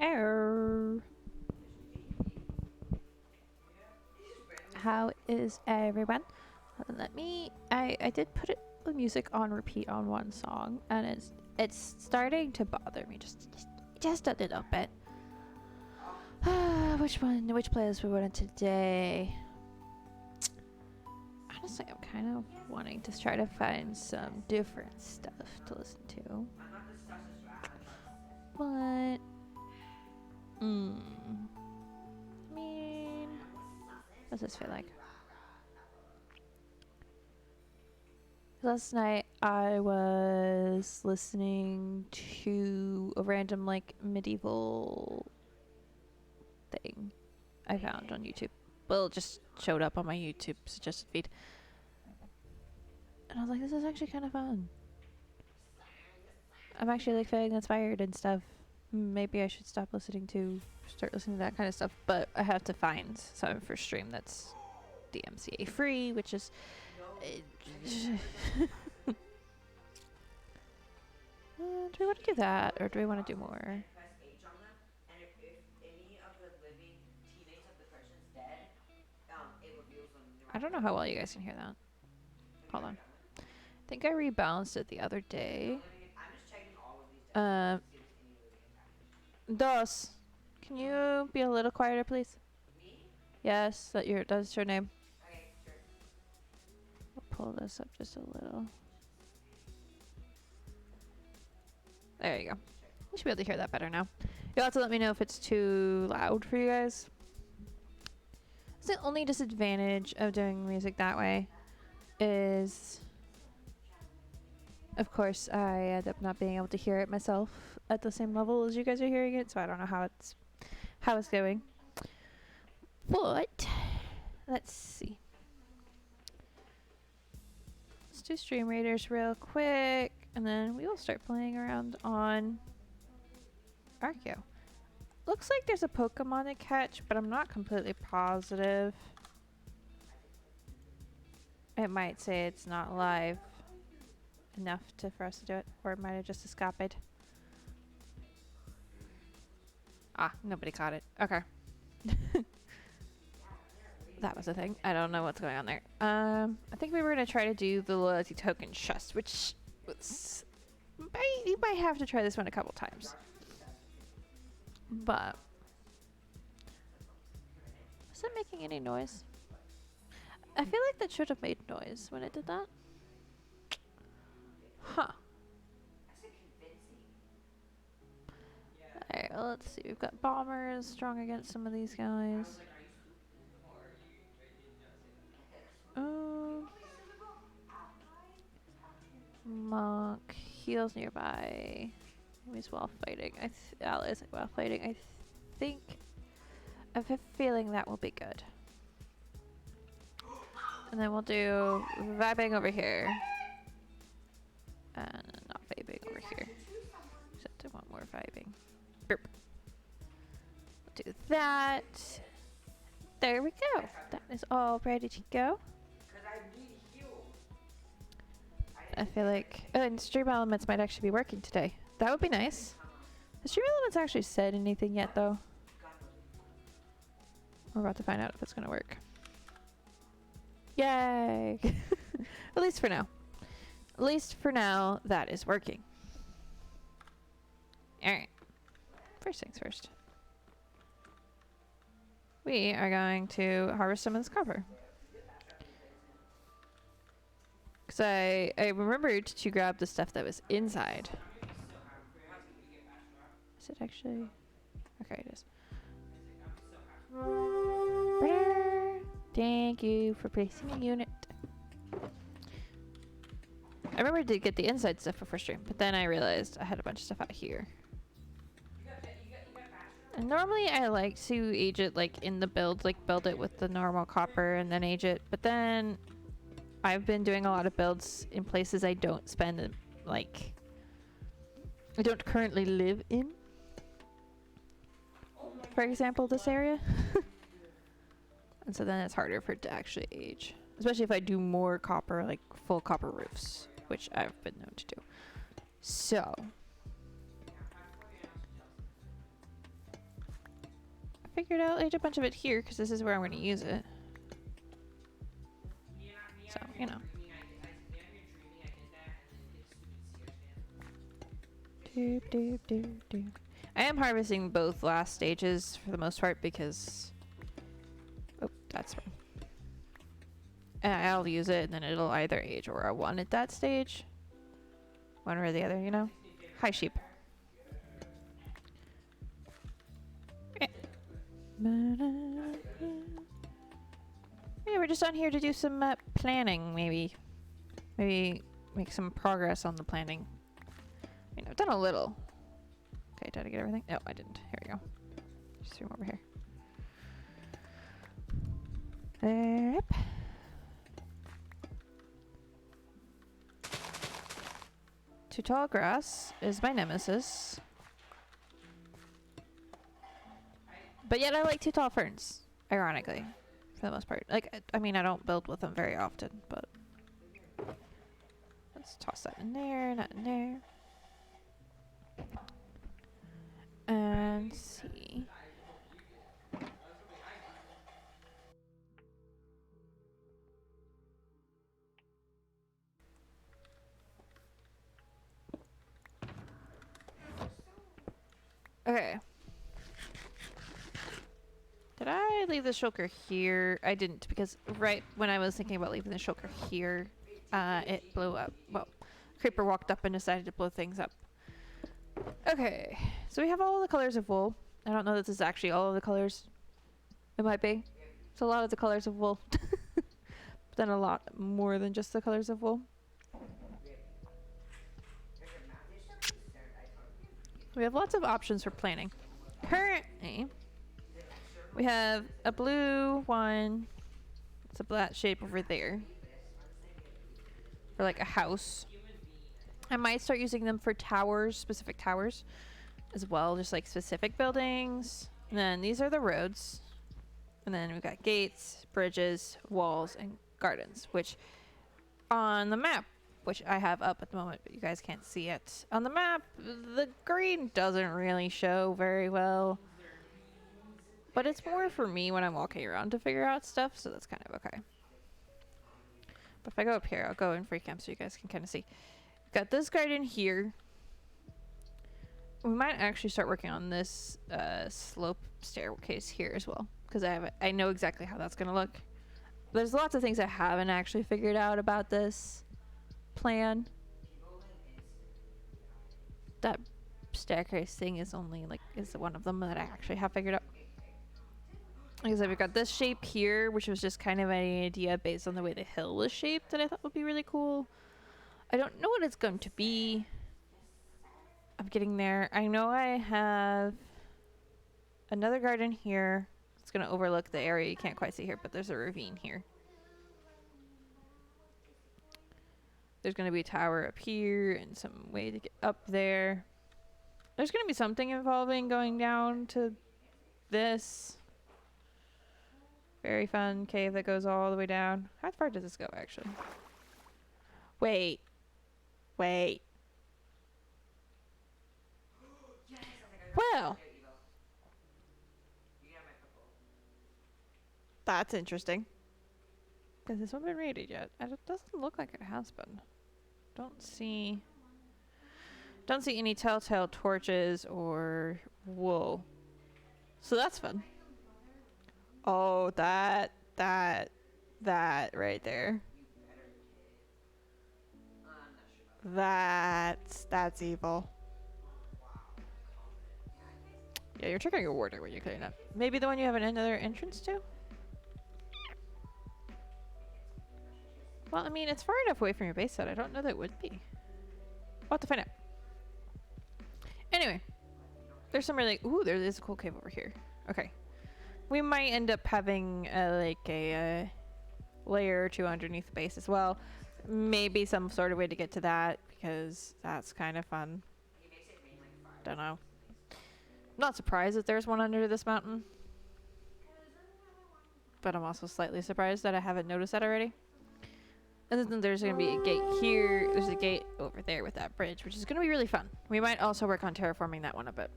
Err. How is everyone? Let me. I did put the music on repeat on one song, and it's starting to bother me just a little bit. Which playlist we wanted today? Honestly, I'm kind of wanting to try to find some different stuff to listen to. But I mean, what does this feel like? Last night I was listening to a random like medieval thing I found on YouTube. Well, it just showed up on my YouTube suggested feed. And I was like, this is actually kind of fun. I'm actually like feeling inspired and stuff. Maybe I should start listening to that kind of stuff. But I have to find something for stream that's DMCA free, which is... do we want to do that, or do we want to do more? I don't know how well you guys can hear that. Hold on. I think I rebalanced it the other day. Dos, can you be a little quieter, please? Yes, that's your name. I'll pull this up just a little. There you go. You should be able to hear that better now. You'll have to let me know if it's too loud for you guys. It's the only disadvantage of doing music that way is, of course, I end up not being able to hear it myself at the same level as you guys are hearing it, so I don't know how it's going. But let's see. Let's do Stream Raiders real quick, and then we will start playing around on Archaeo. Looks like there's a Pokemon to catch, but I'm not completely positive. It might say it's not live enough for us to do it, or it might have just escaped. Ah, nobody caught it. Okay. That was a thing. I don't know what's going on there. I think we were going to try to do the loyalty token chest, which was... You might have to try this one a couple times. But... is it making any noise? I feel like that should have made noise when it did that. Huh. Alright, well, let's see. We've got Bombers strong against some of these guys. Monk heals nearby. He's while fighting. Allies while fighting. I think. I have a feeling that will be good. And then we'll do vibing over here. And not vibing over here. Except I want more vibing. Burp. We'll do that. There we go. That is all ready to go. I feel like... oh, and Stream Elements might actually be working today. That would be nice. Has Stream Elements actually said anything yet, though? We're about to find out if it's going to work. Yay! At least for now. At least for now, that is working. Alright. First things first. We are going to harvest some of this copper. Because I remembered to grab the stuff that was inside. Is it actually? Okay, it is. Thank you for placing a unit. I remember to get the inside stuff before stream, but then I realized I had a bunch of stuff out here. And normally I like to age it like in the build, like build it with the normal copper and then age it, but then I've been doing a lot of builds in places I don't spend, like, I don't currently live in. For example, this area. And so then it's harder for it to actually age. Especially if I do more copper, like full copper roofs, which I've been known to do. So. figured out. I did a bunch of it here because this is where I'm going to use it. So, you know. Doop, doop, doop, doop. I am harvesting both last stages for the most part because... Oh, that's wrong. And I'll use it and then it'll either age or I want at that stage. One or the other, you know? Hi, sheep. Yeah. Yeah, we're just on here to do some planning, maybe. Maybe make some progress on the planning. I mean, I've done a little. Okay, did I get everything? No, I didn't. Here we go. Just threw them over here. Yep. Too tall grass is my nemesis. But yet I like too tall ferns, ironically, for the most part. Like, I mean, I don't build with them very often, but... Let's toss that in there, not in there. And see. Okay. Did I leave the shulker here? I didn't, because right when I was thinking about leaving the shulker here, it blew up. Well, creeper walked up and decided to blow things up. Okay, so we have all the colors of wool. I don't know that this is actually all of the colors. It might be. It's a lot of the colors of wool. But then a lot more than just the colors of wool. We have lots of options for planning. Currently, we have a blue one. It's a black shape over there. For like a house. I might start using them for towers, specific towers as well, just like specific buildings. And then these are the roads. And then we've got gates, bridges, walls, and gardens, which on the map, which I have up at the moment, but you guys can't see it. On the map, the green doesn't really show very well. But it's more for me when I'm walking around to figure out stuff, so that's kind of okay. But if I go up here, I'll go in free camp so you guys can kind of see. Got this garden here. We might actually start working on this slope staircase here as well, because I know exactly how that's gonna look. There's lots of things I haven't actually figured out about this plan. That staircase thing is only like is one of them that I actually have figured out. Like I said, we've got this shape here, which was just kind of an idea based on the way the hill was shaped that I thought would be really cool. I don't know what it's going to be. I'm getting there. I know I have another garden here. It's going to overlook the area you can't quite see here, but there's a ravine here. There's going to be a tower up here and some way to get up there. There's going to be something involving going down to this very fun cave that goes all the way down. How far does this go, actually? Wait. Well. That's interesting. Has this one been raided yet? It doesn't look like it has been. Don't see any telltale torches or wool. So that's fun. Oh, that right there. That's evil. Yeah, you're triggering a warder when you're clearing up. Maybe the one you have another entrance to? Well, I mean, it's far enough away from your base that I don't know that it would be. We'll have to find out. Anyway, there's some really... Ooh, there is a cool cave over here. Okay. We might end up having like a layer or two underneath the base as well. Maybe some sort of way to get to that, because that's kind of fun. Don't know. I'm not surprised that there's one under this mountain. But I'm also slightly surprised that I haven't noticed that already. And then there's going to be a gate here. There's a gate over there with that bridge, which is going to be really fun. We might also work on terraforming that one a bit.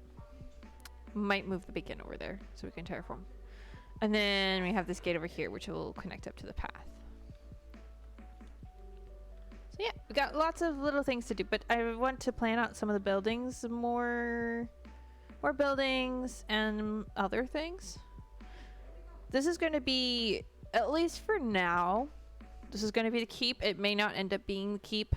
Might move the beacon over there so we can terraform. And then we have this gate over here, which will connect up to the path. So yeah, we got lots of little things to do, but I want to plan out some of the buildings more buildings and other things. This is going to be, at least for now, this is going to be the keep. It may not end up being the keep.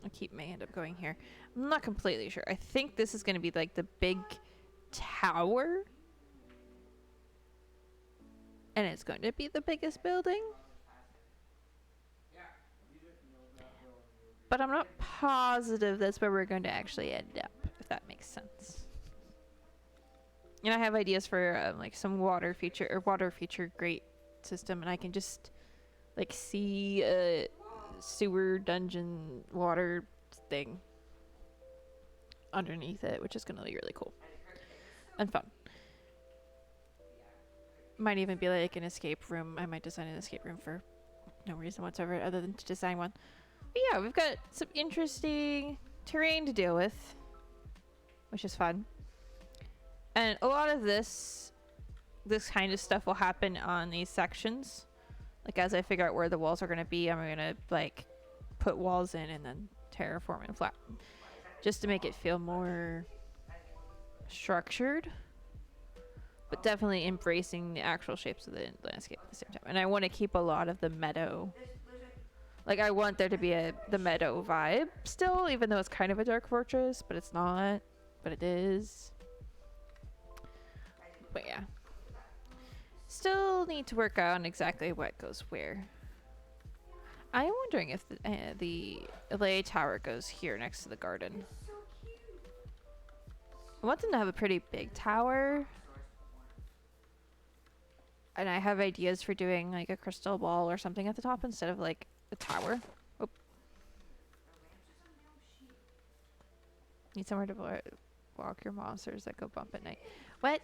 The keep may end up going here. I'm not completely sure. I think this is going to be like the big tower. And it's going to be the biggest building. But I'm not positive that's where we're going to actually end up, if that makes sense. And I have ideas for like some water feature grate system, and I can just like see a sewer dungeon water thing underneath it, which is going to be really cool and fun. Might even be like an escape room. I might design an escape room for no reason whatsoever other than to design one. But yeah, we've got some interesting terrain to deal with, which is fun. And a lot of this kind of stuff will happen on these sections. Like as I figure out where the walls are going to be, I'm going to like put walls in and then terraform and flatten, just to make it feel more structured, but definitely embracing the actual shapes of the landscape at the same time. And I want to keep a lot of the meadow. Like I want there to be the meadow vibe still, even though it's kind of a dark fortress, but it's not, but it is. But yeah. Still need to work out on exactly what goes where. I'm wondering if the LA tower goes here next to the garden. I want them to have a pretty big tower. And I have ideas for doing like a crystal ball or something at the top instead of like a tower. Oh. Need somewhere to walk your monsters that go bump at night. What?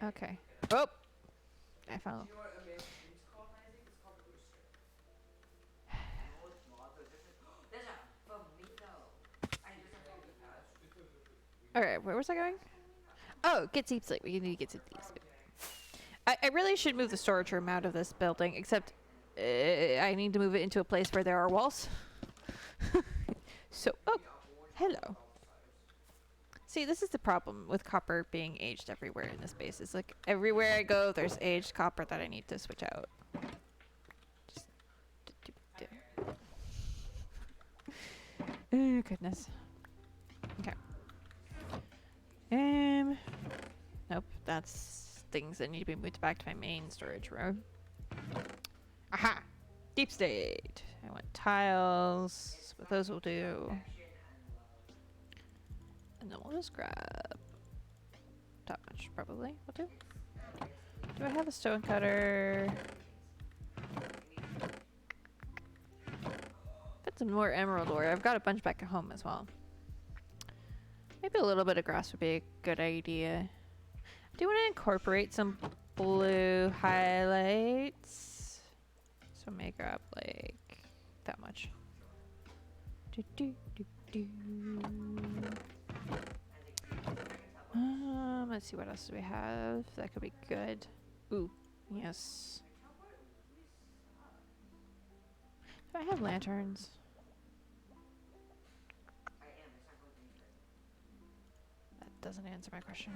Okay. Oh! I found. Alright, where was I going? Oh, get deep sleep. We need to get to deep sleep. I really should move the storage room out of this building, except I need to move it into a place where there are walls. So, oh, hello. See, this is the problem with copper being aged everywhere in this base. It's like everywhere I go, there's aged copper that I need to switch out. Just oh, goodness. Okay. Nope, that's things that need to be moved back to my main storage room. Aha! Deep state. I want tiles. What those will do. And then we'll just grab that much, probably. Will do. Do I have a stone cutter? Got some more emerald ore. I've got a bunch back at home as well. Maybe a little bit of grass would be a good idea. I do want to incorporate some blue highlights. So I may grab like that much. Let's see what else do we have. That could be good. Ooh, yes. Do I have lanterns? That doesn't answer my question.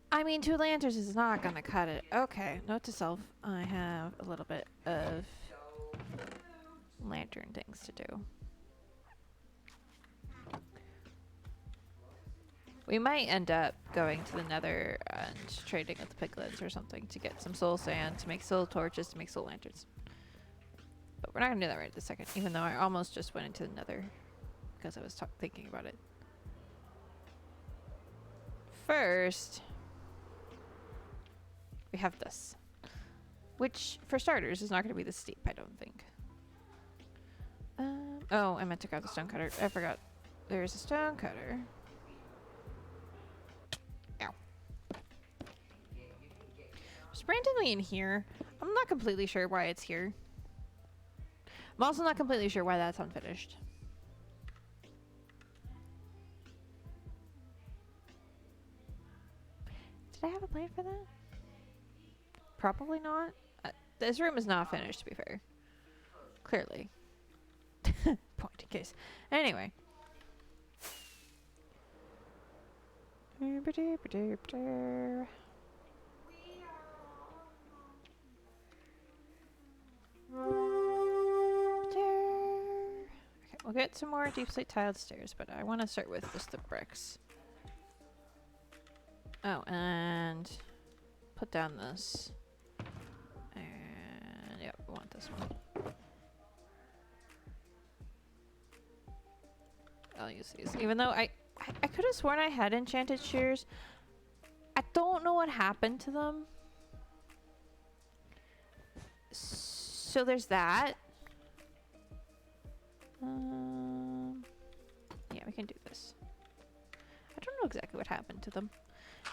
I mean, 2 lanterns is not gonna cut it. Okay, note to self. I have a little bit of lantern things to do. We might end up going to the nether and trading with the piglets or something to get some soul sand, to make soul torches, to make soul lanterns. But we're not gonna do that right this second, even though I almost just went into the nether because I was thinking about it. First, we have this, which for starters is not going to be this steep, I don't think. Oh, I meant to grab the stone cutter. I forgot. There's a stone cutter. Ow. Just randomly in here. I'm not completely sure why it's here. I'm also not completely sure why that's unfinished. Did I have a plan for that? Probably not. This room is not finished, to be fair. Clearly. Point in case. Anyway. Okay, we'll get some more deep slate tiled stairs, but I want to start with just the bricks. Oh, and put down this. And yep, we want this one. I'll use these. Even though I could have sworn I had enchanted shears. I don't know what happened to them. So there's that. Yeah, we can do this. I don't know exactly what happened to them.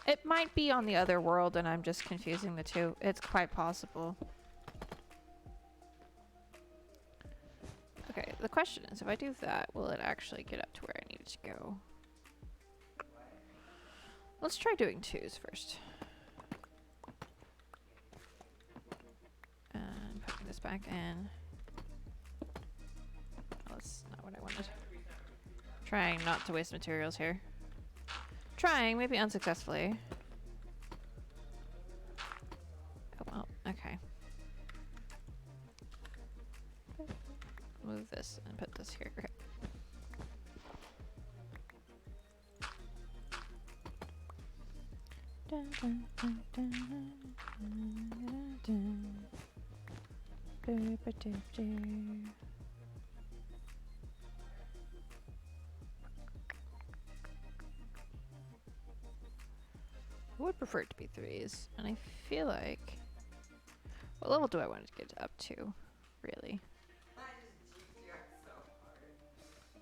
It might be on the other world and I'm just confusing the two. It's quite possible. Okay, the question is, if I do that, will it actually get up to where I need it to go? Let's try doing 2s first. And putting this back in. Oh, that's not what I wanted. Trying not to waste materials here. Trying, maybe unsuccessfully. Oh well, okay. Move this and put this here. Okay. Dun, dun, dun, dun, dun, dun, dun. Ba, ba, do, do. I would prefer it to be 3s, and I feel like... What level do I want to get up to, really?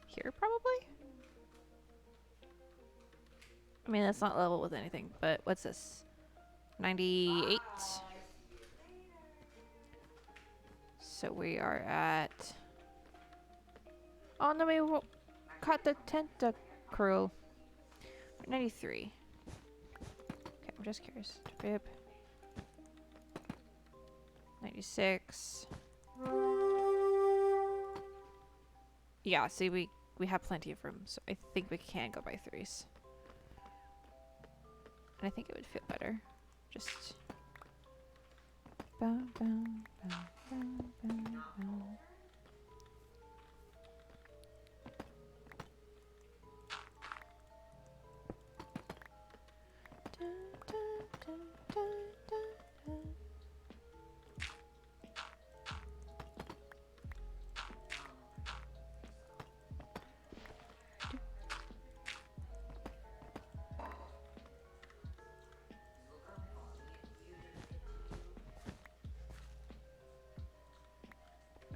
Here, probably? I mean, that's not level with anything, but what's this? 98? So we are at... Oh, no, we caught the tentacruel. 93. Okay, I'm just curious. Bib. 96. Yeah, see, we have plenty of room, so I think we can go by 3s. And I think it would feel better. Just... Bow, bow, bow, bow, bow, bow.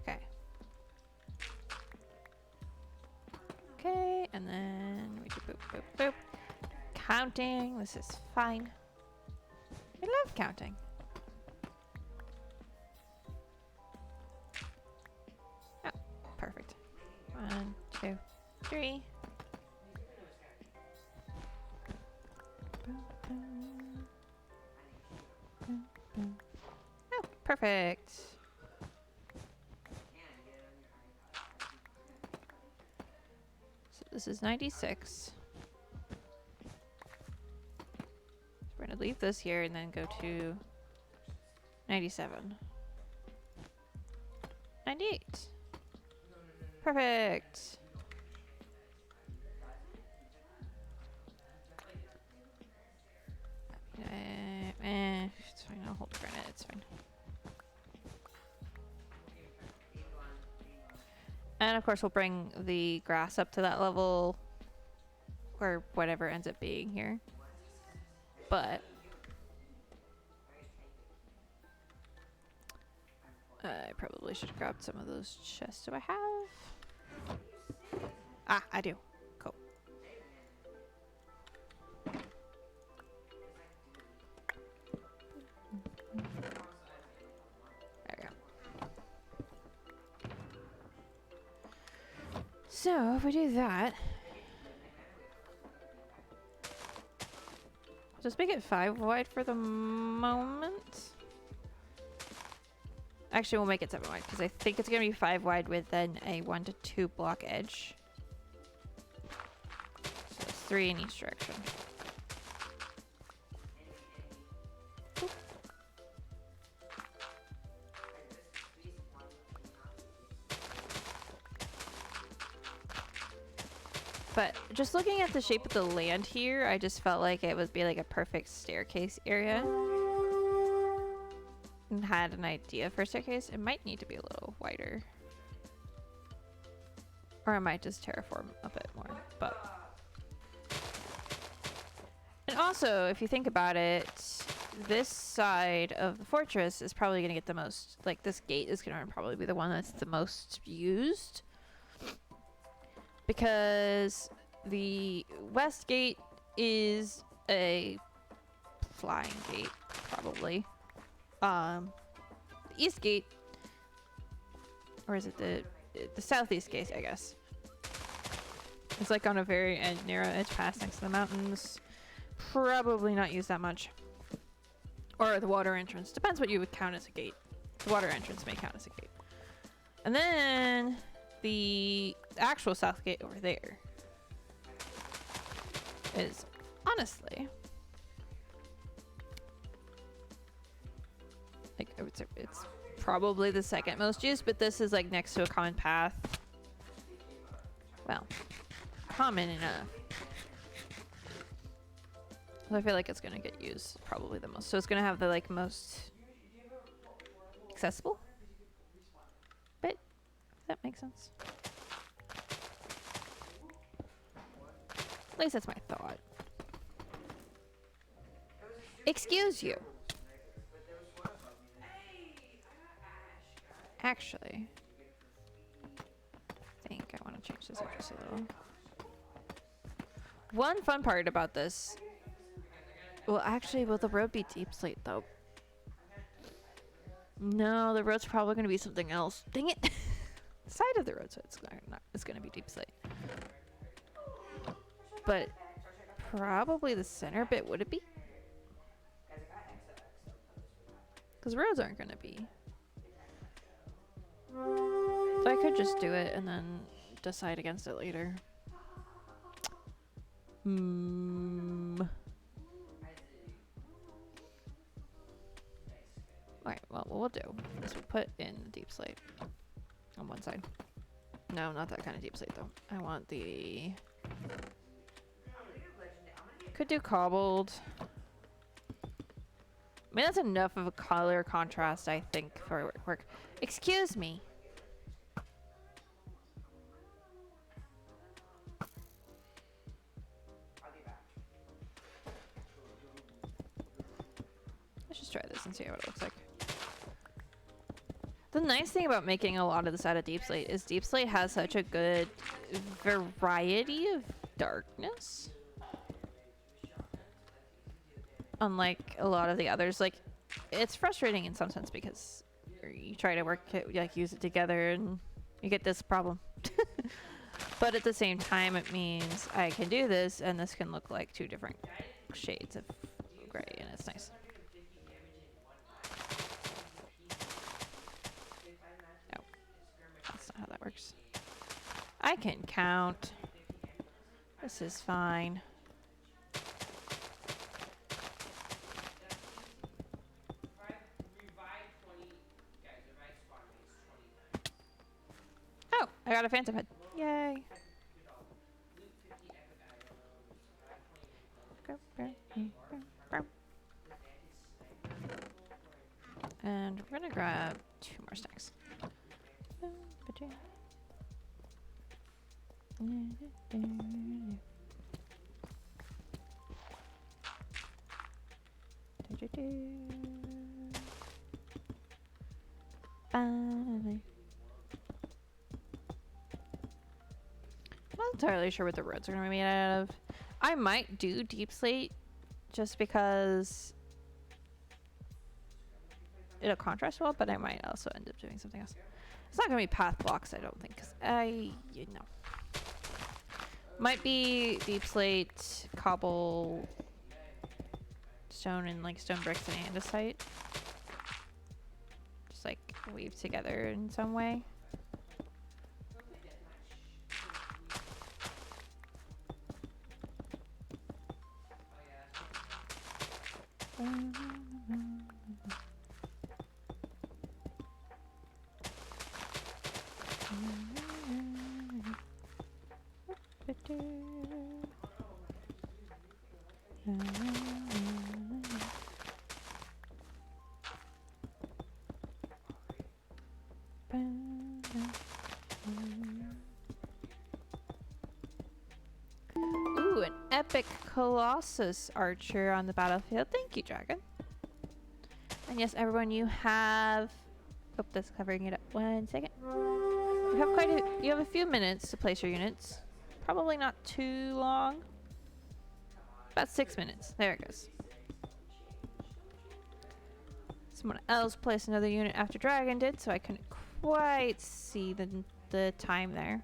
Okay. Okay, and then we do boop, boop, boop. Counting. This is fine. I love counting. Oh, perfect. 1, 2, 3. Oh, perfect. So this is 96. So we're going to leave this here and then go to 97. 98. Perfect. It's fine. I'll hold granite. It's fine. And of course, we'll bring the grass up to that level, or whatever ends up being here. But I probably should have grabbed some of those chests. Do I have? Ah, I do. Cool. There we go. So if we do that, just make it 5 wide for the moment. Actually, we'll make it 7 wide because I think it's gonna be 5 wide with then a 1 to 2 block edge. So it's 3 in each direction. Oop. But just looking at the shape of the land here, I just felt like it would be like a perfect staircase area. And had an idea for a staircase. It might need to be a little wider. Or I might just terraform a bit more, but... And also, if you think about it, this side of the fortress is probably going to get the most... Like, this gate is going to probably be the one that's the most used. Because the west gate is a flying gate, probably. The east gate, or is it the southeast gate, I guess. It's like on a very narrow edge pass next to the mountains. Probably not used that much. Or the water entrance. Depends what you would count as a gate. The water entrance may count as a gate. And then the actual south gate over there is honestly like I would say it's probably the second most used, but this is like next to a common path. Well, common enough. So I feel like it's gonna get used probably the most. So it's gonna have the like most accessible bit. If that makes sense. At least that's my thought. Excuse you. Actually, I think I want to change this up just a little. One fun part about this. Well, actually, will the road be deep slate though? No, the road's probably going to be something else. Dang it! Side of the road, so it's going to be deep slate. But probably the center bit, would it be? Because roads aren't going to be. So I could just do it and then decide against it later. Alright, well, what we'll do is we'll put in the deep slate on one side. No, not that kind of deep slate though. I want the... Could do cobbled. I mean, that's enough of a color contrast, I think, for work. Excuse me. Let's just try this and see what it looks like. The nice thing about making a lot of this out of deep slate is deep slate has such a good variety of darkness. Unlike a lot of the others, like, it's frustrating in some sense because you try to work it, like, use it together and you get this problem. But at the same time, it means I can do this and this can look like 2 different shades of gray, and it's nice. No, that's not how that works. I can count. This is fine. Oh, I got a phantom head. Yay. And we're gonna grab 2 more stacks. I'm not entirely sure what the roads are going to be made out of. I might do deep slate just because it'll contrast well, but I might also end up doing something else. It's not going to be path blocks, I don't think, because you know. Might be deep slate, cobble, stone, and like stone bricks and andesite. Just like weave together in some way. Ooh, an epic Colossus archer on the battlefield. Thank you, dragon. And yes, everyone, you have... Hope that's covering it up. 1 second. You have a few minutes to place your units. Probably not too long. About 6 minutes. There it goes. Someone else placed another unit after dragon did, so I couldn't quite see the time there.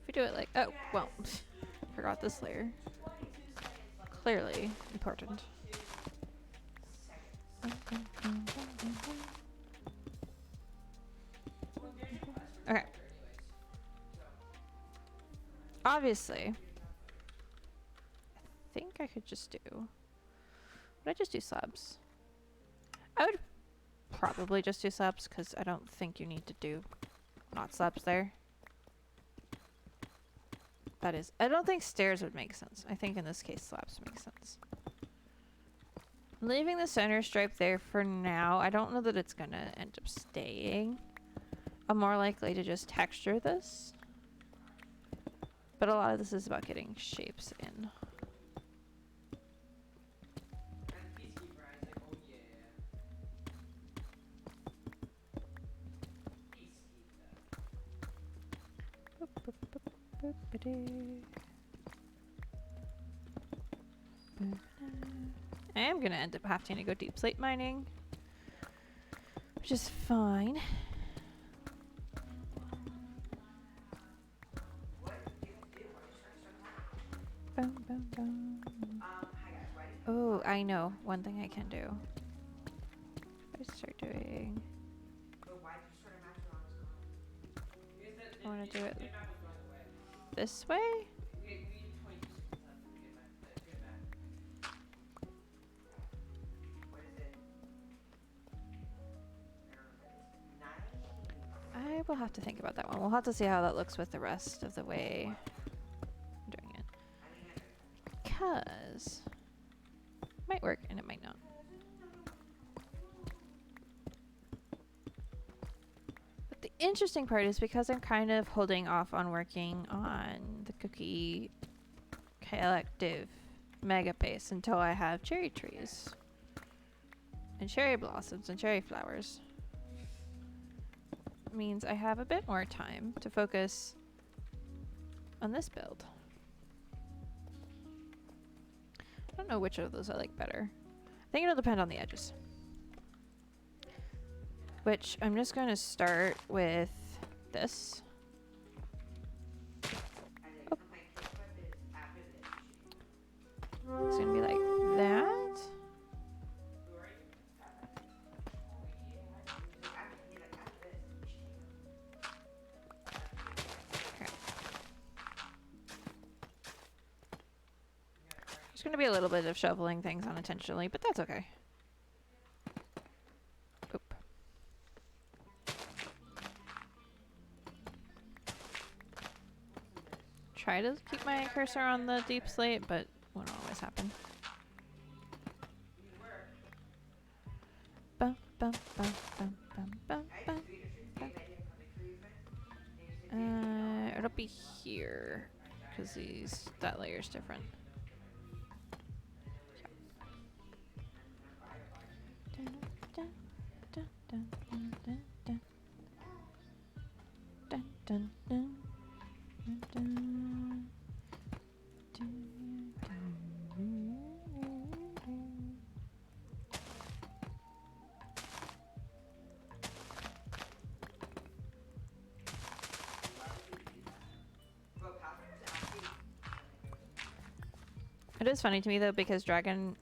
If we do it like... Oh, well. Forgot this layer. Clearly important. Okay. Obviously, I think I could just do... Would I just do slabs? I would probably just do slabs because I don't think you need to do not slabs there. That is, I don't think stairs would make sense. I think in this case slabs make sense. Leaving the center stripe there for now. I don't know that it's gonna end up staying. I'm more likely to just texture this. But a lot of this is about getting shapes in. I am gonna end up having to go deep slate mining, which is fine. Oh, I know one thing I can do. If I start doing, I want to do it this way. I will have to think about that one. We'll have to see how that looks with the rest of the way I'm doing it. Because it might work and it might not. But the interesting part is because I'm kind of holding off on working on the cookie collective mega base until I have cherry trees and cherry blossoms and cherry flowers. Means I have a bit more time to focus on this build. I don't know which of those I like better. I think it'll depend on the edges. Which I'm just going to start with this. Oh. It's going to be like that. There's going to be a little bit of shoveling things unintentionally, but that's okay. Oop. Try to keep my cursor on the deep slate, but won't always happen. Bum, bum, bum, bum, bum, bum, bum, bum. It'll be here, because that layer's different. It is funny to me though because Dragon,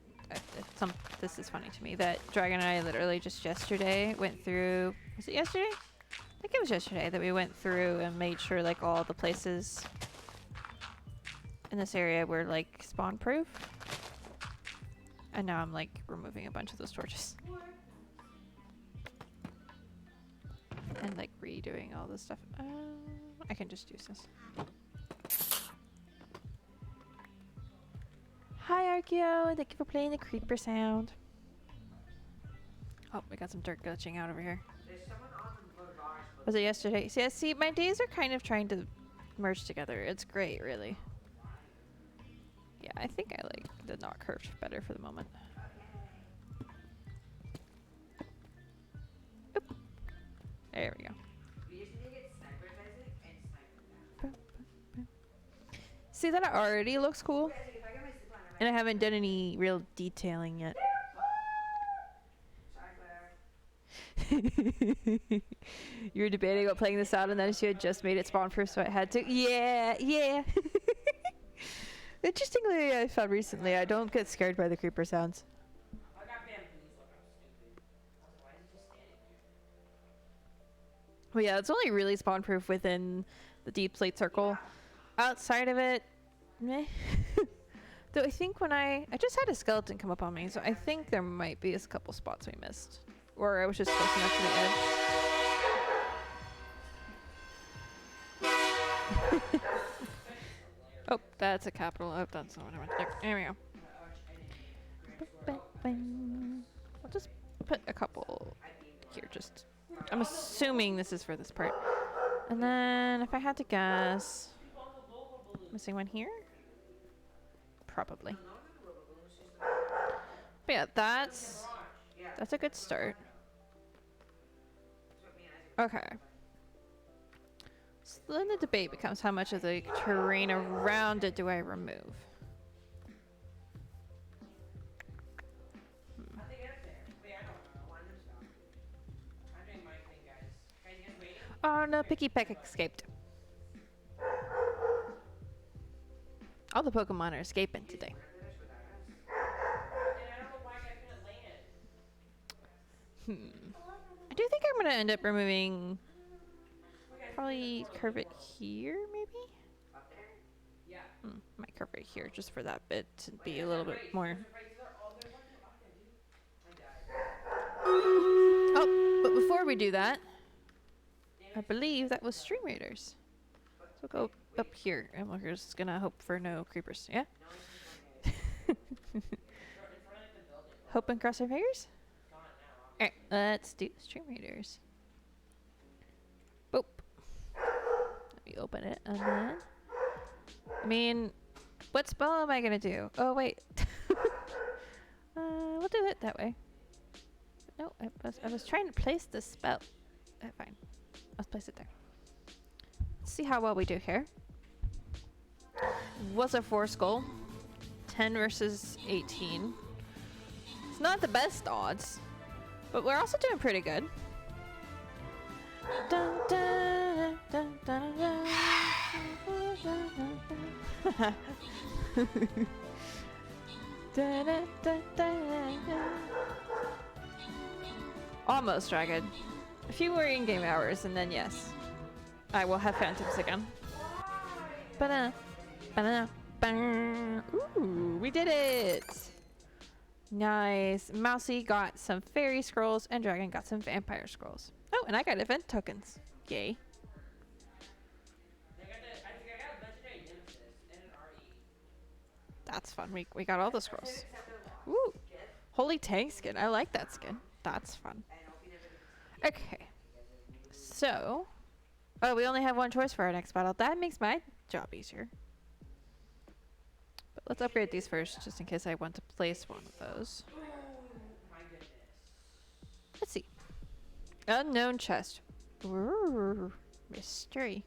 this is funny to me that Dragon and I literally just yesterday went through. Was it yesterday? I think it was yesterday that we went through and made sure like all the places in this area were like spawn proof. And now I'm like removing a bunch of those torches. And like redoing all this stuff. I can just use this. Hi Archaeo, thank you for playing the creeper sound. Oh, we got some dirt glitching out over here. Was it yesterday? So, yeah, see, my days are kind of trying to merge together. It's great, really. Yeah, I think I like the not curved better for the moment. Oop. There we go. See, that already looks cool. And I haven't done any real detailing yet. You were debating about playing this out and then she had just made it spawn proof, so I had to. Yeah, yeah. Interestingly, I found recently I don't get scared by the creeper sounds. But yeah, it's only really spawn proof within the deep slate circle. Outside of it, meh. Though I think when I just had a skeleton come up on me, so I think there might be a couple spots we missed. Or I was just close enough to the edge. Oh, that's a capital. Oh, that's not what I meant. There we go. I'll just put a couple here, just... I'm assuming this is for this part. And then, if I had to guess... Missing one here? Probably. But yeah, that's a good start. Okay. So then the debate becomes how much of the terrain around it do I remove? Oh no, Picky Peck escaped. All the Pokemon are escaping today. I do think I'm gonna end up removing... Probably curve it here, maybe? Might curve it here just for that bit to be a little bit more... Oh, but before we do that, I believe that was Stream Raiders. So go up here, and we're just gonna hope for no creepers, yeah? Hope and cross our fingers? Alright, let's do Stream Raiders. Boop. Let me open it, and then... I mean, what spell am I gonna do? Oh, wait. We'll do it that way. No, I was trying to place the spell. Fine. Let's place it there. Let's see how well we do here. Was a 4 skull. 10 versus 18. It's not the best odds, but we're also doing pretty good. Dun, dun, dun, dun, dun, dun. Dun, dun, dun, dun, dun. Almost dragon. A few more in-game hours, and then yes, I will have phantoms again. Ba-da, ba-da, ba-da. Ooh, we did it! Nice. Mousy got some fairy scrolls, and Dragon got some vampire scrolls. Oh, and I got event tokens. Yay. That's fun. We got all the scrolls. Ooh. Holy Tank skin. I like that skin. That's fun. Okay. So. Oh, we only have one choice for our next battle. That makes my job easier. But let's upgrade these first, just in case I want to place one of those. Let's see. Unknown chest. Ooh, mystery.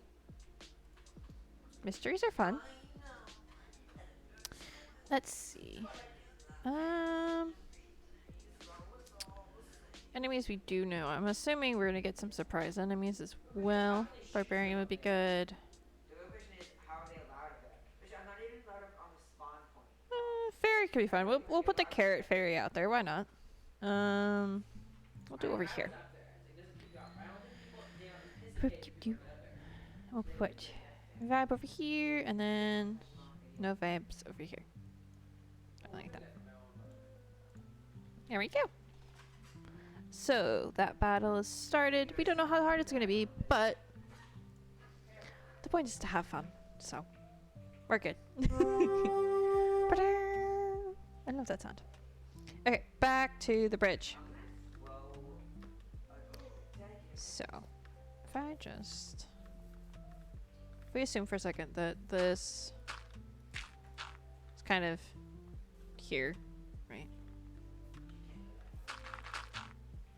Mysteries are fun. Let's see. Enemies we do know. I'm assuming we're gonna get some surprise enemies as well. Barbarian would be good. ferry could be fun. We'll put the carrot ferry out there. Why not? We'll do it over here. We'll put vibe over here, and then no vibes over here. I like that. There we go. So that battle is started. We don't know how hard it's gonna be, but the point is to have fun. So we're good. I love that sound. Okay, back to the bridge. So if I just, if we assume for a second that this is kind of here, right?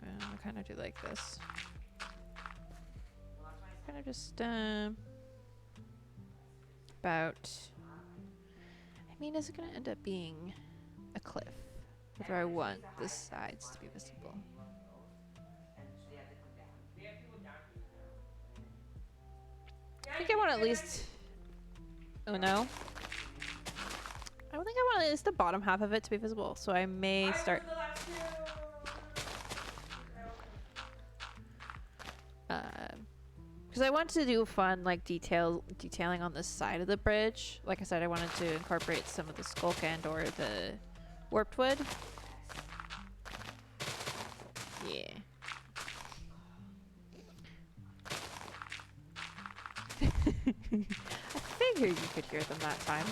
I'll kind of do like this. Kind of just about. I mean, is it gonna end up being a cliff? Or do I want the sides to be visible? I think I want at least. Oh no. I don't think I want at least the bottom half of it to be visible, so I may start. Because I wanted to do fun, like detailing on the side of the bridge. Like I said, I wanted to incorporate some of the skulk and or the warped wood. Yeah. I figured you could hear them that time.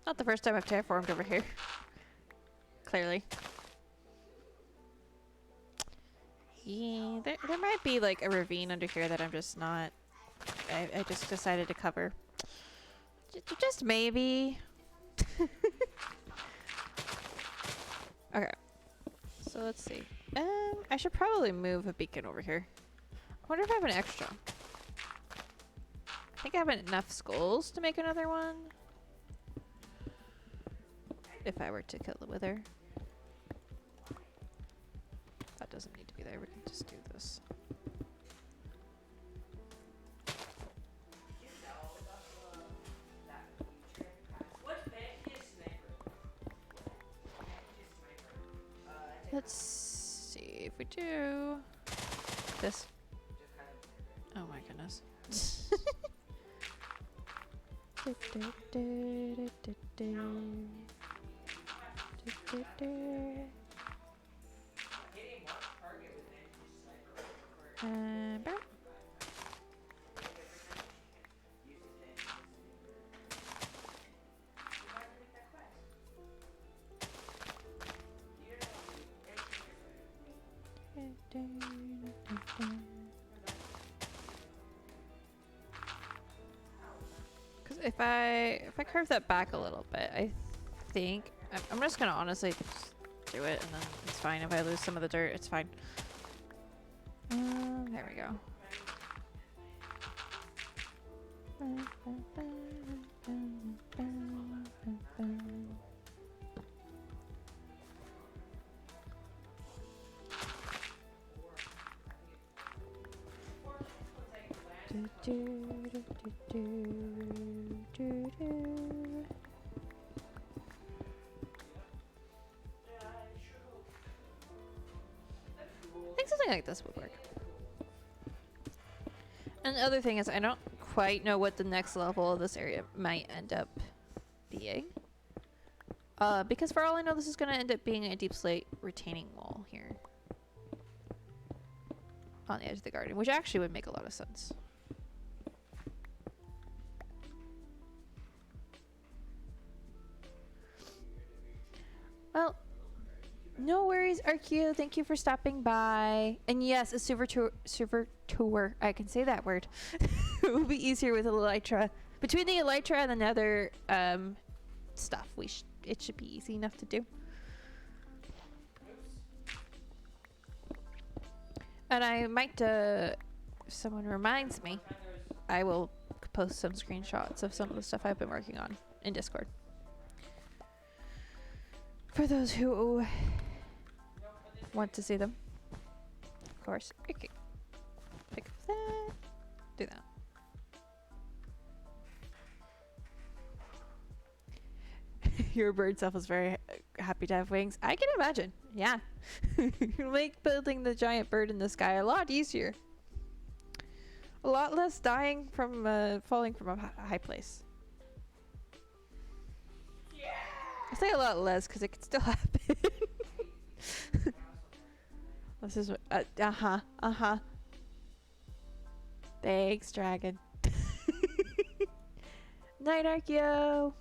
Not the first time I've terraformed over here. Clearly. Yeah, there might be like a ravine under here that I'm just not... I just decided to cover. Just maybe. Okay. So let's see. I should probably move a beacon over here. I wonder if I have an extra. I think I have enough skulls to make another one. If I were to kill the wither. That doesn't need to be there. We can just do this. Let's see if we do this. Oh my goodness. Because if I curve that back a little bit, I think I'm just gonna honestly just do it, and then it's fine if I lose some of the dirt. It's fine. There we go. I think something like this would work. And the other thing is, I don't quite know what the next level of this area might end up being. Because for all I know, this is going to end up being a deep slate retaining wall here. On the edge of the garden, which actually would make a lot of sense. Well, no worries, Archaeo. Thank you for stopping by. And yes, a server tour. I can say that word. It will be easier with elytra. Between the elytra and the nether stuff, it should be easy enough to do. And I might, if someone reminds me, I will post some screenshots of some of the stuff I've been working on in Discord. For those who want to see them. of course. Okay. Pick up that. Do that. Your bird self is very happy to have wings. I can imagine. Yeah. You make building the giant bird in the sky a lot easier. A lot less dying from falling from a high place. Yeah. I say a lot less because it could still happen. This is what. Thanks, dragon. Night, Archaeo.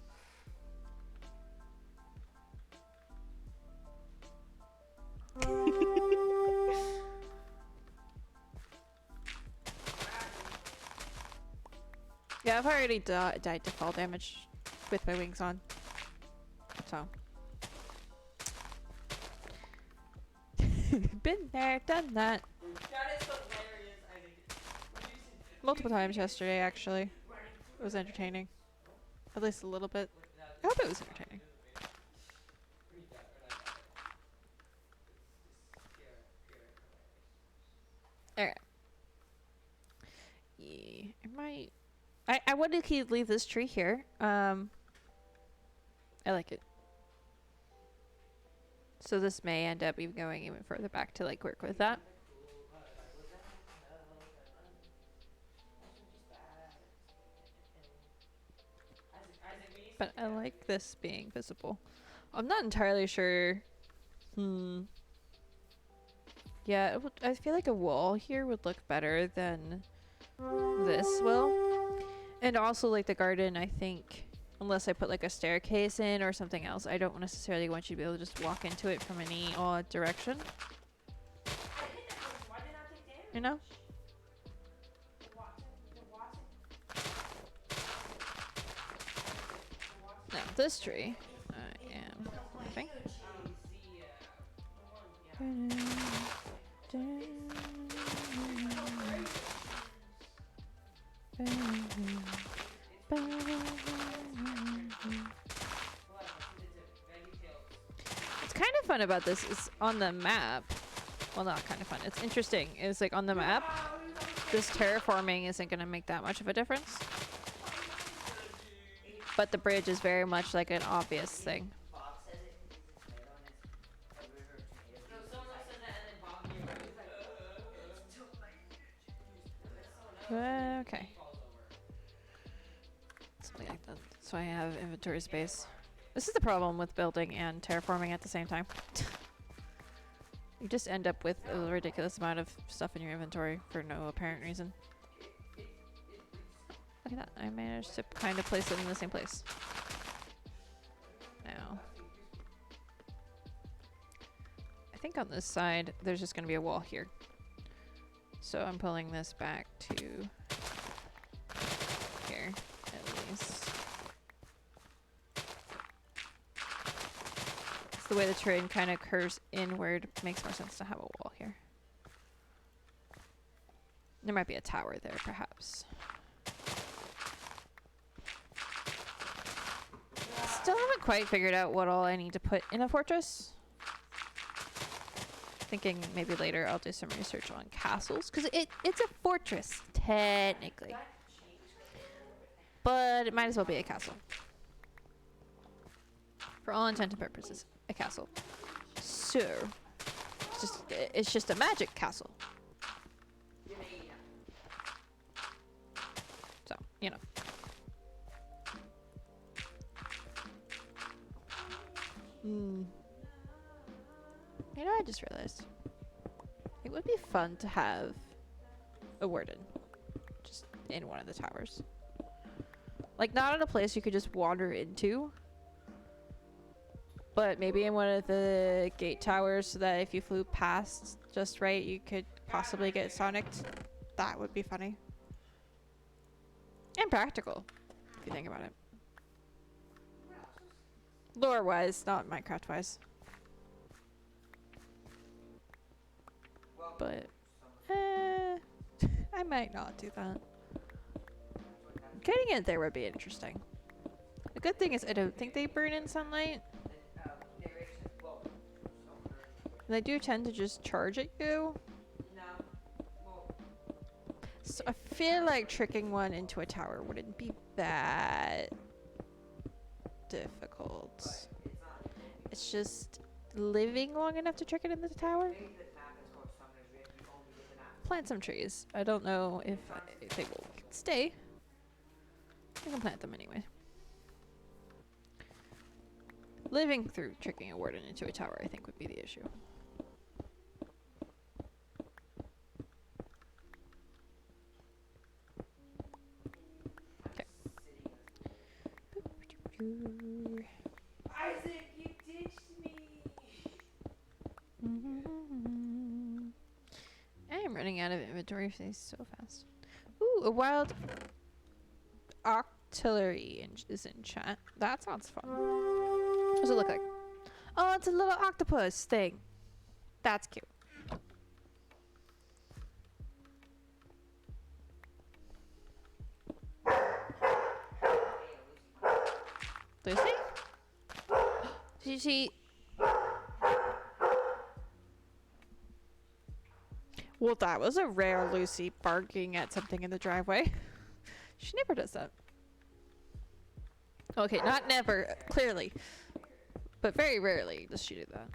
Yeah, I've already died to fall damage with my wings on. So. Been there, done that. That is hilarious, I think. Multiple times yesterday, actually. It was entertaining. At least a little bit. I hope it was entertaining. Alright. Yeah, I would leave this tree here. I like it. So this may end up even going even further back to like work with that. But I like this being visible. I'm not entirely sure. Yeah, I feel like a wall here would look better than this will. And also like the garden, I think, unless I put like a staircase in or something else, I don't necessarily want you to be able to just walk into it from any odd direction. You know? Now, this tree, I am moving. What's kind of fun about this is on the map. Well, not kind of fun. It's interesting. It's like on the map, this terraforming isn't going to make that much of a difference. But the bridge is very much like an obvious thing. Okay. Something like that. So I have inventory space. This is the problem with building and terraforming at the same time. You just end up with a ridiculous amount of stuff in your inventory for no apparent reason. Look at that. I managed to kind of place it in the same place. Now. I think on this side, there's just going to be a wall here. So I'm pulling this back to here, at least. It's the way the terrain kind of curves inward. Makes more sense to have a wall here. There might be a tower there, perhaps. Still haven't quite figured out what all I need to put in a fortress. Thinking maybe later I'll do some research on castles, because it's a fortress technically, but it might as well be a castle for all intent and purposes. A castle. So it's just a magic castle. So you know. You know, I just realized it would be fun to have a warden just in one of the towers. Like, not in a place you could just wander into, but maybe in one of the gate towers so that if you flew past just right, you could possibly get sonicked. That would be funny. And practical, if you think about it. Lore-wise, not Minecraft-wise. But, I might not do that. Getting it there would be interesting. The good thing is I don't think they burn in sunlight. They do tend to just charge at you. So I feel like tricking one into a tower wouldn't be that difficult. It's just living long enough to trick it into the tower. Plant some trees. I don't know if they will stay. I can plant them anyway. Living through tricking a warden into a tower, I think, would be the issue. Okay. Isaac, you ditched me. I'm running out of inventory space so fast. Ooh, a wild artillery is in chat. That sounds fun. What does it look like? Oh, it's a little octopus thing. That's cute. Lucy? She Well, that was a rare Lucy barking at something in the driveway. She never does that. Okay, not never, clearly. But very rarely does she do that.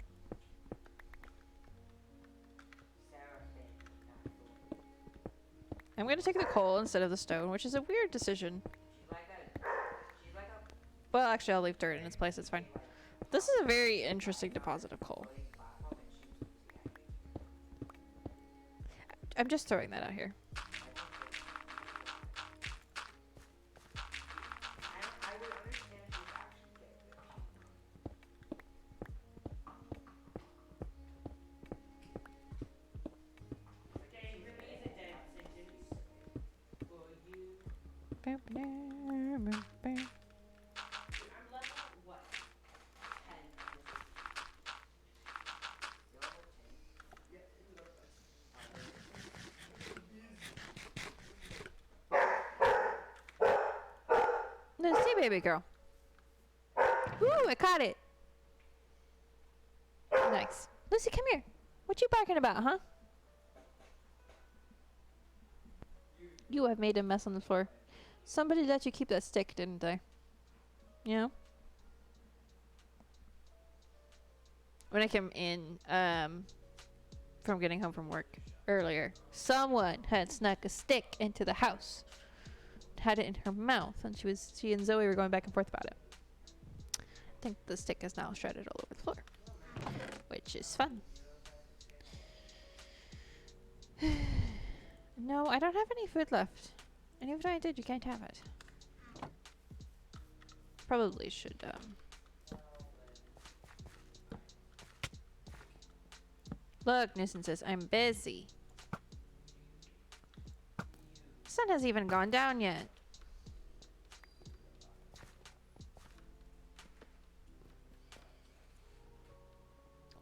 I'm gonna take the coal instead of the stone, which is a weird decision. Well, actually, I'll leave dirt in its place. It's fine. This is a very interesting deposit of coal. I'm just throwing that out here. Lucy, baby girl. Ooh, I caught it. Nice. Lucy, come here. What you barking about, huh? You have made a mess on the floor. Somebody let you keep that stick, didn't they? You know? When I came in, from getting home from work earlier, someone had snuck a stick into the house. Had it in her mouth, and she and Zoe were going back and forth about it. I think the stick is now shredded all over the floor, which is fun. No, I don't have any food left. And even if I did, you can't have it. Probably should, Look, nuisances, I'm busy. The sun hasn't even gone down yet.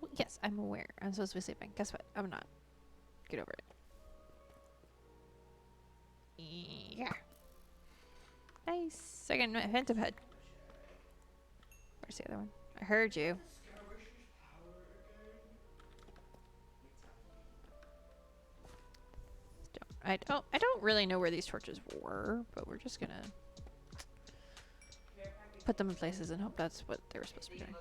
Well, yes, I'm aware. I'm supposed to be sleeping. Guess what? I'm not. Get over it. Yeah. Nice. Second hint of head. Where's the other one? I heard you. I don't really know where these torches were, but we're just gonna put them in places and hope that's what they were supposed to be doing.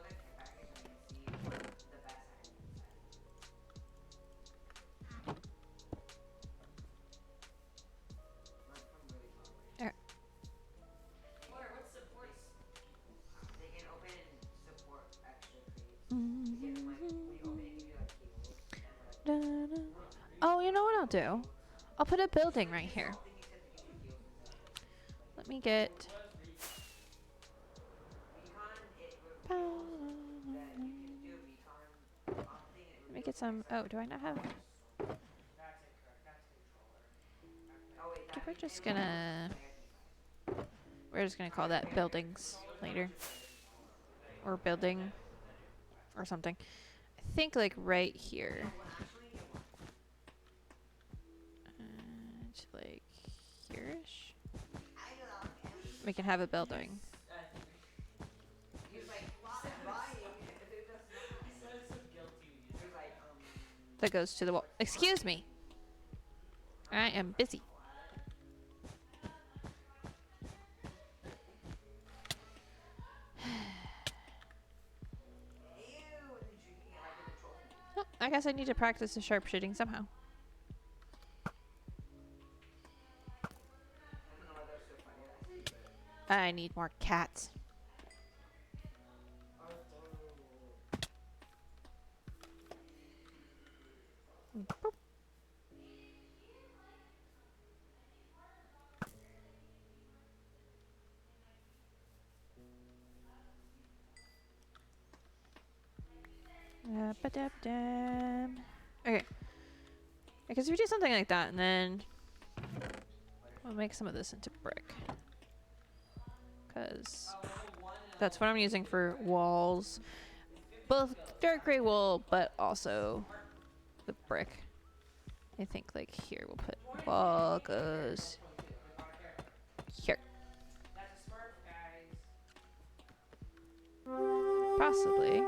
Oh, you know what I'll do? I'll put a building right here. Let me get... Let me get some... Oh, do I not have... We're just gonna... We're just gonna call that buildings later. Or building. Or something. I think like right here. Like here-ish. We can have a building. That goes to the wall. Excuse me. I am busy. I guess I need to practice the sharpshooting somehow. I need more cats. Boop. Ba-dab-dab. Okay. Because if we do something like that, and then we'll make some of this into brick. Because that's what I'm using for walls. Both dark gray wool, but also the brick. I think like here we'll put wall goes here. Possibly.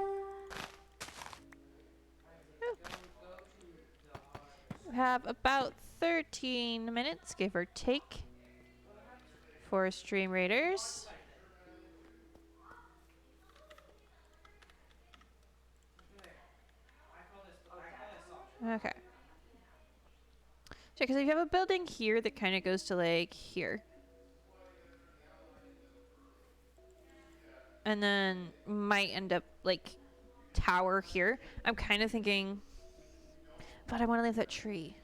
We have about 13 minutes, give or take, for Stream Raiders. Okay. So, because if you have a building here that kind of goes to like here, and then might end up like tower here, I'm kind of thinking, but I want to leave that tree.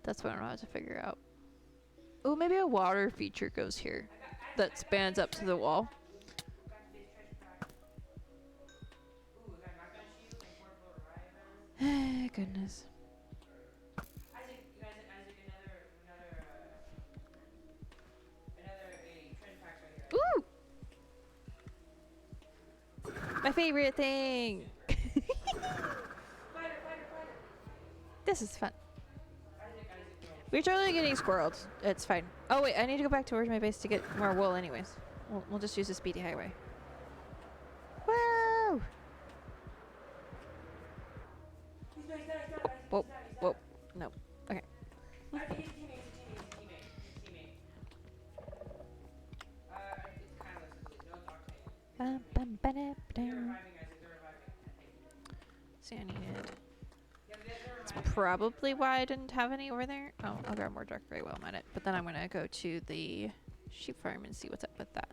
That's what I'm gonna have to figure out. Oh, maybe a water feature goes here that spans up to the wall. Goodness. Ooh! My favorite thing! This is fun. We're totally getting squirreled. It's fine. Oh wait, I need to go back towards my base to get more wool anyways. We'll just use the speedy highway. Woo! Whoa, whoa, no. Okay. See, I needed. That's probably why I didn't have any over there. Oh, I'll grab more dark gray while I'm at it. But then I'm gonna go to the sheep farm and see what's up with that.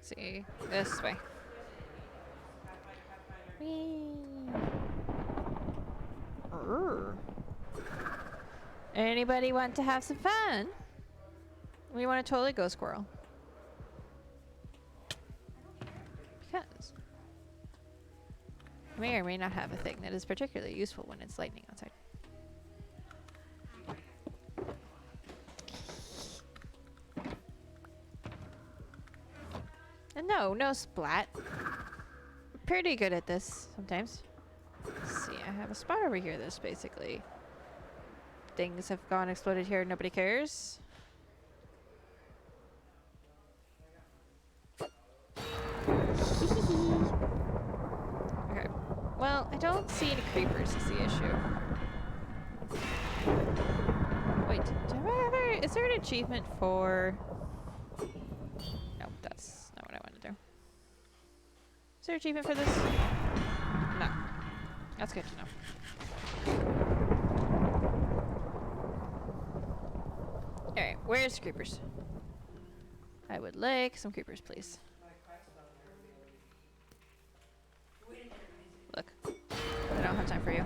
See, this way. Anybody want to have some fun? We want to totally go squirrel. Because I may or may not have a thing that is particularly useful when it's lightning outside. And no splat. I'm pretty good at this sometimes. Let's see, I have a spot over here that's basically things have gone exploded here, nobody cares. Okay. Well, I don't see any creepers is the issue. Wait, is there an achievement for... No, that's not what I want to do. Is there an achievement for this? No. That's good to know. Alright, where's the creepers? I would like some creepers, please. Look. I don't have time for you.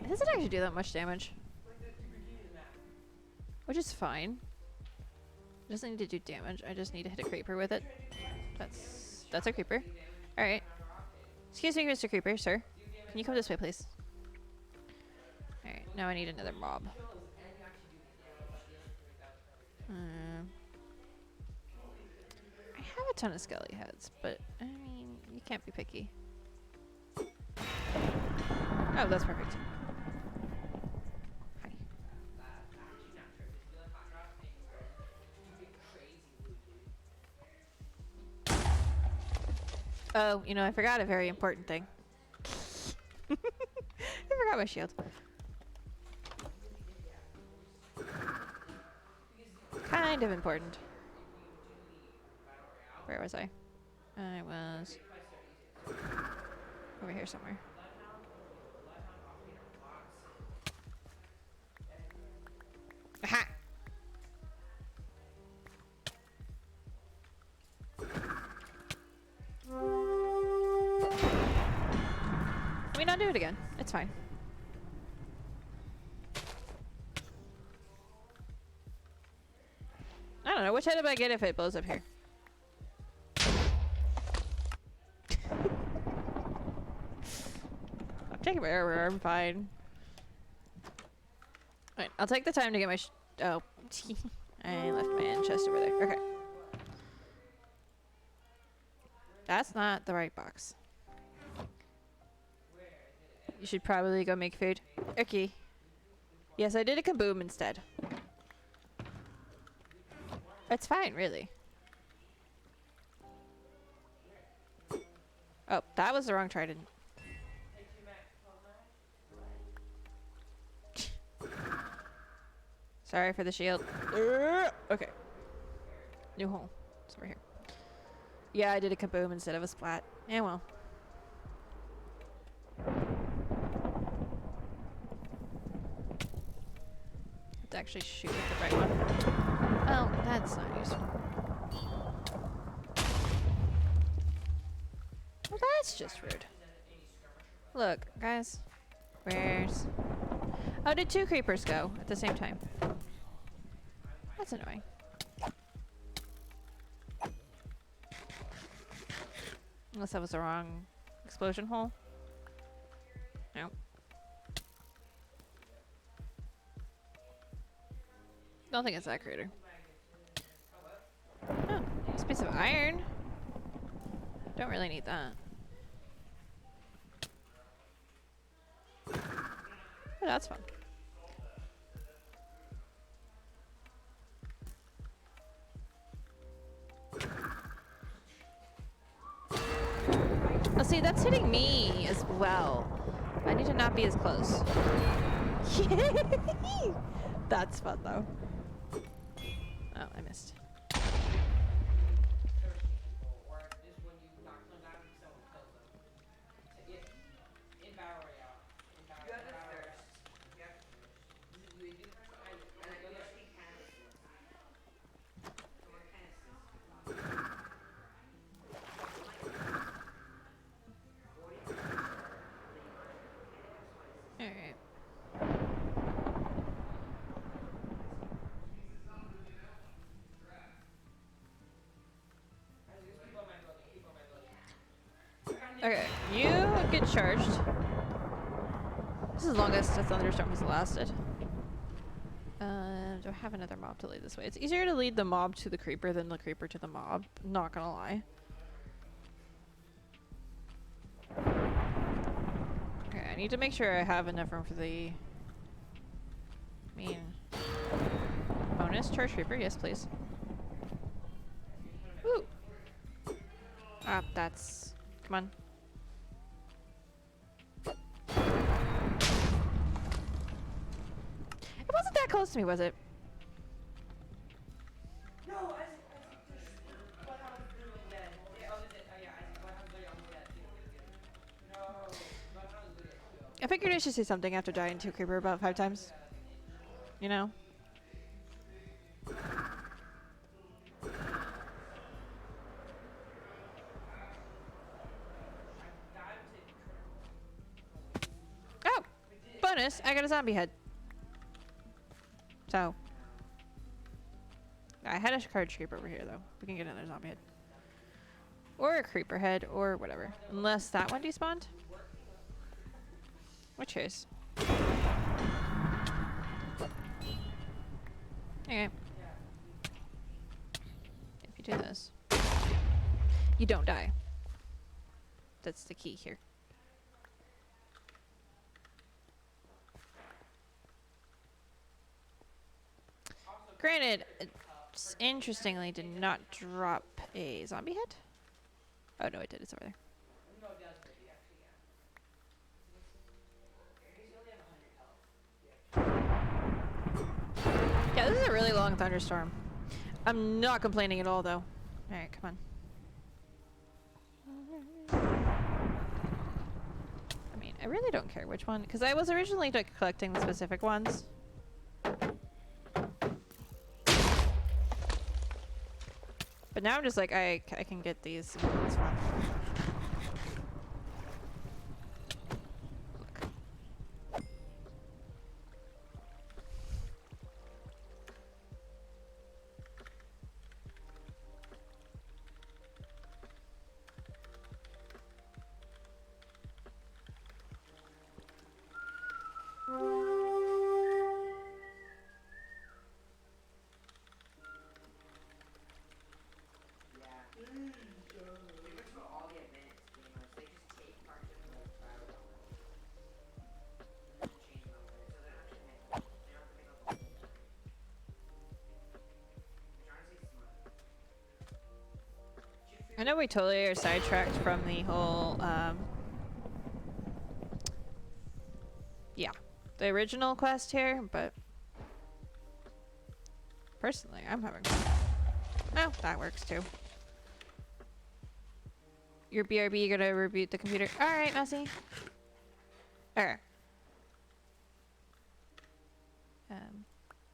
It doesn't actually do that much damage. Which is fine. It doesn't need to do damage. I just need to hit a creeper with it. That's a creeper. Alright. Excuse me, Mr. Creeper, sir. Can you come this way, please? Alright, now I need another mob. I have a ton of skelly heads, but I mean, you can't be picky. Oh, that's perfect. Hi. Oh, you know, I forgot a very important thing. I forgot my shield. Kind of important. Where was I? I was over here somewhere. Aha! Let me not do it again. It's fine. I don't know. Which item I get if it blows up here? I'm taking my armor. I'm fine. Alright, I'll take the time to get my oh. I left my end chest over there. Okay. That's not the right box. You should probably go make food. Okay. Yes, I did a kaboom instead. It's fine, really. Oh, that was the wrong trident. Sorry for the shield. Okay. New hole. It's over here. Yeah, I did a kaboom instead of a splat. Yeah, well. To actually shoot with the right one. Oh, that's not useful. Well, that's just rude. Look, guys. Where's... Oh, did two creepers go at the same time? That's annoying. Unless that was the wrong explosion hole. No. Don't think it's that crater. Oh, it's a piece of iron. Don't really need that. Oh, that's fun. Oh, see, that's hitting me as well. I need to not be as close. That's fun, though. Oh, I missed. Alright. Okay, you get charged. This is the longest a thunderstorm has lasted. Do I have another mob to lead this way? It's easier to lead the mob to the creeper than the creeper to the mob. Not gonna lie. Okay, I need to make sure I have enough room for the main bonus charge creeper. Yes, please. Woo! Ah, that's... Come on. It wasn't that close to me, was it? No, I just what I was doing then. Yeah, oh, yeah, I what I was doing almost dead too. No, what I was doing. I figured I should say something after dying to a creeper about 5 times. You know? Oh! Bonus! I got a zombie head. So. I had a card creeper over here, though. We can get another zombie head. Or a creeper head, or whatever. Unless that one despawned? Which is? Okay. If you do this, you don't die. That's the key here. Granted, interestingly, did not drop a zombie head. Oh no, it did. It's over there. No, it does, but actually, yeah. He's only have 100 health. Yeah, this is a really long thunderstorm. I'm not complaining at all, though. All right, come on. I mean, I really don't care which one, because I was originally like collecting the specific ones. But now I'm just like, I can get these. It's fun. Look. Yeah. Pretty much for all the advanced gamers, they just take parts of the battle armor and then change them over. So they don't actually make they don't have to make up a whole thing. Which honestly is smart. I know we totally are sidetracked from the whole, yeah, the original quest here, but personally, I'm having fun. Oh, that works too. Your BRB gonna reboot the computer. Alright, Messy. Alright. I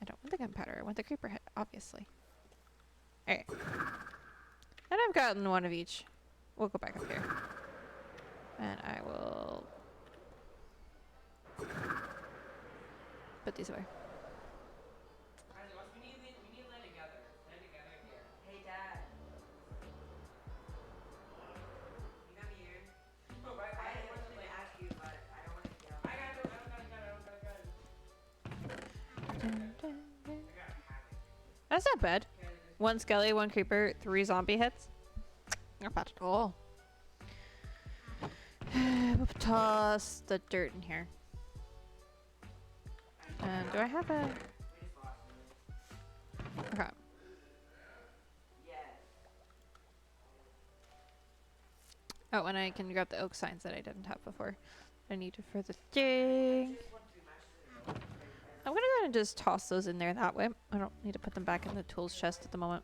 don't want the gunpowder. I want the creeper head, obviously. Alright. And I've gotten one of each. We'll go back up here. And I will put these away. We need to land together. Land together here. Hey, Dad. You got me here. Oh, right. I want to ask you, but I don't want to get up. I got it. That's not bad. One skelly, one creeper, 3 zombie hits. Not bad at all. We'll toss the dirt in here. And do I have a... Okay. Oh, and I can grab the oak signs that I didn't have before. I need to for the thing. I'm gonna go ahead and just toss those in there that way. I don't need to put them back in the tools chest at the moment.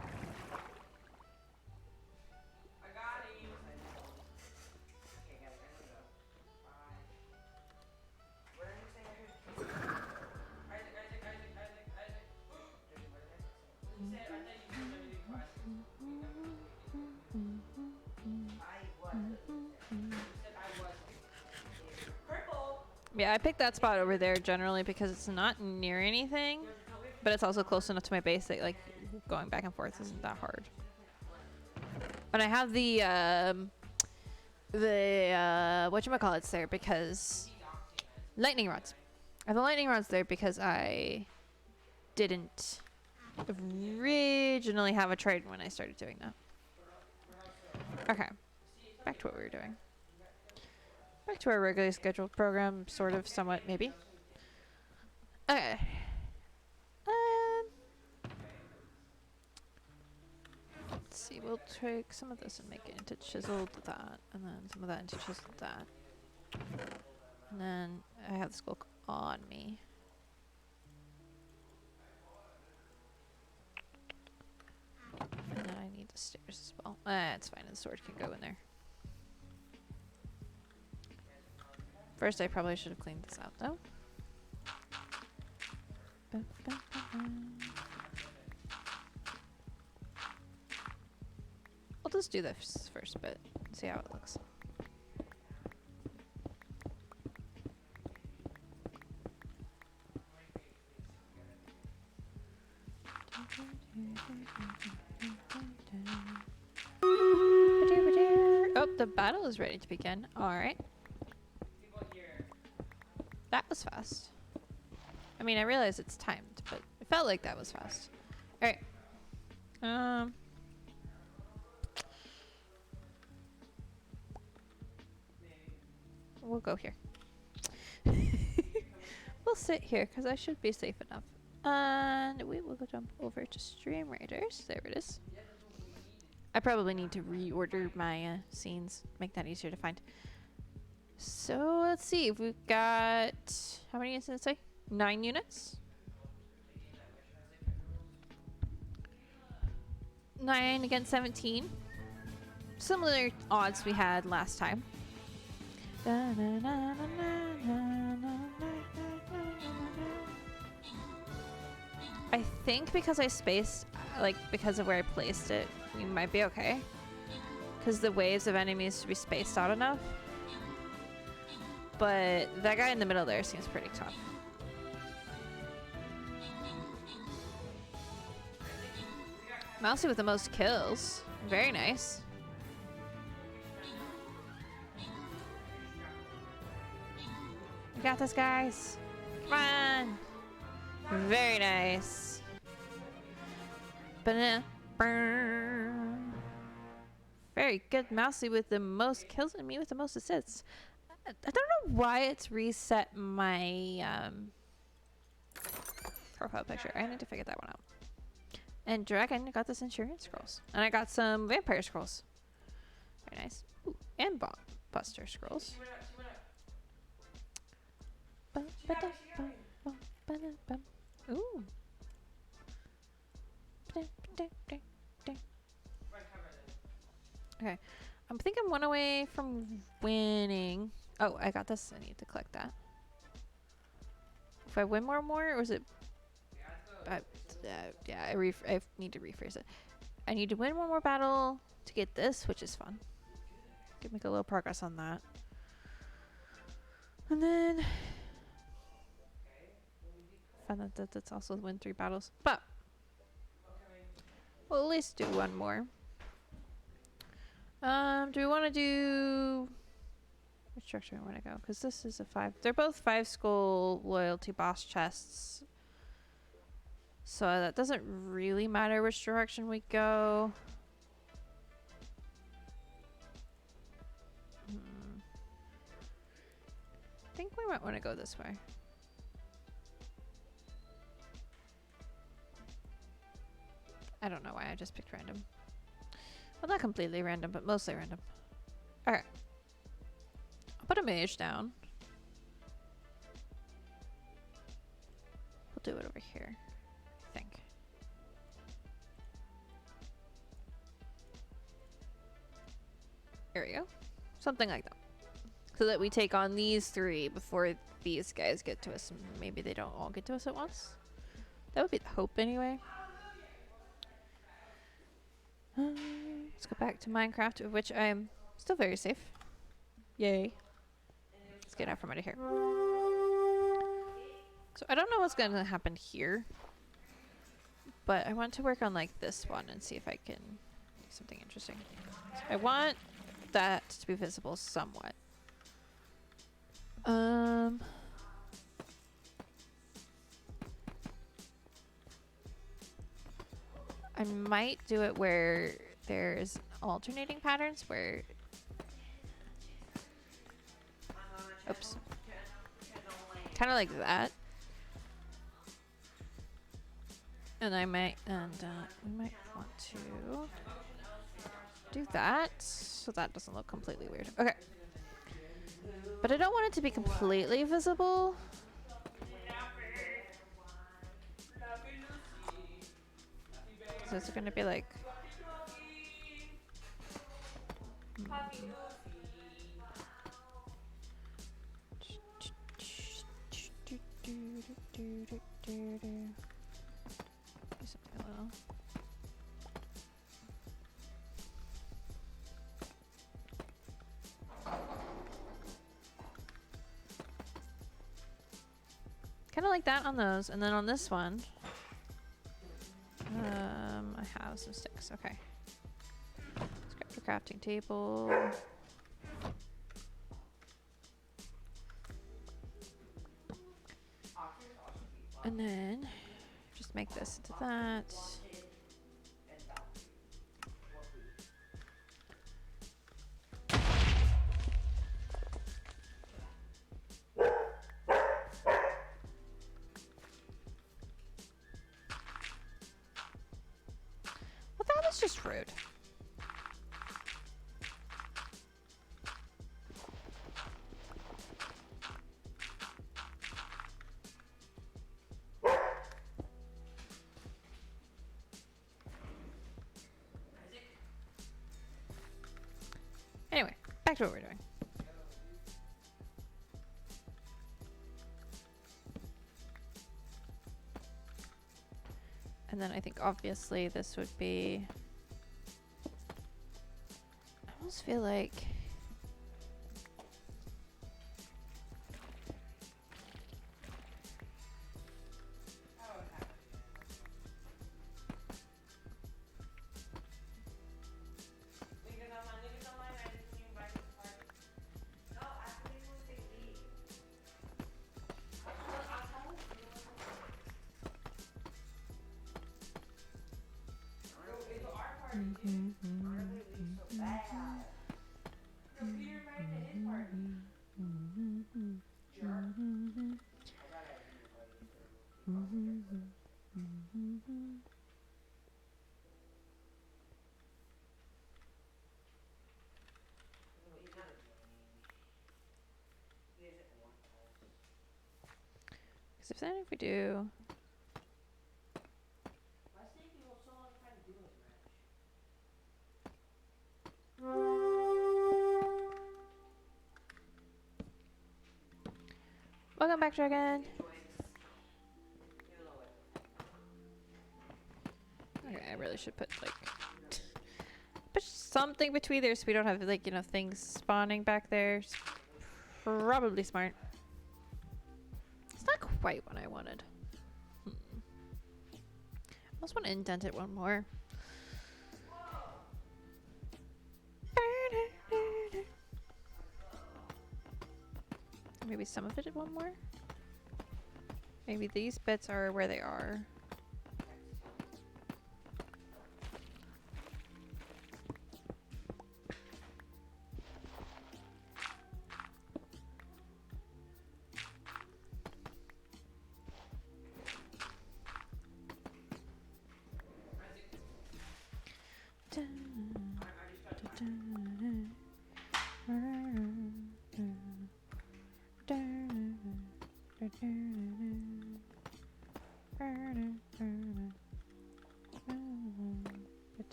I got him. Yeah, I picked that spot over there generally because it's not near anything, but it's also close enough to my base that like going back and forth isn't that hard. And I have the whatchamacallits there because lightning rods. I have the lightning rods there because I didn't originally have a trident when I started doing that. Okay, back to what we were doing. Back to our regularly scheduled program, sort of, somewhat, maybe. Okay. Let's see, we'll take some of this and make it into chiseled that, and then some of that into chiseled that. And then I have the skull on me. And then I need the stairs as well. It's fine, the sword can go in there. First, I probably should have cleaned this out, though. I'll just do this first bit, see how it looks. Oh, the battle is ready to begin. All right. That was fast. I mean, I realize it's timed, but it felt like that was fast. All right. We'll go here. We'll sit here because I should be safe enough. And we will go jump over to Stream Raiders. There it is. I probably need to reorder my scenes, make that easier to find. So let's see if we've got, how many units did it say? 9 units? 9 against 17. Similar odds we had last time. I think because I spaced, like because of where I placed it, we might be okay. Because the waves of enemies should be spaced out enough. But that guy in the middle there seems pretty tough. Mousy with the most kills. Very nice. We got this, guys. Come on. Very nice. Banana. Very good. Mousy with the most kills and me with the most assists. I don't know why it's reset my profile picture. I need to figure that one out. And Dragon got this insurance scrolls. And I got some vampire scrolls. Very nice. Ooh, and bomb buster scrolls. Ooh. Okay. I think I'm one away from winning. Oh, I got this. I need to collect that. If I win more, or is it? Yeah, I need to rephrase it. I need to win one more battle to get this, which is fun. Could make a little progress on that. And then find that that's also win 3 battles. But we'll at least do one more. Do we want to do which direction I want to go? Because this is a 5. They're both 5 skull loyalty boss chests. So that doesn't really matter which direction we go. I think we might want to go this way. I don't know why I just picked random. Well, not completely random, but mostly random. Alright. I'll put a mage down. We'll do it over here, I think. There we go. Something like that. So that we take on these 3 before these guys get to us. Maybe they don't all get to us at once. That would be the hope anyway. Let's go back to Minecraft, of which I am still very safe. Yay. Let's get out from under here. So I don't know what's going to happen here. But I want to work on like this one and see if I can do something interesting. So I want that to be visible somewhat. I might do it where there's alternating patterns where... Oops. Kind of like that. And I might, we might want to do that so that doesn't look completely weird. Okay. But I don't want it to be completely visible. So it's going to be like... Do something a little... Kind of like that on those, and then on this one, I have some sticks. Okay, let's grab your crafting table. And then just make this into that. just rude. Anyway, back to what we're doing. And then I think obviously this would be, I almost feel like because if we do, welcome back, Dragon. Okay, I really should put like put something between there so we don't have like, you know, things spawning back there. It's probably smart. It's not quite what I wanted. I almost want to indent it one more. Maybe some of it one more. Maybe these bits are where they are.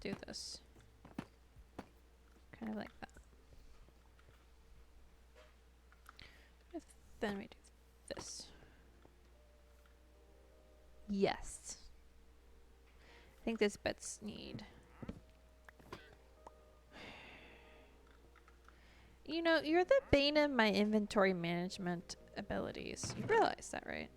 Do this kind of like that. Then we do this. Yes, I think these bits need, you know, you're the bane of my inventory management abilities. You realize that, right?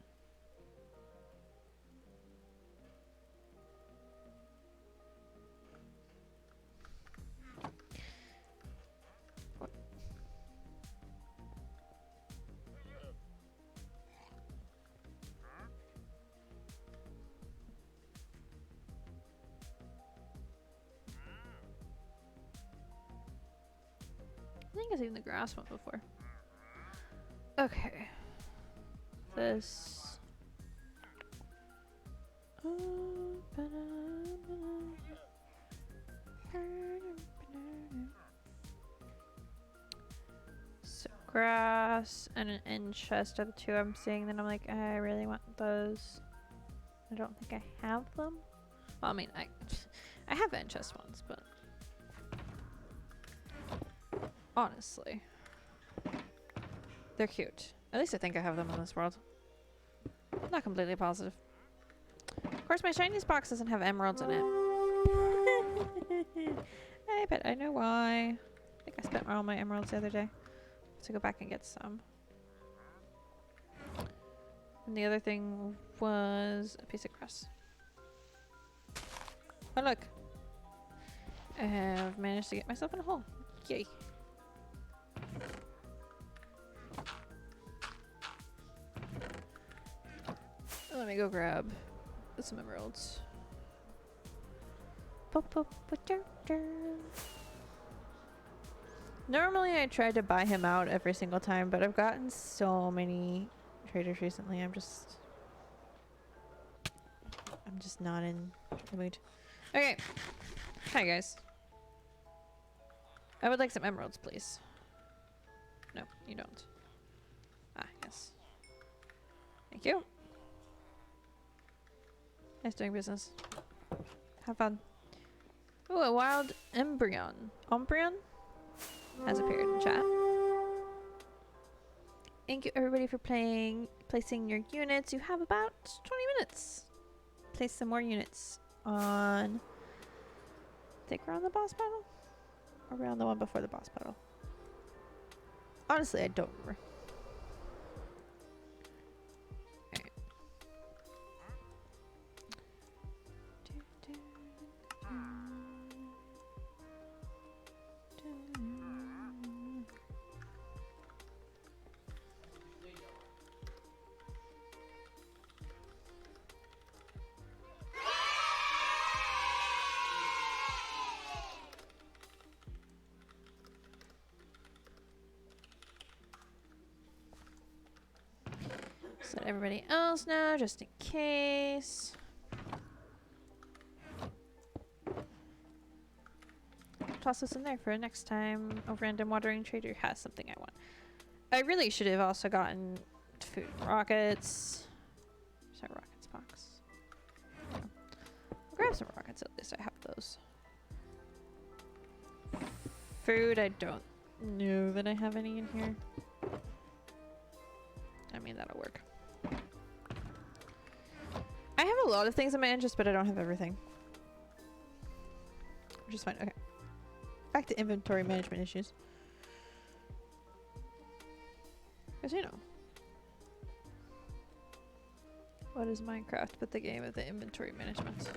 I think I've seen the grass one before. Okay. This. So grass and an end chest are the two I'm seeing that I'm like, I really want those. I don't think I have them. Well, I mean, I have end chest ones, but honestly, they're cute. At least I think I have them in this world. Not completely positive. Of course, my shiniest box doesn't have emeralds in it. I bet I know why. I think I spent all my emeralds the other day. To go back and get some. And the other thing was a piece of grass. Oh look! I have managed to get myself in a hole. Yay! Let me go grab some emeralds. Normally I try to buy him out every single time, but I've gotten so many traders recently. I'm just not in the mood. Okay. Hi guys. I would like some emeralds, please. No, you don't. Ah, yes. Thank you. Nice doing business. Have fun. Ooh, a wild embryon. Umbreon has appeared in chat. Thank you everybody for placing your units. You have about 20 minutes. Place some more units on... I think we're on the boss battle? Or we're on the one before the boss battle? Honestly, I don't remember. Okay. Just let everybody else know, just in case. Toss this in there for next time a random watering trader has something I want. I really should have also gotten food and rockets. Sorry, rockets box. Yeah. I'll grab some rockets, at least I have those. Food, I don't know that I have any in here. I mean, that'll work. I have a lot of things in my interest, but I don't have everything. Which is fine. Okay. Back to inventory management issues. Because, you know. What is Minecraft but the game of the inventory management?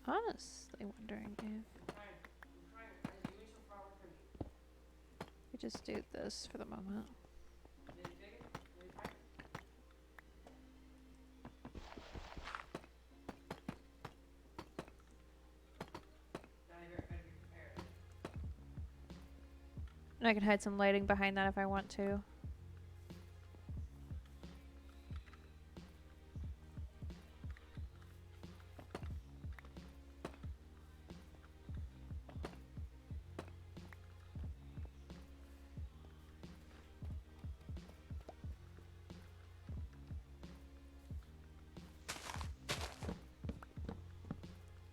Honestly wondering if we just do this for the moment. And I can hide some lighting behind that if I want to.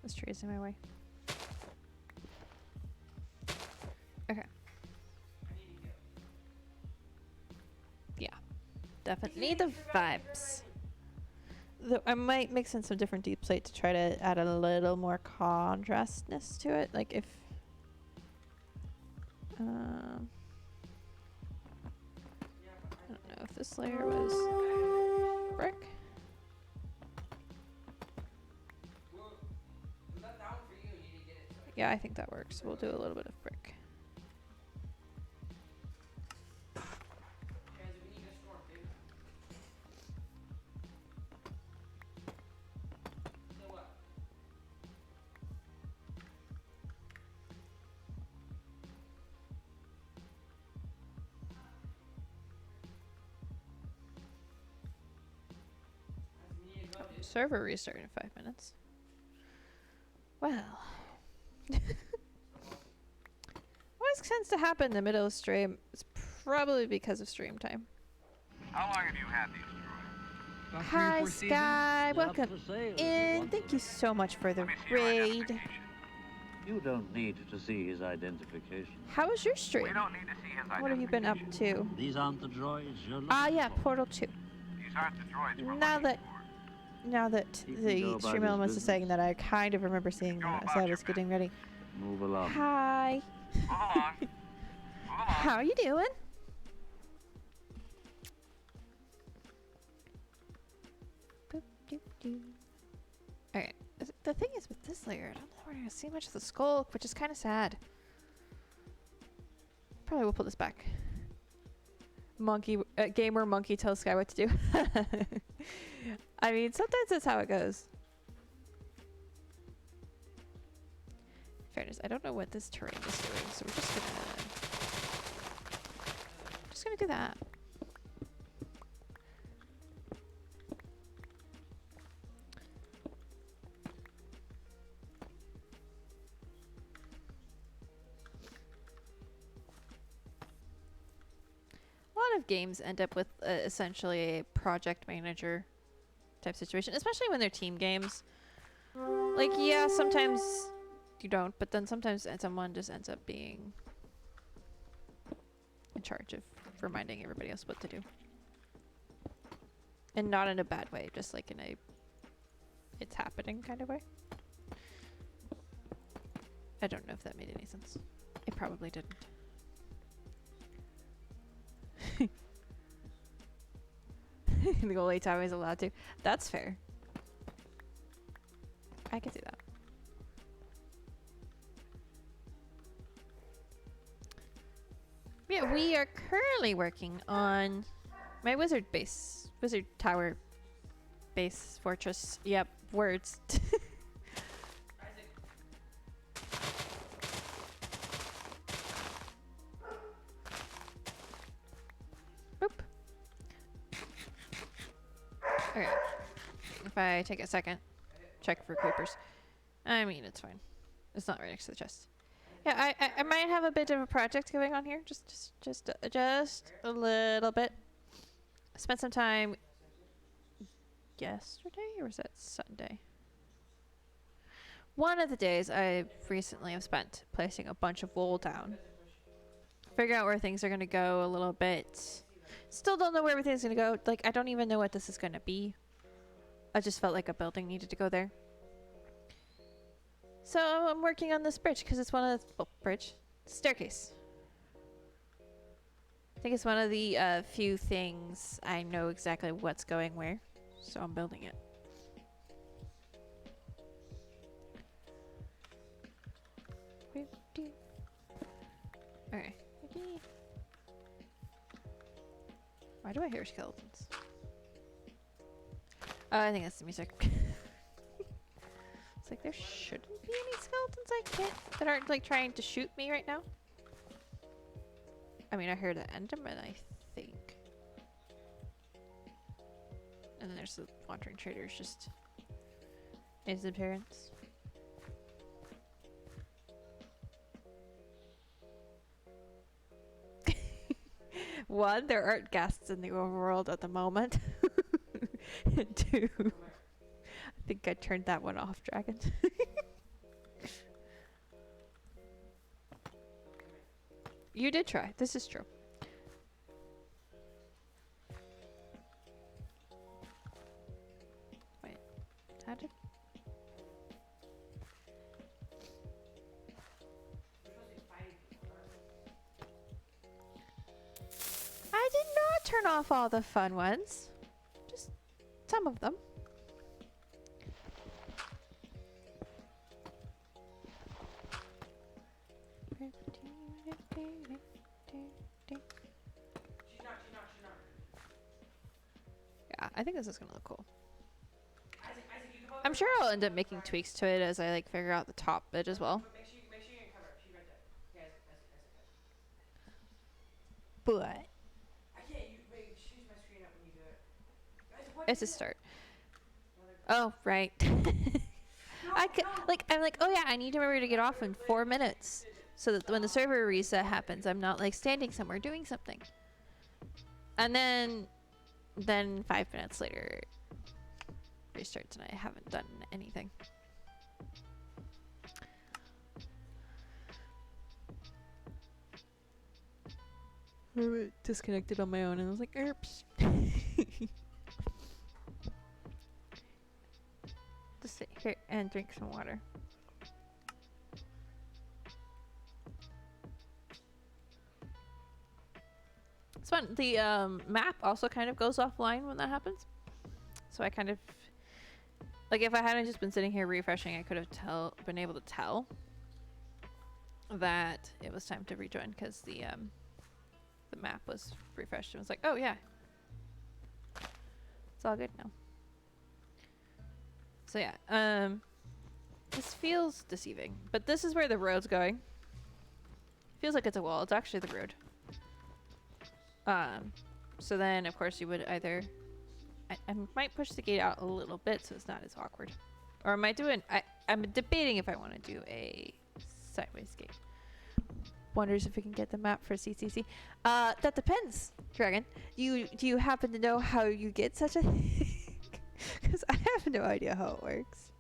This tree is in my way. Okay. Yeah. Definitely need the vibes. Though I might mix in some different deep slate to try to add a little more contrastness to it. Like if... I don't know if this layer was brick. Yeah, I think that works. We'll do a little bit of brick. Server restart in 5 minutes. Well. What tends to happen in the middle of stream? It's probably because of stream time. How long have you had these droids? About 3 or Hi, 4 seasons. Sky. Up Welcome for sale if you in. want Thank them. you so much for the Let me see your raid. identification. You don't need to see his identification. How was your We stream? don't need to see his identification. What have you been up to? These aren't the droids you're looking Ah, yeah, for. Portal 2. These aren't the droids we're Now looking that- for. Now that He can the go about stream his elements is business. saying that, I kind of remember seeing Go that as about I your was getting ready. Move along. Hi. Move along. Move along. How are you doing? Boop, doop, doo. Alright. The thing is with this layer, I don't know if we're going to see much of the skulk, which is kind of sad. Probably will put this back. Gamer monkey tells Sky what to do. I mean, sometimes that's how it goes. In fairness, I don't know what this terrain is doing, so we're just gonna do that. A lot of games end up with essentially a project manager type situation, especially when they're team games. Like, yeah, sometimes you don't, but then sometimes someone just ends up being in charge of reminding everybody else what to do. And not in a bad way, just like in a it's happening kind of way. I don't know if that made any sense. It probably didn't. The only time he's allowed to. That's fair. I can see that. Yeah, we are currently working on my wizard base. Wizard tower base fortress. Yep, words. Boop. Okay. If I take a second, check for creepers. I mean, it's fine. It's not right next to the chest. Yeah, I might have a bit of a project going on here. Just a little bit. I spent some time yesterday, or was that Sunday? One of the days I recently have spent placing a bunch of wool down. Figuring out where things are going to go a little bit. Still don't know where everything's going to go. Like, I don't even know what this is going to be. I just felt like a building needed to go there. So I'm working on this bridge because it's one of the staircase. I think it's one of the few things I know exactly what's going where, so I'm building it. Okay. Why do I hear skeletons? Oh, I think that's the music. It's like there shouldn't be any skeletons that aren't like trying to shoot me right now. I mean, I heard an Enderman, I think. And then there's the wandering trader's just his appearance. One, there aren't guests in the overworld at the moment. And two, I think I turned that one off, Dragon. You did try. This is true. Wait. How did... I did not turn off all the fun ones. Just some of them. Yeah, I think this is gonna look cool. I'm sure I'll end up making tweaks to it as I like figure out the top bit as well. Make sure you cover it. She's right there. Okay, But I can't. You wait. Choose my screen up when you do it. Guys, what it's a is it? start. Oh, right. I'm like, oh yeah, I need to remember to get off in 4 minutes, so that when the server reset happens, I'm not like standing somewhere doing something. And then 5 minutes later, restarts and I haven't done anything. I disconnected on my own and I was like, oops. Just sit here and drink some water. It's fun. The map also kind of goes offline when that happens. So I kind of, like, if I hadn't just been sitting here refreshing, I could have been able to tell that it was time to rejoin, because the map was refreshed and was like, oh yeah, it's all good now. So yeah, this feels deceiving, but this is where the road's going. Feels like it's a wall. It's actually the road. So then of course you would either, I might push the gate out a little bit so it's not as awkward, or I might do I'm debating if I want to do a sideways gate. Wonders if we can get the map for CCC. That depends, Dragon. Do you happen to know how you get such a thing? Because I have no idea how it works.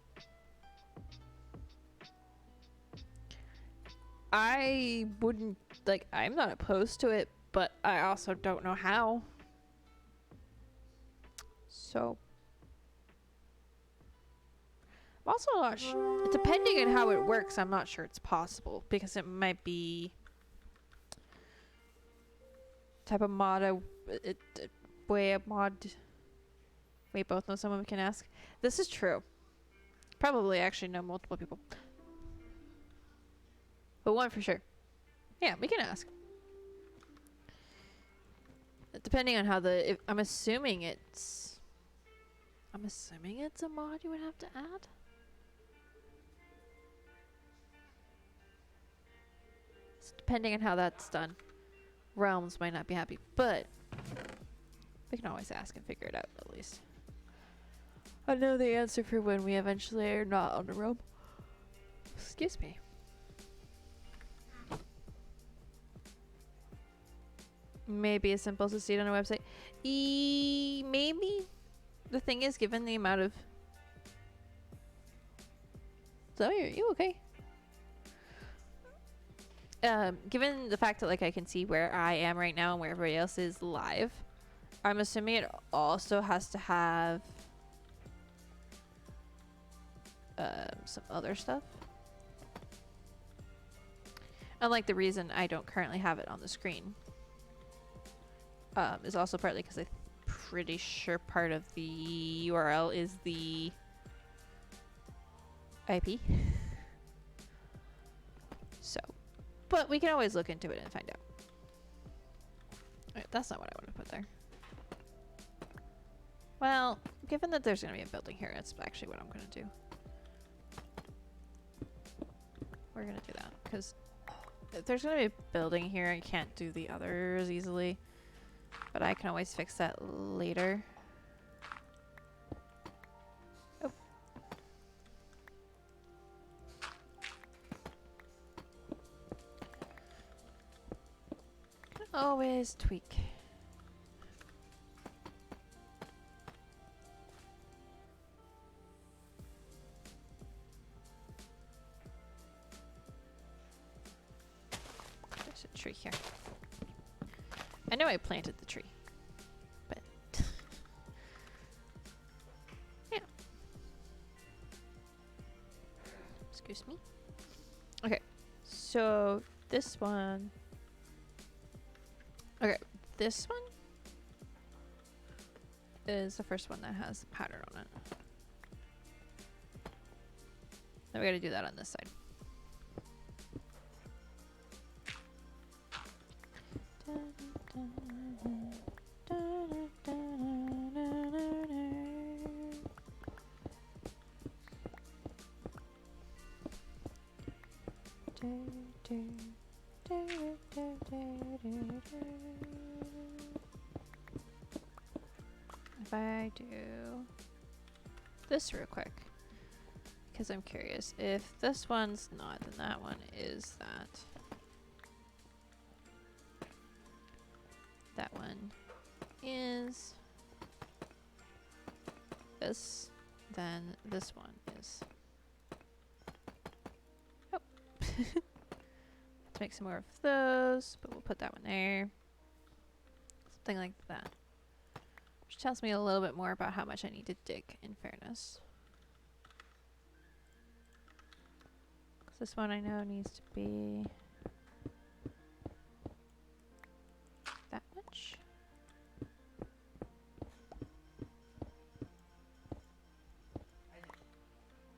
I wouldn't, like, I'm not opposed to it, but I also don't know how. So I'm also not sure. Depending on how it works, I'm not sure it's possible, because it might be type of mod, way of mod. We both know someone we can ask. This is true. Probably actually know multiple people, but one for sure. Yeah, we can ask. Depending on how I'm assuming it's a mod you would have to add. So depending on how that's done, Realms might not be happy, but we can always ask and figure it out at least. I know the answer for when we eventually are not on the realm. Excuse me. Maybe as simple as to see it on a website. Maybe. The thing is, given the amount of... Zoe, are you okay? Given the fact that, like, I can see where I am right now and where everybody else is live, I'm assuming it also has to have some other stuff. Unlike the reason I don't currently have it on the screen, is also partly because I'm pretty sure part of the URL is the IP. So, but we can always look into it and find out. Alright, that's not what I want to put there. Well, given that there's going to be a building here, that's actually what I'm going to do. We're going to do that, because if there's going to be a building here, I can't do the others easily. But I can always fix that later. Oh. Can always tweak. There's a tree here. I know I planted the tree, but yeah. Excuse me. Okay, so this one. Okay, this one is the first one that has the pattern on it. Then we gotta do that on this side. If I do this real quick. Because I'm curious. If this one's not, then that one is that. That one is this. Then this one is. Oh. Let's make some more of those, but we'll put that one there. Something like that. Which tells me a little bit more about how much I need to dig, in fairness. This one I know needs to be that much.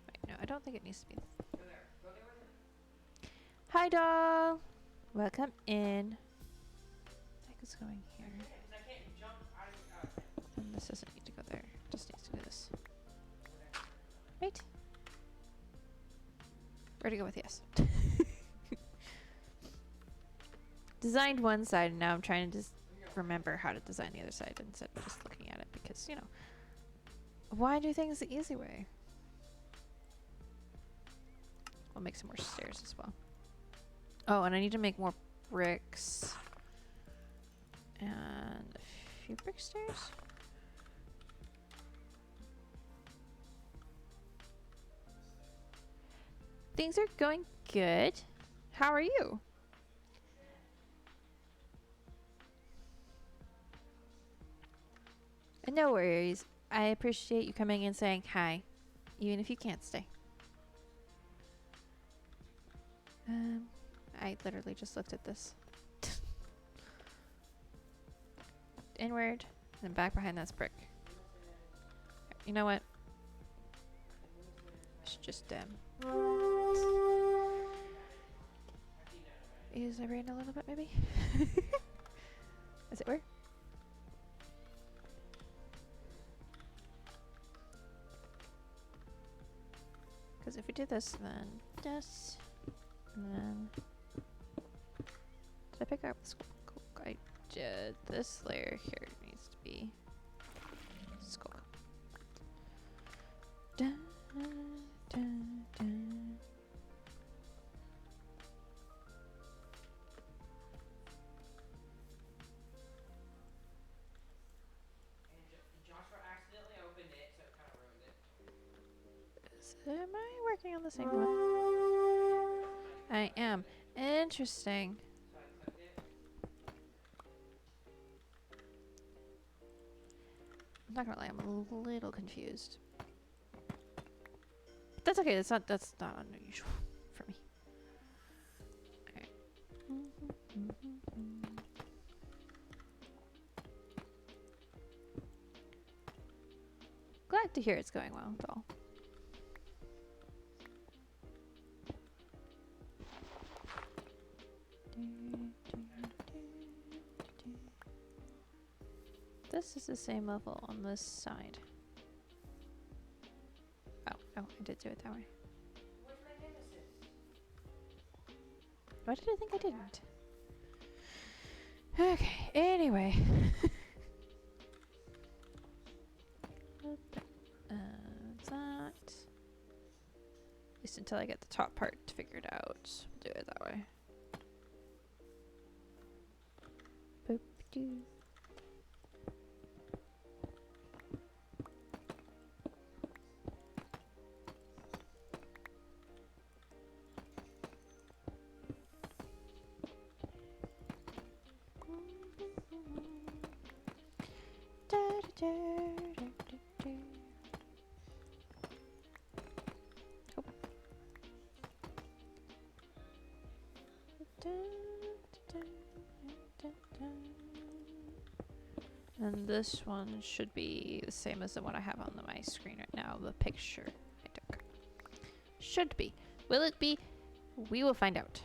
Wait, no, I don't think it needs to be. Go there. Go there with him. Hi, doll. Welcome in. I think it's going here. Because I can't jump out of it. And this doesn't need to go there. Just needs to do this. Right? Where to go with yes? Designed one side, and now I'm trying to just remember how to design the other side instead of just looking at it because, you know, why do things the easy way? I'll make some more stairs as well. Oh, and I need to make more bricks. And a few brick stairs. Things are going good. How are you? No worries. I appreciate you coming and saying hi, even if you can't stay. I literally just looked at this. Inward, and then back behind that's brick. You know what? I should just use my brain a little bit, maybe? As it were. Because if we do this, then this, and then did I pick up the skull? I did. This layer here needs to be skull. Dun, dun, dun. And Joshua accidentally opened it, so it kind of ruined it. Am I working on the same one? I am. Interesting. So I clicked it. I'm not gonna lie, I'm a little confused. But that's okay. That's not unusual for me. Alright. Glad to hear it's going well, though. This is the same level on this side. Oh, I did do it that way. Where's my nemesis? Why did I think I didn't? Okay, anyway. That. At least until I get the top part figured out. We'll do it that way. Boop doo. And this one should be the same as the one I have on my screen right now, the picture I took. Should be. Will it be? We will find out.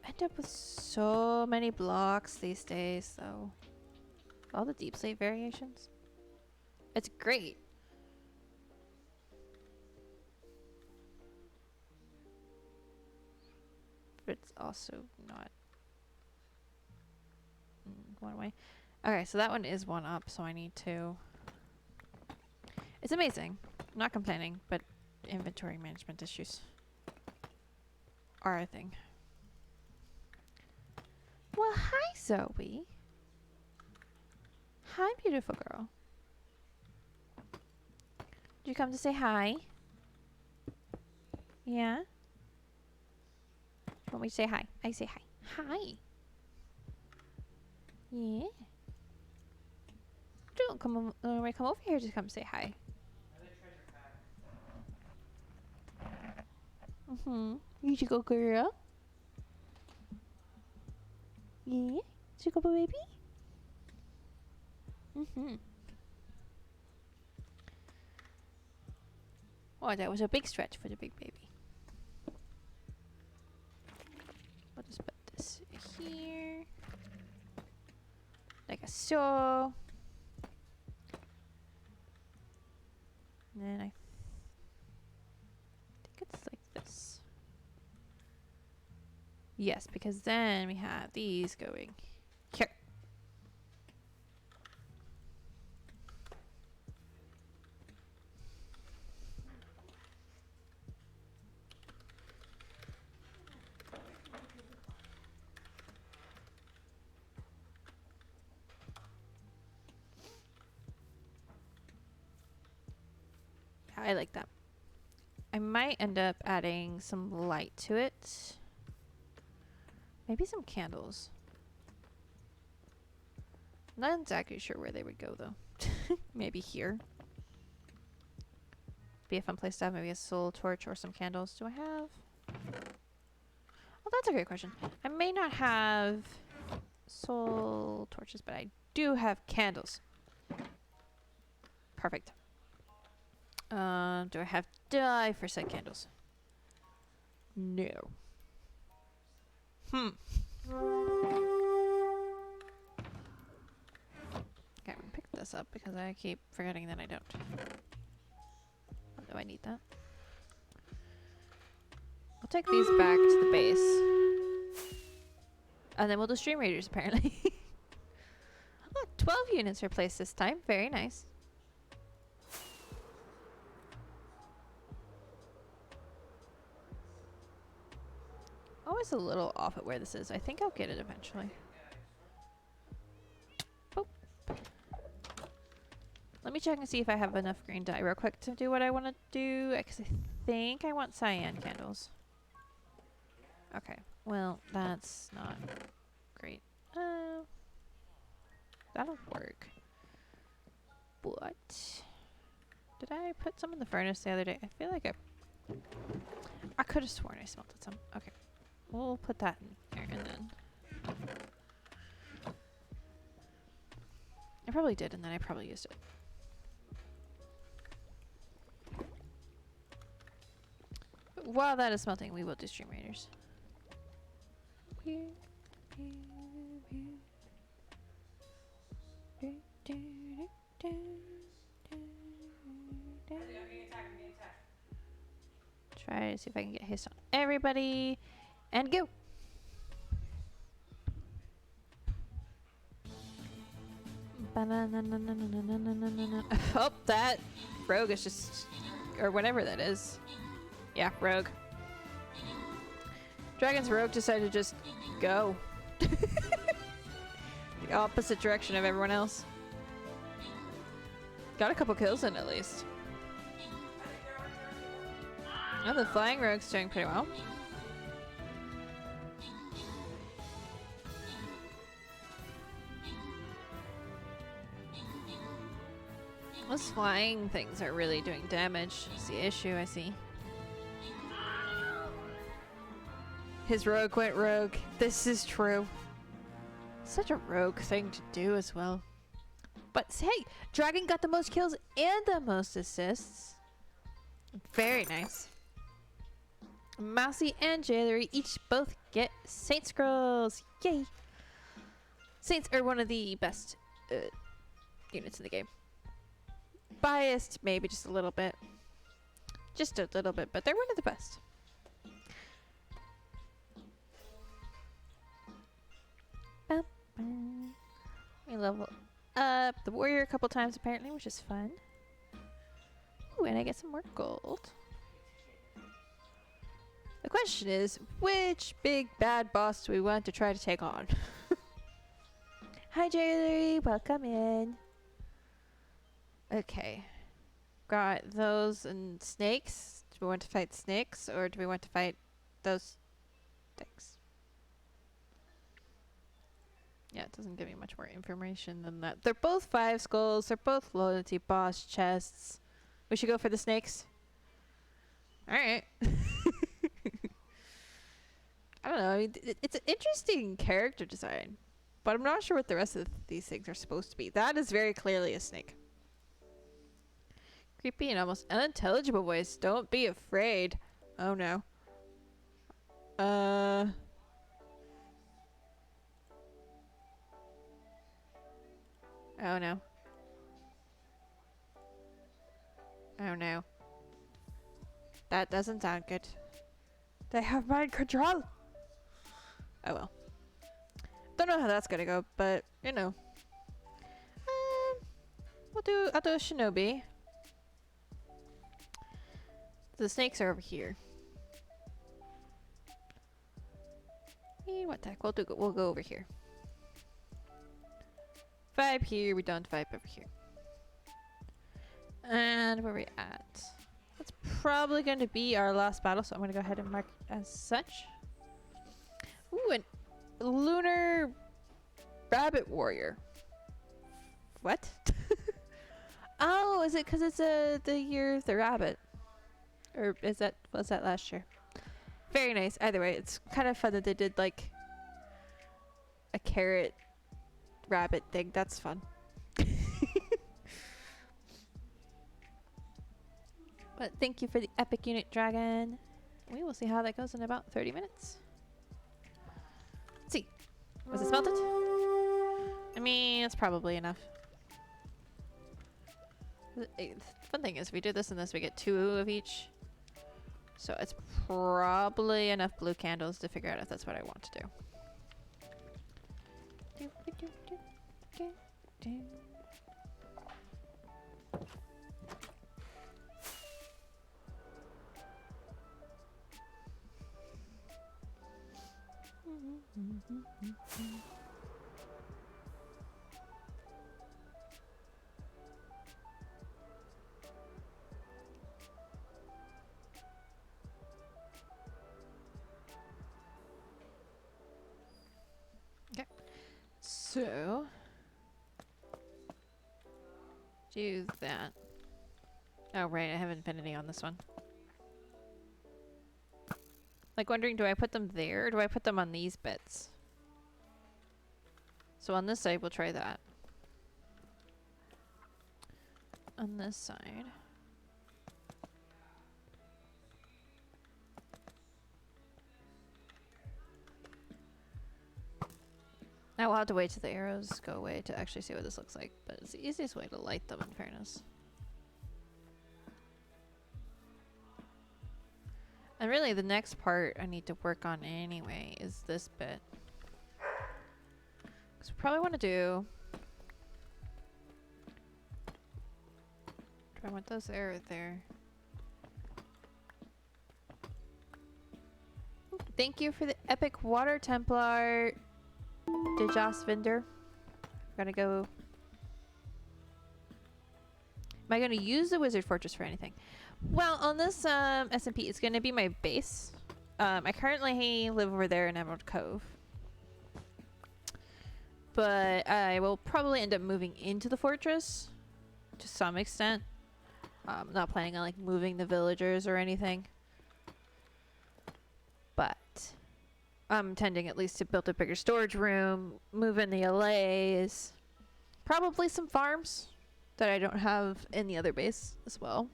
End up with so many blocks these days, though. All the deep slate variations. It's great. But it's also not one way. Okay, so that one is one up, so I need to... It's amazing. I'm not complaining, but inventory management issues are a thing. Well, hi, Zoe. Hi, beautiful girl. Did you come to say hi? Yeah? Want me to say hi? I say hi. Hi. Yeah. Don't come come over here to come say hi. You should go, girl. Yeah. Should go, baby. Oh, that was a big stretch for the big baby. I'll just put this here. Like so. And then I think it's like this. Yes, because then we have these going here. I like that. I might end up adding some light to it. Maybe some candles. Not exactly sure where they would go though. Maybe here. Be a fun place to have maybe a soul torch or some candles. Do I have? Well, that's a great question. I may not have soul torches, but I do have candles. Perfect. Do I have dye for said candles? No. Okay, I'm gonna pick this up because I keep forgetting that I don't. Do I need that? I'll take these back to the base. And then we'll do stream raiders apparently. Oh, 12 units replaced this time. Very nice. Always a little off at where this is. I think I'll get it eventually. Oh. Let me check and see if I have enough green dye real quick to do what I want to do. Because I think I want cyan candles. Okay. Well, that's not great. That'll work. But did I put some in the furnace the other day? I feel like I could have sworn I smelted some. Okay. We'll put that in there and then I probably did and then I probably used it. But while that is smelting, we will do stream raiders. Try to see if I can get haste on everybody. And go! Oh, that rogue is just... or whatever that is. Yeah, rogue. Dragon's rogue decided to just go. The opposite direction of everyone else. Got a couple kills in at least. Oh, the flying rogue's doing pretty well. Those flying things are really doing damage. That's the issue, I see. His rogue went rogue. This is true. Such a rogue thing to do as well. But hey, Dragon got the most kills and the most assists. Very nice. Mousy and Jailery each both get Saint Scrolls. Yay! Saints are one of the best units in the game. Biased, maybe just a little bit. Just a little bit, but they're one of the best. We level up the warrior a couple times apparently, which is fun. Ooh, and I get some more gold. The question is, which big bad boss do we want to try to take on? Hi, Jerry. Welcome in. Okay. Got those and snakes. Do we want to fight snakes or do we want to fight those things? Yeah, it doesn't give me much more information than that. They're both 5 skulls. They're both loyalty boss chests. We should go for the snakes. Alright. I don't know. I mean, it's an interesting character design. But I'm not sure what the rest of these things are supposed to be. That is very clearly a snake. Creepy and almost unintelligible voice. Don't be afraid. Oh no. Oh no. Oh no. That doesn't sound good. They have mind control! Oh well. Don't know how that's gonna go, but you know. I'll do a shinobi. The snakes are over here. What the heck? We'll go over here. 5 here, we don't 5 over here. And where are we at? That's probably going to be our last battle, so I'm going to go ahead and mark it as such. Ooh, an lunar rabbit warrior. What? Oh, is it because it's the year of the rabbit? Or was that last year? Very nice. Either way, it's kind of fun that they did like a carrot rabbit thing. That's fun. But thank you for the epic unit dragon. We will see how that goes in about 30 minutes. Let's see. Was it smelted? I mean, it's probably enough. The fun thing is, if we do this and this, we get 2 of each. So it's probably enough blue candles to figure out if that's what I want to do. Okay, so do that. Oh right, I have infinity on this one. Like wondering, do I put them there or do I put them on these bits? So on this side, we'll try that. On this side. Now we'll have to wait till the arrows go away to actually see what this looks like, but it's the easiest way to light them in fairness. And really the next part I need to work on anyway is this bit. Because we probably want to do... Do I want those there or there? Ooh, thank you for the epic water Templar, Dejasvinder. Gotta go... Am I going to use the Wizard Fortress for anything? Well, on this SMP, it's going to be my base. I currently live over there in Emerald Cove. But I will probably end up moving into the fortress to some extent. Not planning on like moving the villagers or anything. But I'm intending at least to build a bigger storage room, move in the allays, probably some farms that I don't have in the other base as well.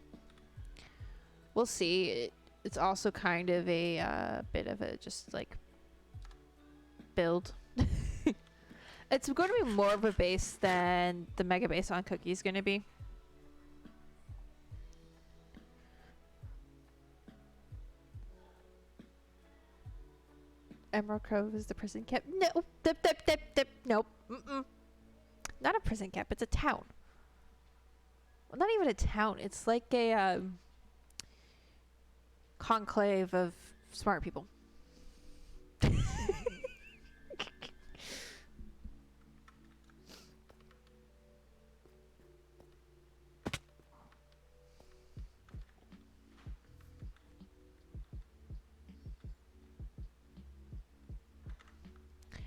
We'll see. It's also kind of a bit of a just like build. It's going to be more of a base than the mega base on Cookie is going to be. Emerald Cove is the prison camp. No, nope. Not a prison camp, it's a town. Well, not even a town. It's like a conclave of smart people.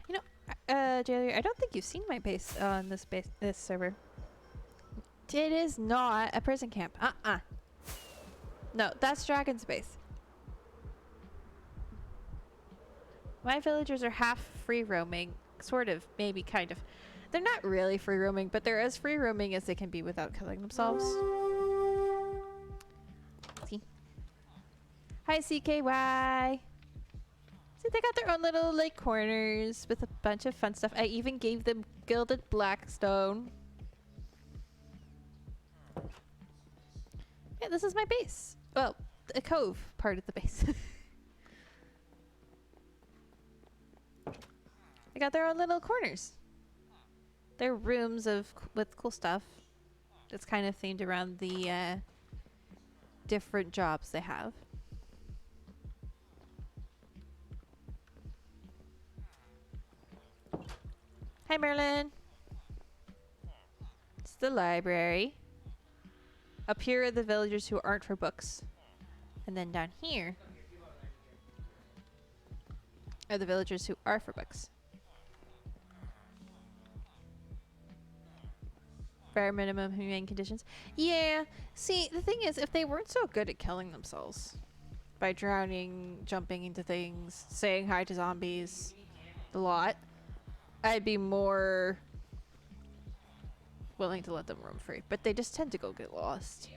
You know, Jailer, I don't think you've seen my base on this server. It is not a prison camp. No, that's Dragon's base. My villagers are half free roaming. Sort of, maybe, kind of. They're not really free roaming, but they're as free roaming as they can be without killing themselves. See? Hi, CKY! See, they got their own little, like, corners with a bunch of fun stuff. I even gave them gilded blackstone. Yeah, this is my base. Well, the cove part of the base. They got their own little corners. They're rooms with cool stuff. It's kind of themed around the different jobs they have. Hi, Merlin. It's the library. Up here are the villagers who aren't for books. And then down here are the villagers who are for books. Bare minimum humane conditions. Yeah. See, the thing is, if they weren't so good at killing themselves by drowning, jumping into things, saying hi to zombies, the lot, I'd be more willing to let them roam free. But they just tend to go get lost.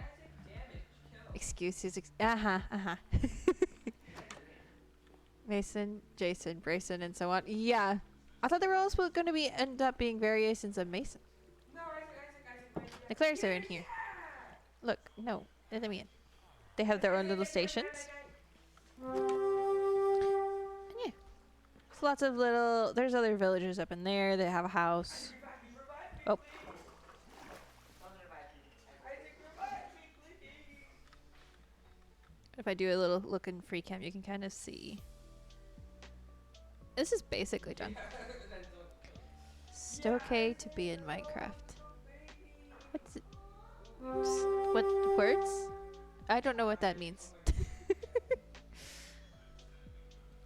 Excuses. Mason, Jason, Brayson, and so on. Yeah. I thought they were also going to end up being variations of Mason. The clerics are in here. Look, no, let me in. They have their own little stations. And yeah. There's lots of little... There's other villagers up in there. They have a house. Oh. If I do a little look in free cam, you can kind of see. This is basically done. It's okay to be in Minecraft. What's it? What words? I don't know what that means.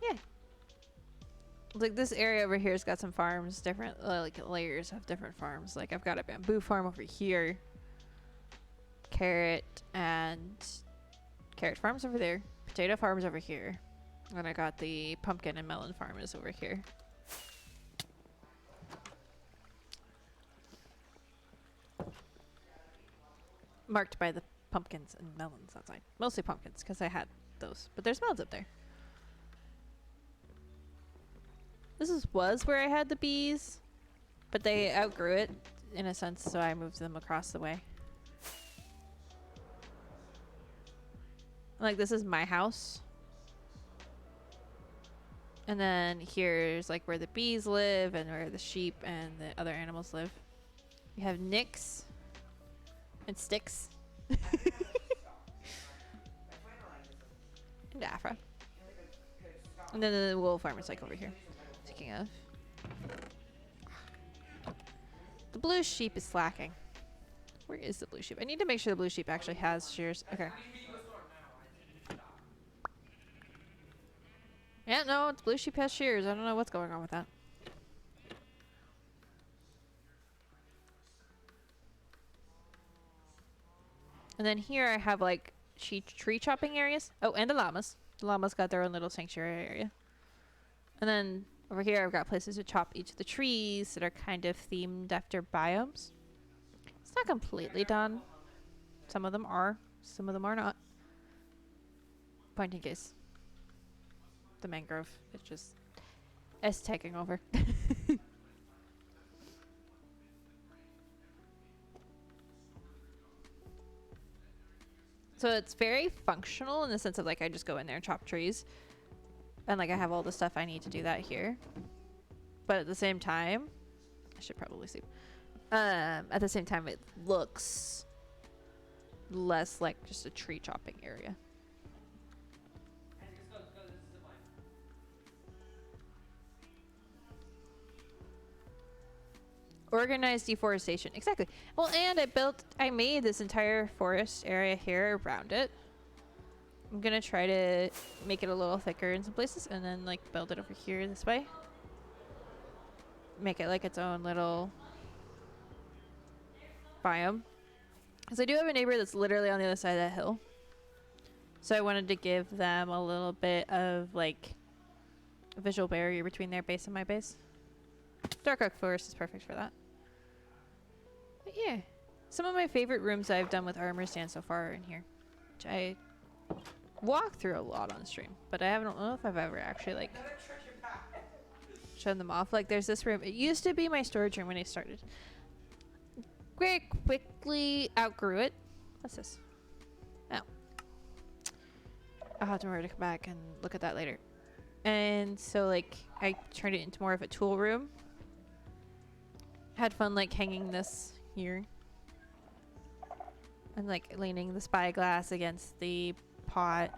Yeah. Like this area over here's got some farms, different like layers of different farms. Like I've got a bamboo farm over here. Carrot farms over there. Potato farms over here. And I got the pumpkin and melon farm is over here. Marked by the pumpkins and melons outside. Mostly pumpkins, because I had those. But there's melons up there. This was where I had the bees. But they outgrew it, in a sense, so I moved them across the way. Like, this is my house. And then here's, like, where the bees live and where the sheep and the other animals live. You have Nyx. And Sticks. And Afra. And then the wool farm is like over here. Speaking of. The blue sheep is slacking. Where is the blue sheep? I need to make sure the blue sheep actually has shears. Okay. Yeah, no, it's blue sheep has shears. I don't know what's going on with that. And then here I have like tree chopping areas. Oh, and the llamas. The llamas got their own little sanctuary area. And then over here I've got places to chop each of the trees that are kind of themed after biomes. It's not completely done. Some of them are. Some of them are not. Point in case. The mangrove. It's taking over. So it's very functional in the sense of like I just go in there and chop trees. And like I have all the stuff I need to do that here. But at the same time, I should probably sleep. At the same time, it looks less like just a tree chopping area. Organized deforestation. Exactly. Well, and I made this entire forest area here around it. I'm gonna try to make it a little thicker in some places and then like build it over here this way. Make it like its own little biome. Because I do have a neighbor that's literally on the other side of that hill. So I wanted to give them a little bit of like a visual barrier between their base and my base. Dark oak forest is perfect for that. But yeah, some of my favorite rooms I've done with armor stand so far are in here, which I walk through a lot on stream, but I don't know if I've ever actually like shown them off. Like there's this room. It used to be my storage room when I started. Very quickly outgrew it. What's this? Oh. I'll have to remember to come back and look at that later. And so like I turned it into more of a tool room. Had fun like hanging this here. And like leaning the spyglass against the pot.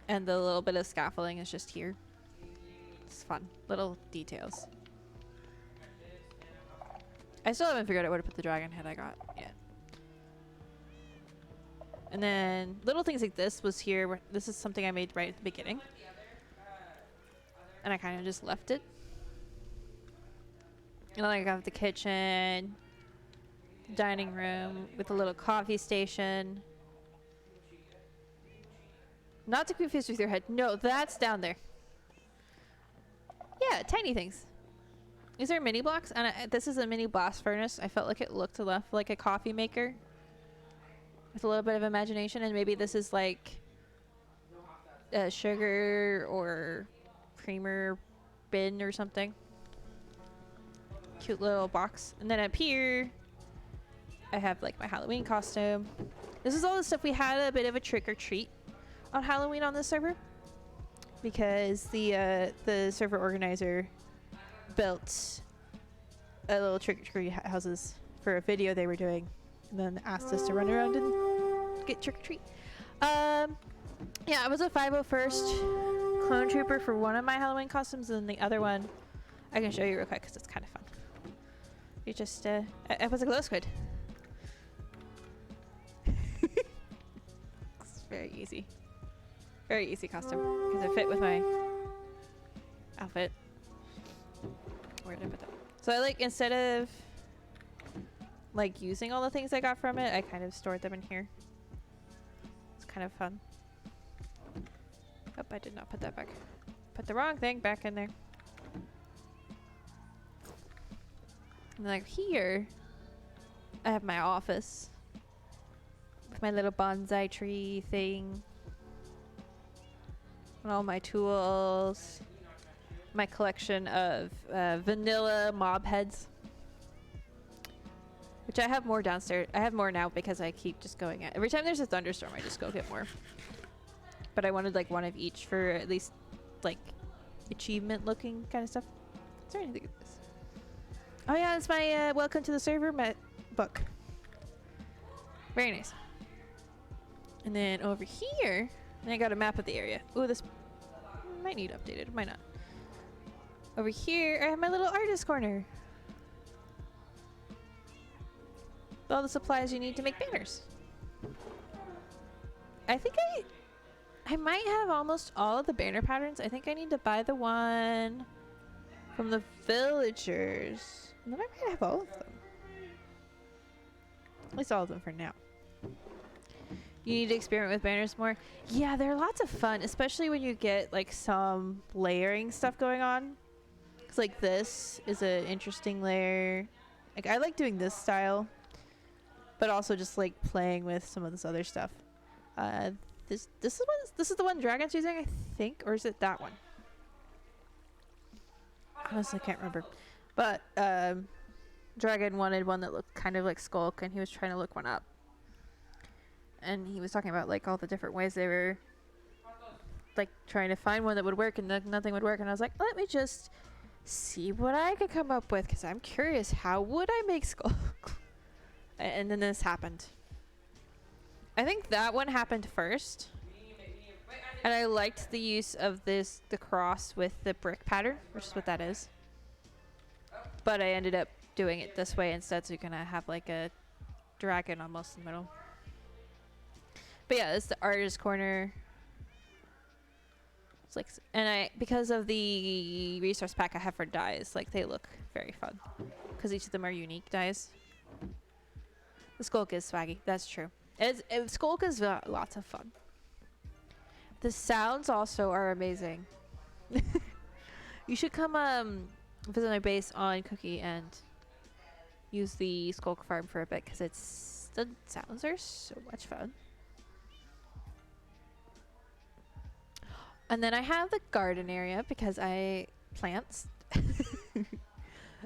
And the little bit of scaffolding is just here. It's fun. Little details. I still haven't figured out where to put the dragon head I got yet. And then little things like this was here. Where this is something I made right at the beginning. And I kind of just left it. And like I got the kitchen, dining room with a little coffee station. Not to confuse with your head. No, that's down there. Yeah, tiny things. These are mini blocks, and this is a mini blast furnace. I felt like it looked enough like a coffee maker with a little bit of imagination, and maybe this is like a sugar or creamer bin or something. Cute little box. And then up here, I have like my Halloween costume. This is all the stuff we had a bit of a trick or treat on Halloween on this server, because the server organizer built a little trick-or-treat houses for a video they were doing, and then asked us to run around and get trick-or-treat. Yeah, I was a 501st clone trooper for one of my Halloween costumes, and the other one I can show you real quick because it's kind of fun. You just I was a glow squid. It's very easy costume because it fit with my outfit. Where did I put that? So I like, instead of like using all the things I got from it, I kind of stored them in here. It's kind of fun. Oh, I did not put that back. Put the wrong thing back in there. And like here, I have my office with my little bonsai tree thing. And all my tools. My collection of vanilla mob heads, which I have more downstairs. I have more now because I keep just going at every time there's a thunderstorm. I just go get more. But I wanted like one of each for at least like achievement looking kind of stuff. Is there anything in this? Oh yeah, it's my welcome to the server book. Very nice. And then over here, I got a map of the area. Ooh, this might need updated. Might not. Over here, I have my little artist corner. With all the supplies you need to make banners. I think I might have almost all of the banner patterns. I think I need to buy the one from the villagers. And then I might have all of them. At least all of them for now. You need to experiment with banners more. Yeah, they're lots of fun, especially when you get like some layering stuff going on. Like this is an interesting layer. Like I like doing this style, but also just like playing with some of this other stuff. This is the one Dragon's using, I think, or is it that one? Honestly, I can't remember. But Dragon wanted one that looked kind of like Skulk, and he was trying to look one up. And he was talking about like all the different ways they were like trying to find one that would work, and nothing would work. And I was like, let me just see what I could come up with, because I'm curious, how would I make skull? And then this happened. I think that one happened first. And I liked the use of the cross with the brick pattern, which is what that is. But I ended up doing it this way instead, so you're gonna have like a dragon almost in the middle. But yeah, it's the artist corner. It's like, and because of the resource pack I have for dyes, like they look very fun because each of them are unique dyes. The skulk is swaggy, that's true. Skulk is lots of fun. The sounds also are amazing. You should come visit my base on Cookie and use the Skulk farm for a bit, because the sounds are so much fun. And then I have the garden area because I plants.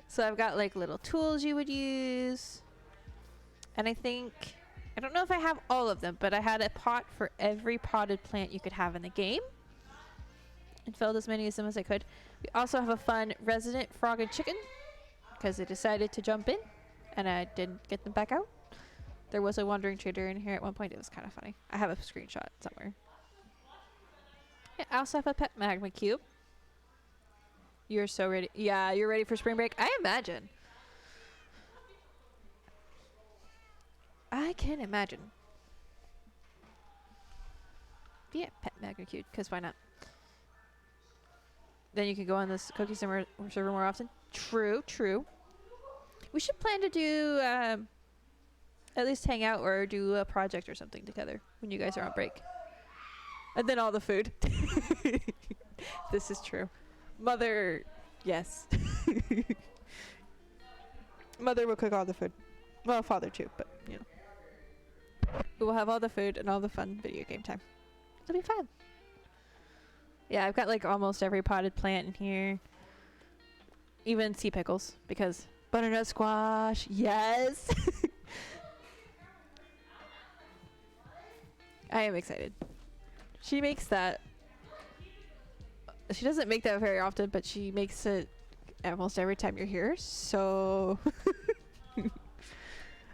So I've got like little tools you would use. And I don't know if I have all of them, but I had a pot for every potted plant you could have in the game. And filled as many of them as I could. We also have a fun resident frog and chicken, because they decided to jump in and I didn't get them back out. There was a wandering trader in here at one point. It was kind of funny. I have a screenshot somewhere. Yeah, I also have a pet magma cube. You're so ready. Yeah, you're ready for spring break? I imagine. I can imagine. Yeah, pet magma cube, because why not? Then you can go on this Cookie server more often. True, true. We should plan to do at least hang out or do a project or something together when you guys are on break. And then all the food. This is true. Mother, yes. Mother will cook all the food. Well, father too, but you know. We will have all the food and all the fun video game time. It'll be fun. Yeah, I've got like almost every potted plant in here. Even sea pickles, because butternut squash, yes. I am excited. She makes that. She doesn't make that very often, but she makes it almost every time you're here. So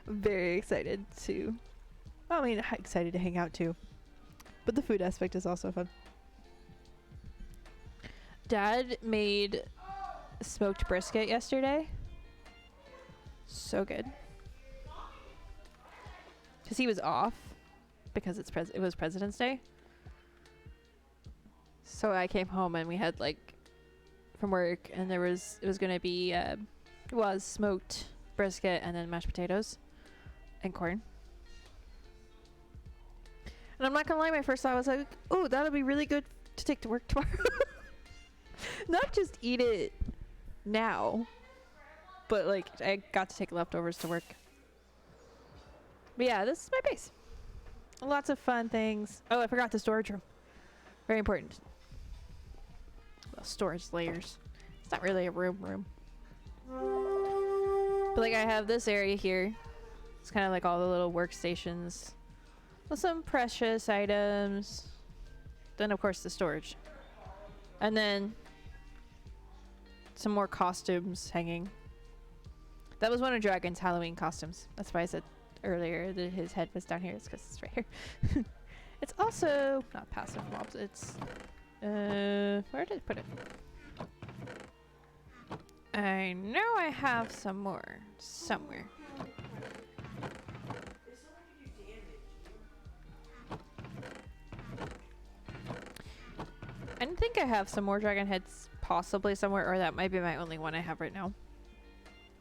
very excited to. Well, I mean, excited to hang out too. But the food aspect is also fun. Dad made smoked brisket yesterday. So good. Because he was off. Because it was President's Day. So I came home and we had like from work, and it was gonna be smoked brisket and then mashed potatoes and corn. And I'm not gonna lie, my first thought was like, oh, that'll be really good to take to work tomorrow. Not just eat it now, but like I got to take leftovers to work. But yeah, this is my base. Lots of fun things. Oh, I forgot the storage room. Very important. Well, storage layers. It's not really a room. But like I have this area here. It's kind of like all the little workstations. With some precious items. Then of course the storage. And then some more costumes hanging. That was one of Dragon's Halloween costumes. That's why I said earlier that his head was down here. It's because it's right here. It's also not passive mobs. It's where did I put it? I know I have some more somewhere. I think I have some more dragon heads possibly somewhere, or that might be my only one I have right now.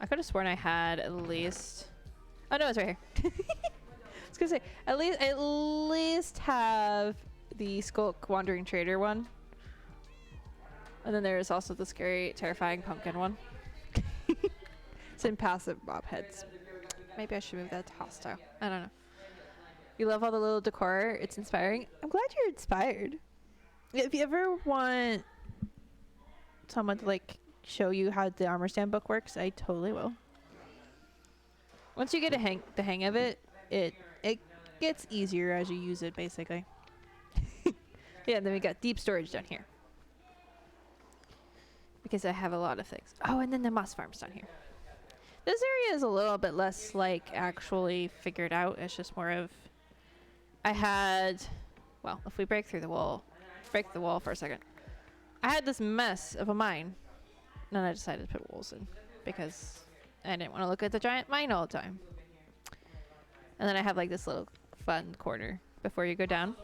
I could have sworn I had at least. Oh no, it's right here. I was gonna say at least have the Skulk Wandering Trader one, and then there's also the scary, terrifying pumpkin one. It's in passive mob heads. Maybe I should move that to hostile. I don't know. You love all the little decor. It's inspiring. I'm glad you're inspired. If you ever want someone to like show you how the armor stand book works, I totally will. Once you get the hang of it, it gets easier as you use it, basically. Yeah, and then we got deep storage down here. because I have a lot of things. Oh, and then the moss farm's down here. This area is a little bit less like actually figured out. It's just more of I had, well, if we break the wall for a second. I had this mess of a mine, and then I decided to put walls in because I didn't want to look at the giant mine all the time. And then I have like this little fun corner before you go down,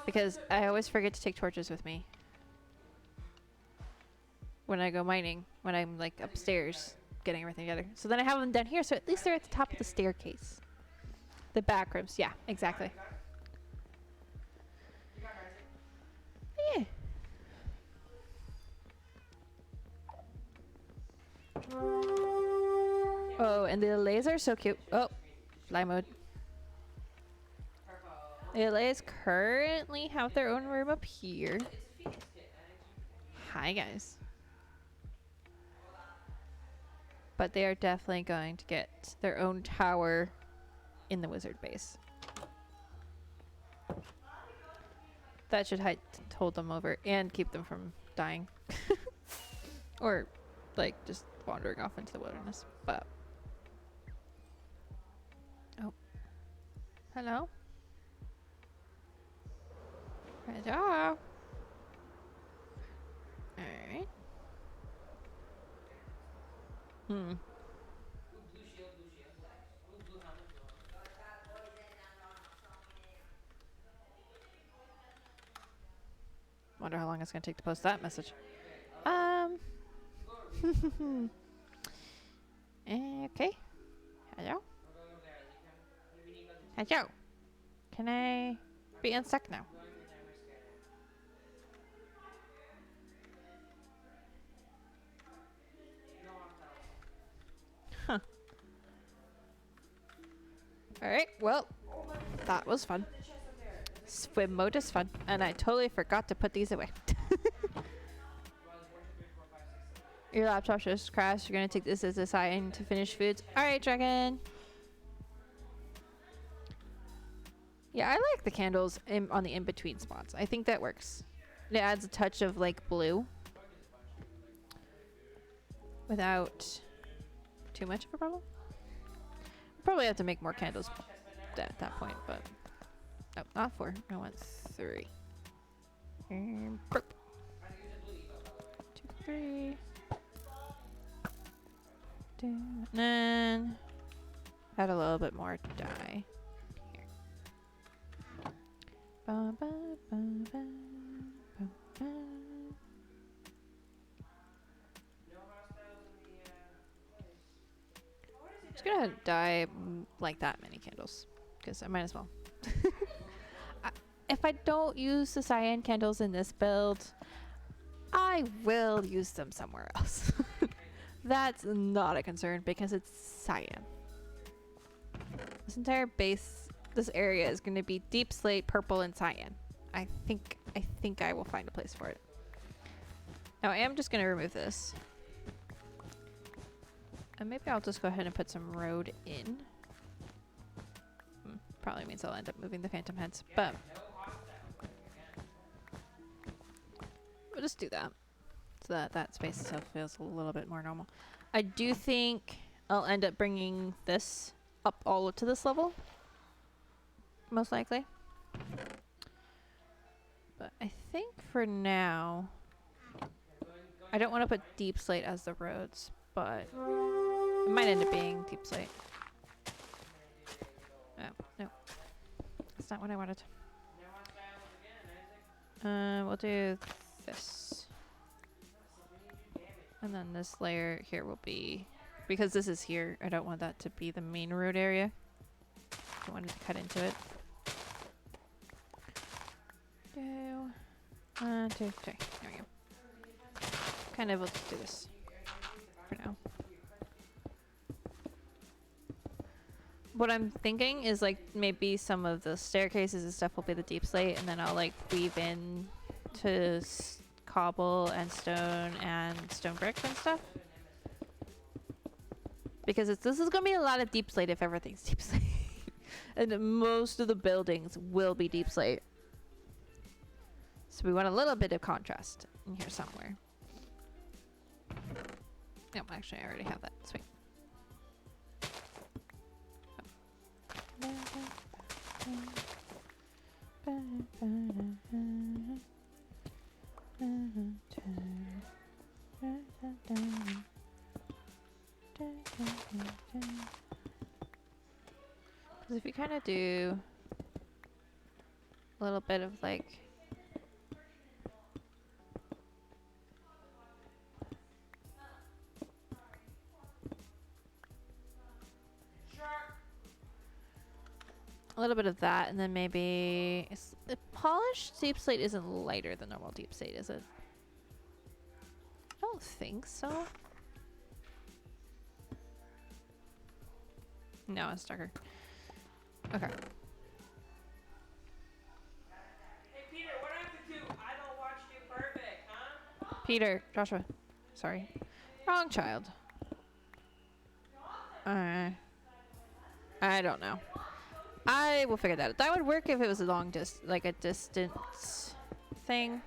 because I always forget to take torches with me when I go mining, when I'm like upstairs getting everything together. So then I have them down here, so at least they're at the top of the staircase. The back rooms, yeah, exactly. Yeah. Oh, and the laser so cute. Oh, fly mode. The LAs currently have their own room up here. Hi, guys. But they are definitely going to get their own tower in the wizard base. That should hold them over and keep them from dying. Or, like, just wandering off into the wilderness. But. Oh. Hello? Hello? Alright. Wonder how long it's gonna take to post that message. Okay. Hello? Hello? Can I be unstuck now? Huh. Alright, well, that was fun. Swim mode is fun, and I totally forgot to put these away. Your laptop just crashed. You're gonna take this as a sign to finish foods. Alright, Dragon. Yeah, I like the candles on the in-between spots. I think that works. It adds a touch of like blue without too much of a problem. Probably have to make more candles at that point, but no, not 4. I want 3. 2, 3. And then add a little bit more dye. Here. Ba, ba, ba, ba, ba, ba. I'm just gonna dye like that many candles because I might as well. If I don't use the cyan candles in this build, I will use them somewhere else. That's not a concern because it's cyan. This entire base, this area is going to be deep slate, purple, and cyan. I think I will find a place for it. Now I am just going to remove this. And maybe I'll just go ahead and put some road in. Probably means I'll end up moving the phantom heads, but we'll just do that. So that space itself feels a little bit more normal. I do think I'll end up bringing this up all to this level. Most likely. But I think for now, I don't want to put deep slate as the roads, but it might end up being deep slate. Oh, no. That's not what I wanted. We'll do this. And then this layer here will be, because this is here, I don't want that to be the main road area. I wanted to cut into it. 1, 2, 3. There we go. Kind of, we'll just do this for now. What I'm thinking is like maybe some of the staircases and stuff will be the deep slate, and then I'll like weave in to cobble and stone bricks and stuff. Because this is going to be a lot of deep slate if everything's deep slate. And most of the buildings will be deep slate. So we want a little bit of contrast in here somewhere. No, actually, I already have that. Sweet. Because if you kind of do a little bit of like a little bit of that, and then maybe the polished deep slate isn't lighter than normal deep slate, is it? I don't think so. No, it's darker. Okay. Hey Peter, what do I have to do? I don't watch you perfect, huh? Peter, Joshua, sorry, wrong child. I don't know. I will figure that out. That would work if it was a like a distance thing.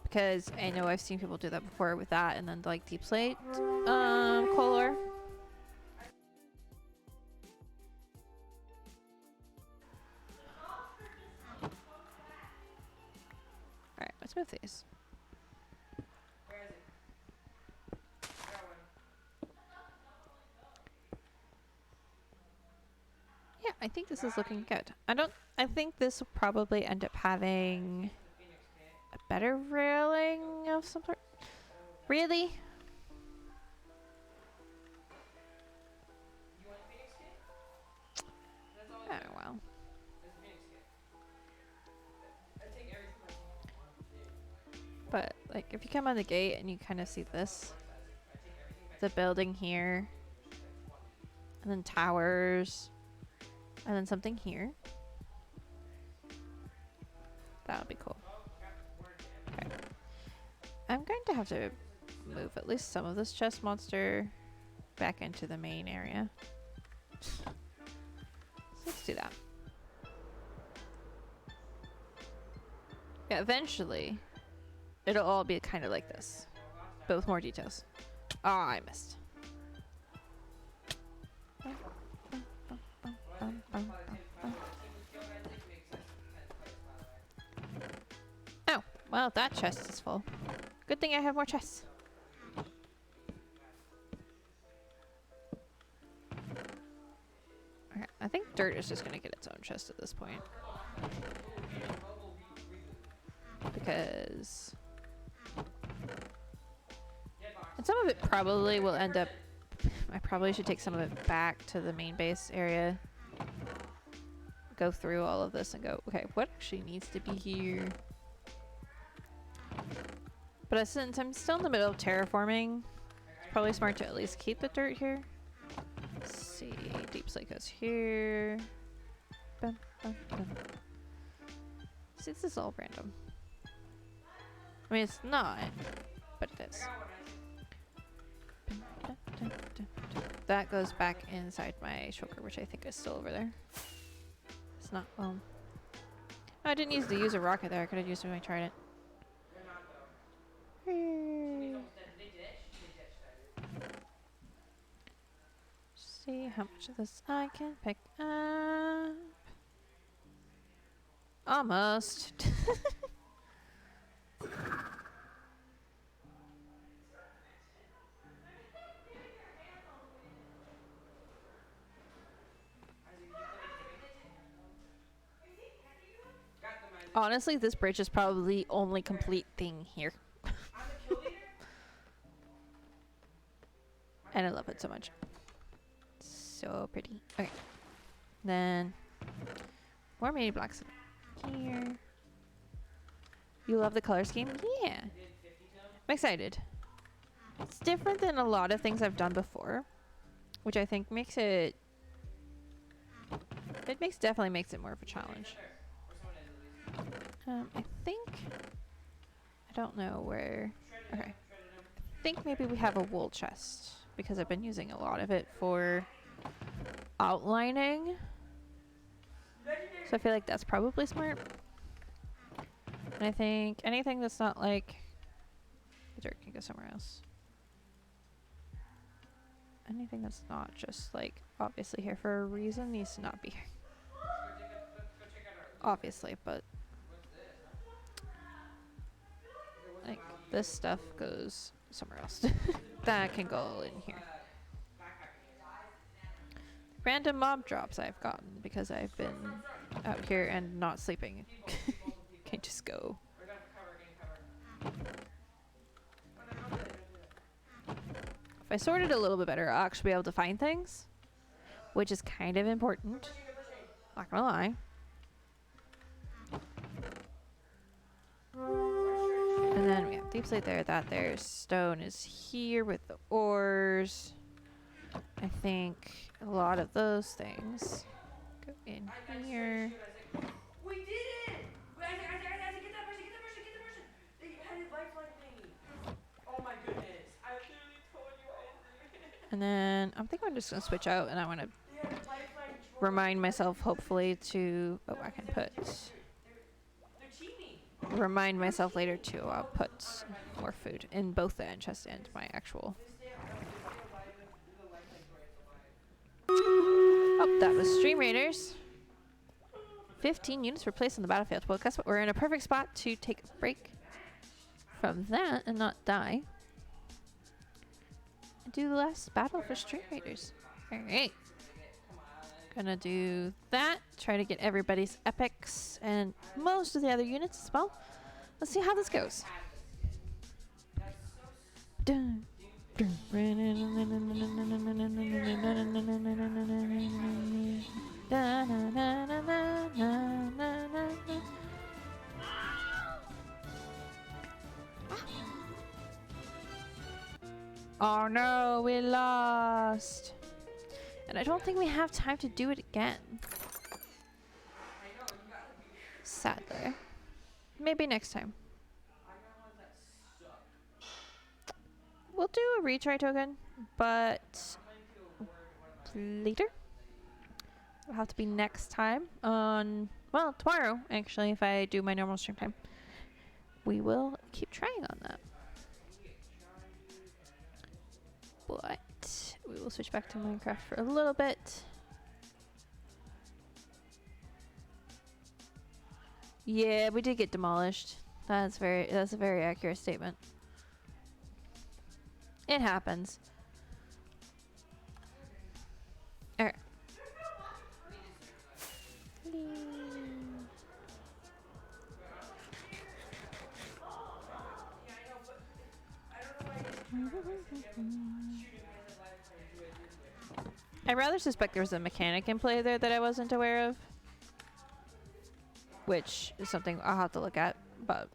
Because I know I've seen people do that before with that and then like deep slate color. Alright, let's move these. Where is it? That one. Yeah, I think this is looking good. I think this will probably end up having a better railing of some sort. Really? You want Phoenix kit? That's all. Oh well. That's Phoenix kit. I take everything. But like if you come on the gate and you kind of see this, the building here, and then towers, and then something here. That would be cool. Okay. I'm going to have to move at least some of this chest monster back into the main area. So let's do that. Yeah, eventually it'll all be kind of like this, but with more details. Oh, I missed. Oh, well, that chest is full. Good thing I have more chests. Okay, I think dirt is just gonna get its own chest at this point. Because... And some of it probably will end up... I probably should take some of it back to the main base area. Go through all of this and go, okay, what actually needs to be here? But since I'm still in the middle of terraforming, it's probably smart to at least keep the dirt here. Let's see, deep slate goes here. Bum, bum, bum. See, this is all random. I mean, it's not, but it is. That goes back inside my shulker, which I think is still over there. It's not, oh, I didn't use a rocket there. I could have used it when I tried it. See how much of this I can pick up. Almost. Honestly, this bridge is probably the only complete thing here. And I love it so much. So pretty. Okay. Then more mini blocks here. You love the color scheme? Yeah. I'm excited. It's different than a lot of things I've done before, which I think makes it definitely makes it more of a challenge. I think I don't know where. Okay. I think maybe we have a wool chest because I've been using a lot of it for outlining. So I feel like that's probably smart. And I think anything that's not like the dirt can go somewhere else. anything that's not just like obviously here for a reason needs to not be here. Obviously, but like this stuff goes somewhere else. That can go in here. Random mob drops I've gotten because I've been out here and not sleeping. Can't just go. If I sorted a little bit better, I'll actually be able to find things, which is kind of important. Not gonna lie. And then we have deep slate there, that there. Stone is here with the ores. I think a lot of those things go in here. We did it! I had to get that person. They had a lifeline thingy. Oh my goodness. I literally told you I did it. And then I'm thinking I'm just gonna switch out, and I want to They had a lifeline drawer. remind myself, hopefully, to I can put They're cheating. remind myself later to put more food in both the end chest and my actual. Oh, that was Stream Raiders. 15 units were placed on the battlefield. Well, guess what? We're in a perfect spot to take a break from that and not die. And do the last battle for Stream Raiders. Alright. Gonna do that. Try to get everybody's epics and most of the other units as well. Let's see how this goes. Dun, dun. Oh no, we lost. And I don't think we have time to do it again. Sadly. Maybe next time. We'll do a retry token, but later. It'll have to be next time on, well, tomorrow, actually, if I do my normal stream time. We will keep trying on that. But we will switch back to Minecraft for a little bit. Yeah, we did get demolished. That's a very accurate statement. It happens. Alright. I rather suspect there was a mechanic in play there that I wasn't aware of. Which is something I'll have to look at, but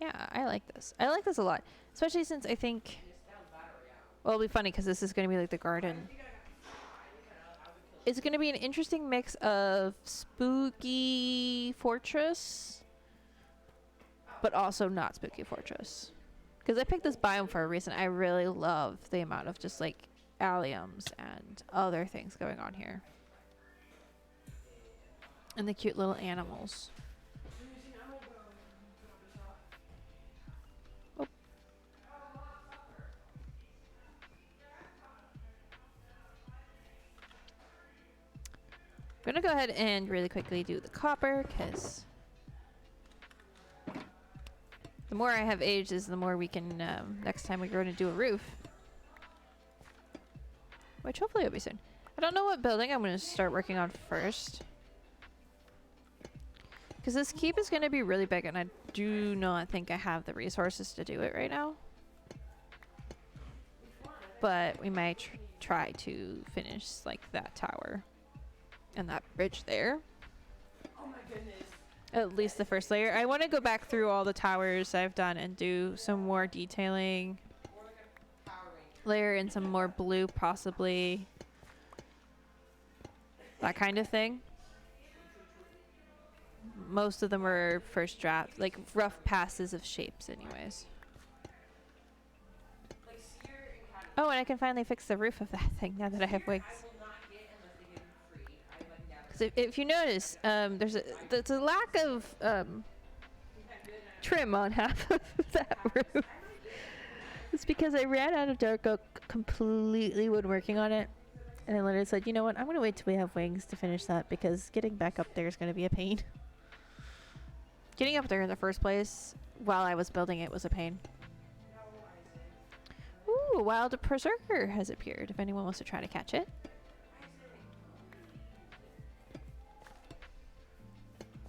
yeah, I like this. I like this a lot. Especially since I think, well, it'll be funny because this is going to be like the garden. It's going to be an interesting mix of spooky fortress, but also not spooky fortress. Because I picked this biome for a reason. I really love the amount of just like alliums and other things going on here. And the cute little animals. Oh. I'm gonna go ahead and really quickly do the copper, because the more I have ages, the more we can, next time we go to do a roof. Which hopefully will be soon. I don't know what building I'm gonna start working on first. Because this keep is going to be really big, and I do not think I have the resources to do it right now. But we might try to finish, like, that tower. And that bridge there. Oh my goodness. At least the first layer. I want to go back through all the towers I've done and do some more detailing. Layer in some more blue, possibly. That kind of thing. Most of them were first draft, like rough passes of shapes anyways. Oh, and I can finally fix the roof of that thing now that I have wings. Because if you notice, there's a lack of trim on half of that roof. It's because I ran out of dark oak completely when working on it. And I literally said, you know what, I'm going to wait till we have wings to finish that because getting back up there is going to be a pain. Getting up there in the first place while I was building it was a pain. Ooh, a wild berserker has appeared if anyone wants to try to catch it.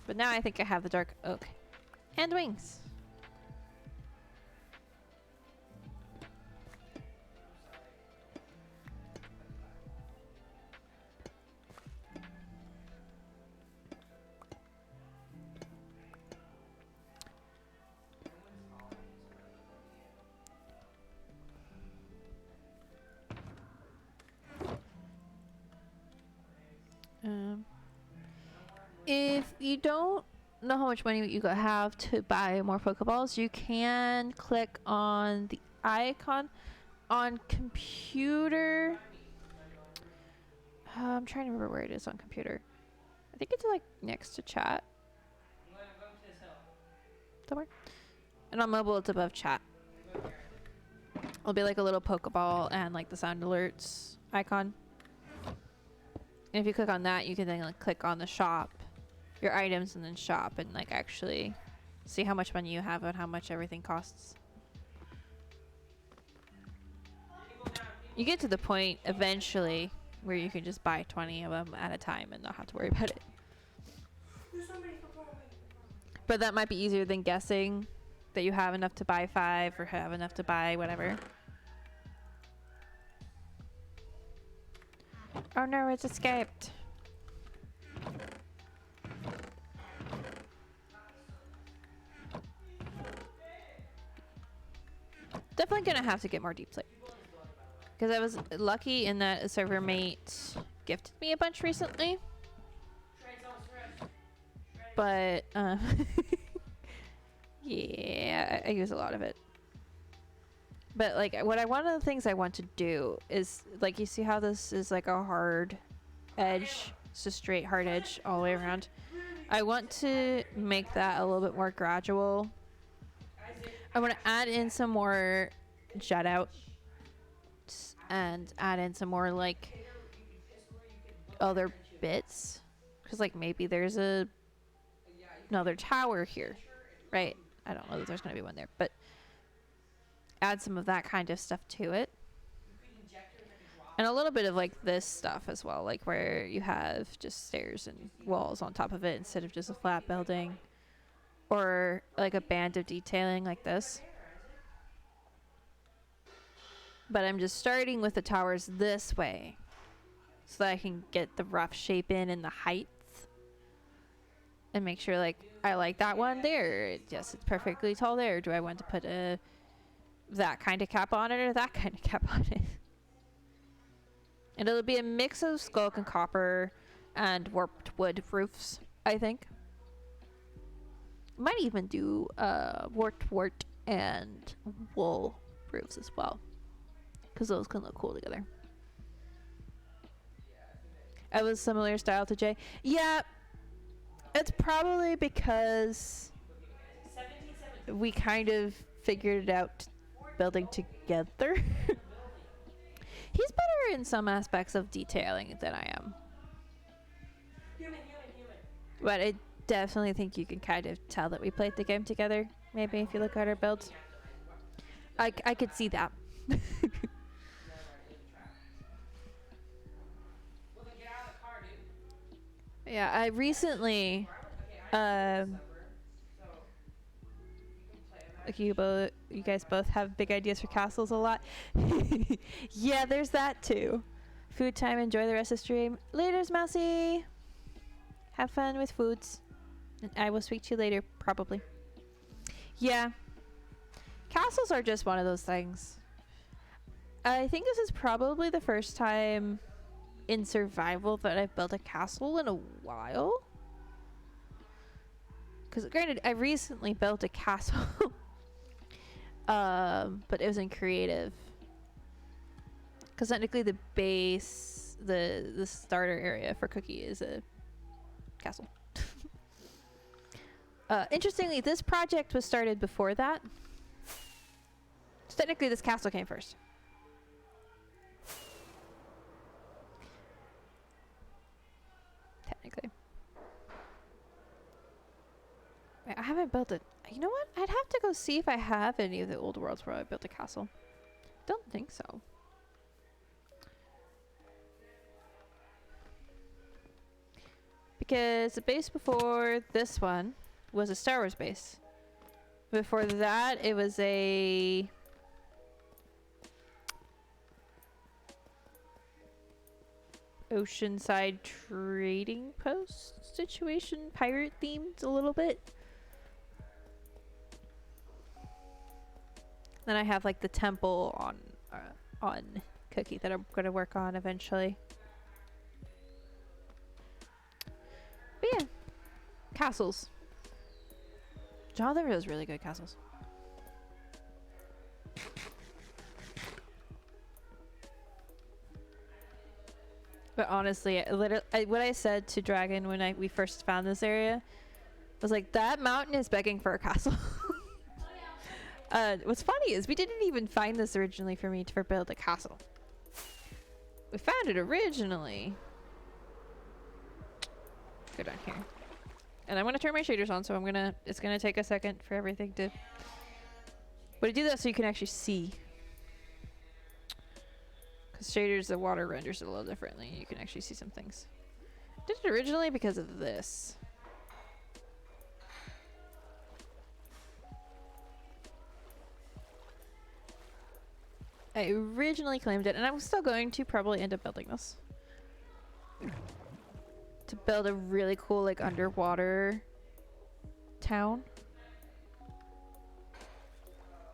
But now I think I have the dark oak and wings. If you don't know how much money you have to buy more Pokeballs, you can click on the icon on computer. I'm trying to remember where it is on computer. I think it's like next to chat. Somewhere. And on mobile, it's above chat. It'll be like a little Pokeball and like the sound alerts icon. And if you click on that, you can then like click on the shop, your items, and then shop and like actually see how much money you have and how much everything costs. You get to the point eventually where you can just buy 20 of them at a time and not have to worry about it. But that might be easier than guessing that you have enough to buy 5 or have enough to buy whatever. Oh no, it's escaped. Definitely gonna have to get more deep slate. Because I was lucky in that a server mate gifted me a bunch recently. But, yeah, I use a lot of it. But, like, one of the things I want to do is, like, you see how this is, like, a hard edge? It's a straight hard edge all the way around. I want to make that a little bit more gradual. I want to add in some more jut outs and add in some more, like, other bits. Because, like, maybe there's another tower here, right? I don't know that there's going to be one there, but add some of that kind of stuff to it. And a little bit of, like, this stuff as well, like where you have just stairs and walls on top of it instead of just a flat building. Or, like, a band of detailing like this. But I'm just starting with the towers this way so that I can get the rough shape in and the heights. And make sure, like, I like that one there. Yes, it's perfectly tall there. Do I want to put that kind of cap on it or that kind of cap on it? And it'll be a mix of skulk and copper and warped wood roofs, I think. Might even do warped wart and wool roofs as well. Because those can look cool together. I was similar style to Jay. Yeah. It's probably because we kind of figured it out building together. He's better in some aspects of detailing than I am. But I definitely think you can kind of tell that we played the game together. Maybe if you look at our builds. I could see that. Yeah, I recently, like you guys both have big ideas for castles a lot. Yeah, there's that too. Food time, enjoy the rest of the stream. Laters, Mousy. Have fun with foods. And I will speak to you later, probably. Yeah. Castles are just one of those things. I think this is probably the first time in survival that I've built a castle in a while. Because granted, I recently built a castle. But it was in creative. Because technically the base, the starter area for Cookie is a castle. Interestingly, this project was started before that. So technically this castle came first. Technically. Wait, I haven't built it. You know what? I'd have to go see if I have any of the old worlds where I built a castle. Don't think so. Because the base before this one was a Star Wars base. Before that, it was a... oceanside trading post situation, pirate themed a little bit. Then I have like the temple on Cookie that I'm gonna work on eventually. But yeah, castles. Jonathan has really good castles. But honestly, what I said to Dragon when we first found this area was like, that mountain is begging for a castle. What's funny is we didn't even find this originally for me to build a castle. We found it originally. Go down here. And I'm gonna turn my shaders on, so it's gonna take a second for everything to... But I do that so you can actually see. Because shaders, the water renders it a little differently. You can actually see some things. I did it originally because of this. I originally claimed it, and I'm still going to probably end up building this. To build a really cool, like, underwater town.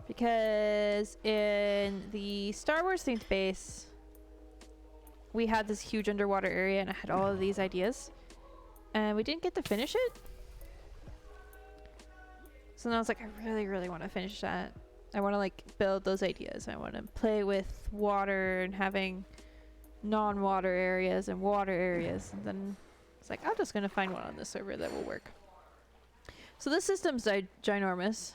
Because in the Star Wars themed base, we had this huge underwater area, and I had all of these ideas. And we didn't get to finish it. So then I was like, I really, really want to finish that. I want to like build those ideas. I want to play with water and having non-water areas and water areas. And then it's like, I'm just going to find one on this server that will work. So this system's ginormous.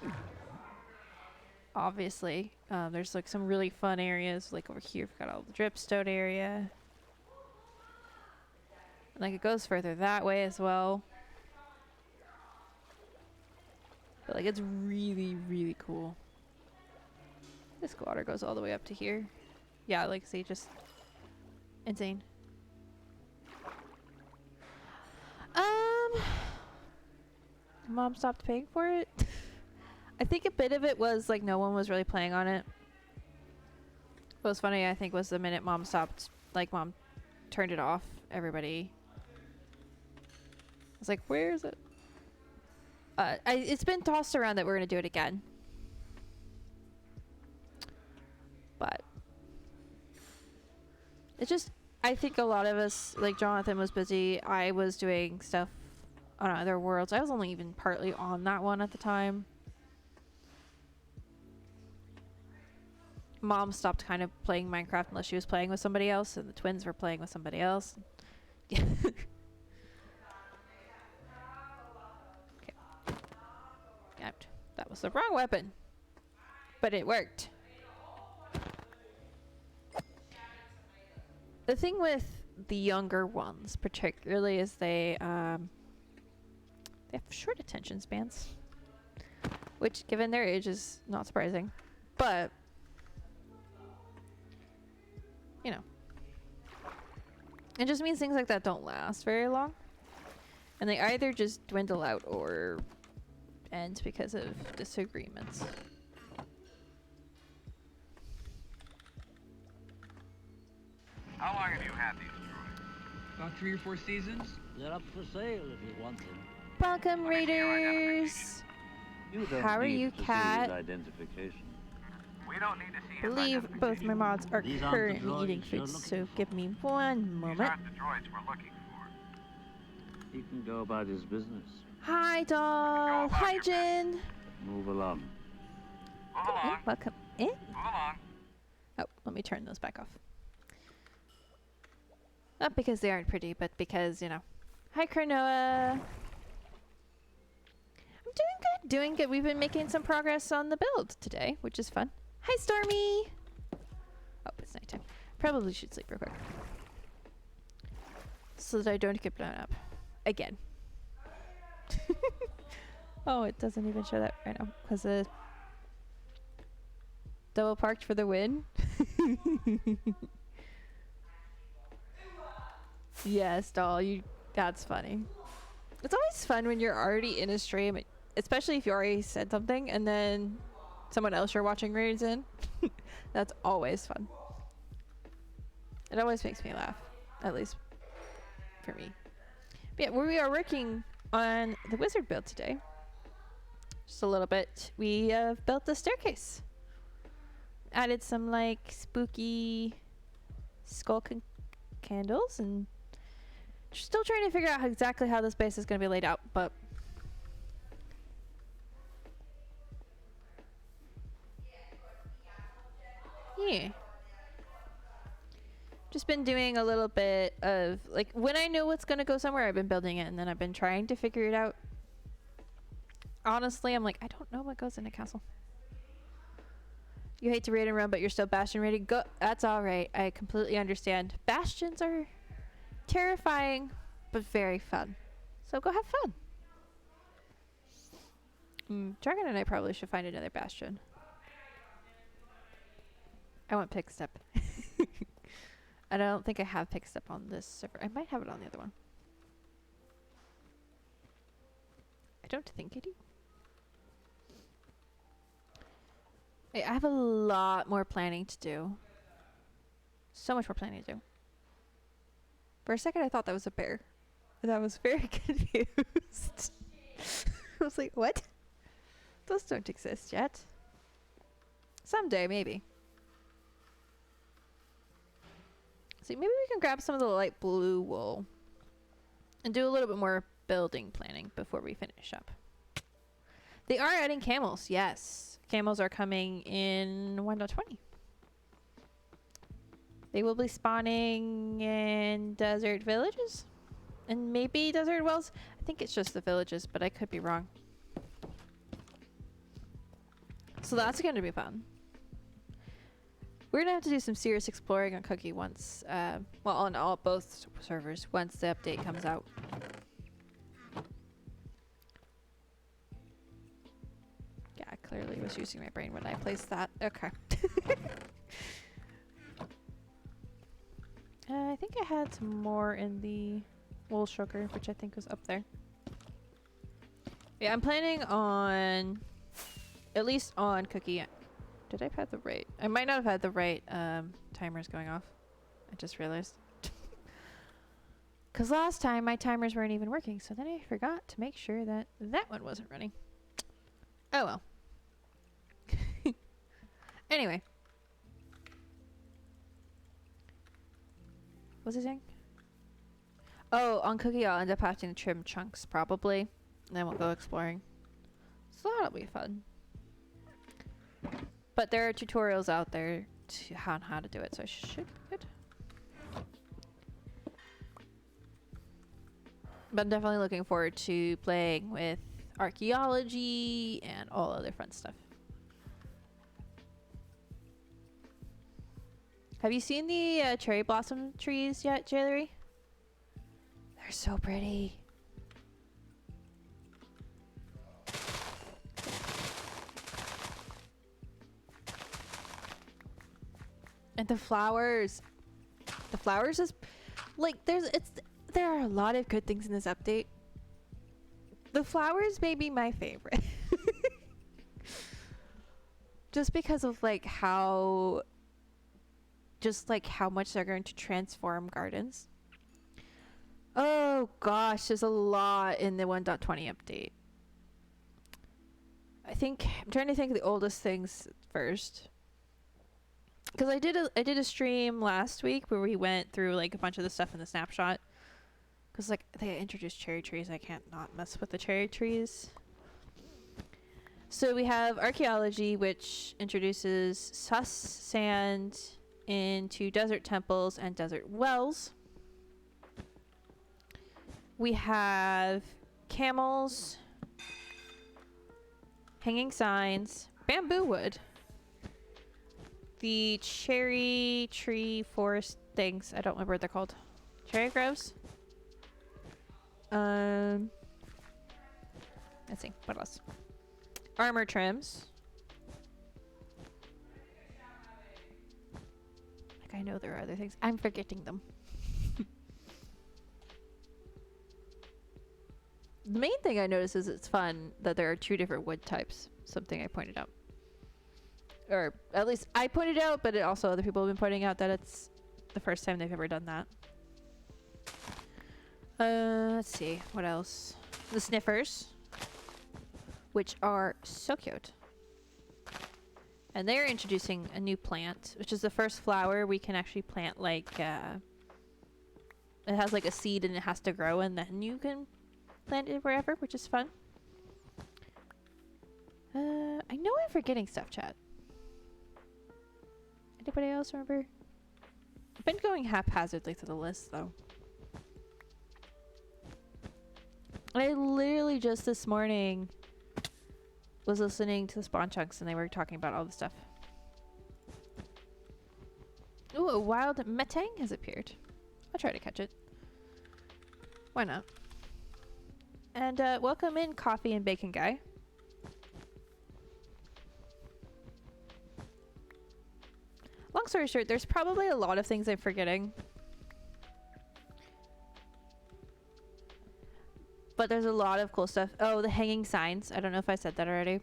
Obviously. There's like some really fun areas. Like over here, we've got all the dripstone area. And like it goes further that way as well. But like it's really, really cool. This water goes all the way up to here. Yeah, like see, just insane. Mom stopped paying for it. I think a bit of it was like no one was really playing on it. What was funny, I think, was the minute Mom stopped, like Mom turned it off, everybody was like, where is it? It's been tossed around that we're gonna do it again. But it's just, I think a lot of us, like Jonathan was busy, I was doing stuff on other worlds. I was only even partly on that one at the time. Mom stopped kind of playing Minecraft unless she was playing with somebody else, and the twins were playing with somebody else. Okay. Out. That was the wrong weapon, but it worked. The thing with the younger ones particularly is they have short attention spans, which given their age is not surprising, but you know, it just means things like that don't last very long, and they either just dwindle out or end because of disagreements. How long have you had these droids? About 3 or 4 seasons. They're up for sale if you want them. Welcome, Raiders. You don't How are need you, to see Cat? his identification. We don't need to see I his believe both identification. my mods are These aren't the currently eating droids you're food, looking so for. give me one These moment. aren't the droids we're looking for. He can go about his business. Hi, doll. Hi, Jin. Move along. Move Come in. along. Welcome in. Move along. Oh, let me turn those back off. Not because they aren't pretty, but because, you know. Hi, Cronoa. I'm doing good. Doing good. We've been making some progress on the build today, which is fun. Hi, Stormy. Oh, it's nighttime. Probably should sleep real quick. So that I don't get blown up. Again. Oh, it doesn't even show that right now. Because double parked for the win. Yes, doll. That's funny. It's always fun when you're already in a stream, especially if you already said something and then someone else you're watching reads in. That's always fun. It always makes me laugh, at least for me. But yeah, we are working on the wizard build today. Just a little bit. We have built the staircase. Added some like spooky skull candles and still trying to figure out exactly how this base is going to be laid out, but yeah. Just been doing a little bit of like when I know what's going to go somewhere, I've been building it and then I've been trying to figure it out. Honestly, I'm like, I don't know what goes in a castle. You hate to raid and run, but you're still bastion ready. Go. That's all right. I completely understand. Bastions are terrifying, but very fun. So go have fun. Dragon and I probably should find another bastion. I want pick step. I don't think I have pick step on this server. I might have it on the other one. I don't think I do. I have a lot more planning to do. So much more planning to do. For a second, I thought that was a bear. And I was very confused. I was like, what? Those don't exist yet. Someday, maybe. See, maybe we can grab some of the light blue wool and do a little bit more building planning before we finish up. They are adding camels, yes. Camels are coming in 1.20. They will be spawning in desert villages and maybe desert wells. I think it's just the villages, but I could be wrong. So that's going to be fun. We're going to have to do some serious exploring on Cookie once, well, on both servers once the update comes out. Yeah, I clearly was using my brain when I placed that. Okay. I think I had some more in the wool sugar, which I think was up there. Yeah, I'm planning on, at least on Cookie. Did I have the right? I might not have had the right timers going off. I just realized. Because last time my timers weren't even working, so then I forgot to make sure that that one wasn't running. Oh well. Anyway. What's it saying? Oh, on Cookie I'll end up having to trim chunks probably. And then we'll go exploring. So that'll be fun. But there are tutorials out there on how to do it, so I should be good. But I'm definitely looking forward to playing with archaeology and all other fun stuff. Have you seen the cherry blossom trees yet, Jailery? They're so pretty. And the flowers. The flowers is like there are a lot of good things in this update. The flowers may be my favorite. Just because of like how much they're going to transform gardens. Oh gosh, there's a lot in the 1.20 update. I'm trying to think of the oldest things first. Because I did a stream last week where we went through like a bunch of the stuff in the snapshot. Because like they introduced cherry trees, I can't not mess with the cherry trees. So we have archaeology, which introduces sus sand into desert temples and desert wells. We have camels, hanging signs, bamboo wood, the cherry tree forest things. I don't remember what they're called. Cherry groves. Let's see, what else? Armor trims. Like I know there are other things. I'm forgetting them. The main thing I noticed is it's fun that there are 2 different wood types. Something I pointed out. Or at least I pointed out, but also other people have been pointing out that it's the first time they've ever done that. Let's see, what else? The sniffers, which are so cute. And they're introducing a new plant, which is the first flower we can actually plant, like, it has like a seed and it has to grow and then you can plant it wherever, which is fun. I know I'm forgetting stuff, chat. Anybody else remember? I've been going haphazardly through the list, though. I literally just this morning was listening to the Spawn Chunks and they were talking about all the stuff. Ooh, a wild metang has appeared. I'll try to catch it. Why not? And welcome in, Coffee and Bacon Guy. Long story short, there's probably a lot of things I'm forgetting. But there's a lot of cool stuff. Oh, the hanging signs. I don't know if I said that already.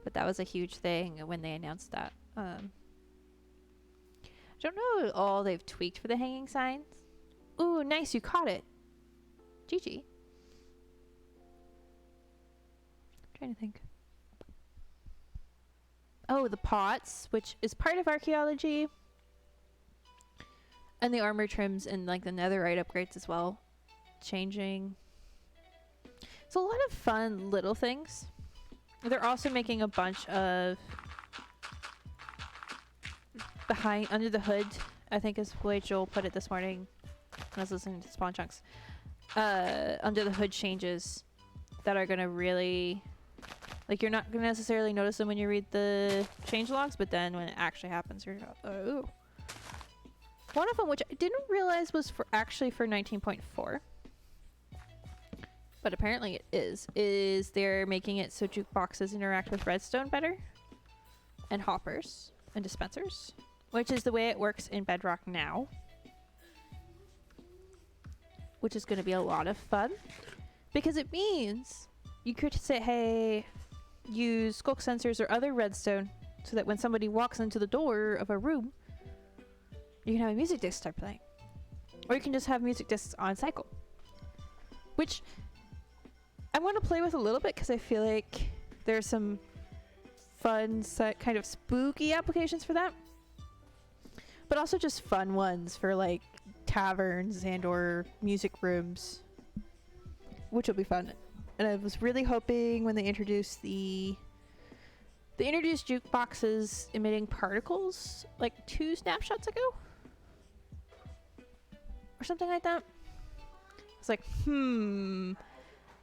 But that was a huge thing when they announced that. I don't know all they've tweaked for the hanging signs. Ooh, nice, you caught it. GG. Trying to think. Oh, the pots, which is part of archaeology. And the armor trims and like the netherite upgrades as well. Changing. It's a lot of fun little things. They're also making a bunch of behind under the hood, I think is the way Joel put it this morning when I was listening to Spawn Chunks. Under the hood changes that are gonna really, like, you're not gonna necessarily notice them when you read the change logs, but then when it actually happens, you're ooh. One of them, which I didn't realize was actually for 19.4, but apparently it is they're making it so jukeboxes interact with redstone better, and hoppers and dispensers, which is the way it works in Bedrock now, which is going to be a lot of fun because it means you could say, hey, use skulk sensors or other redstone so that when somebody walks into the door of a room, you can have a music disc start playing. Or you can just have music discs on cycle. Which I want to play with a little bit because I feel like there's some fun, kind of spooky applications for that. But also just fun ones for like taverns and or music rooms, which will be fun. And I was really hoping when they introduced jukeboxes emitting particles like 2 snapshots ago or something like that. It's like, now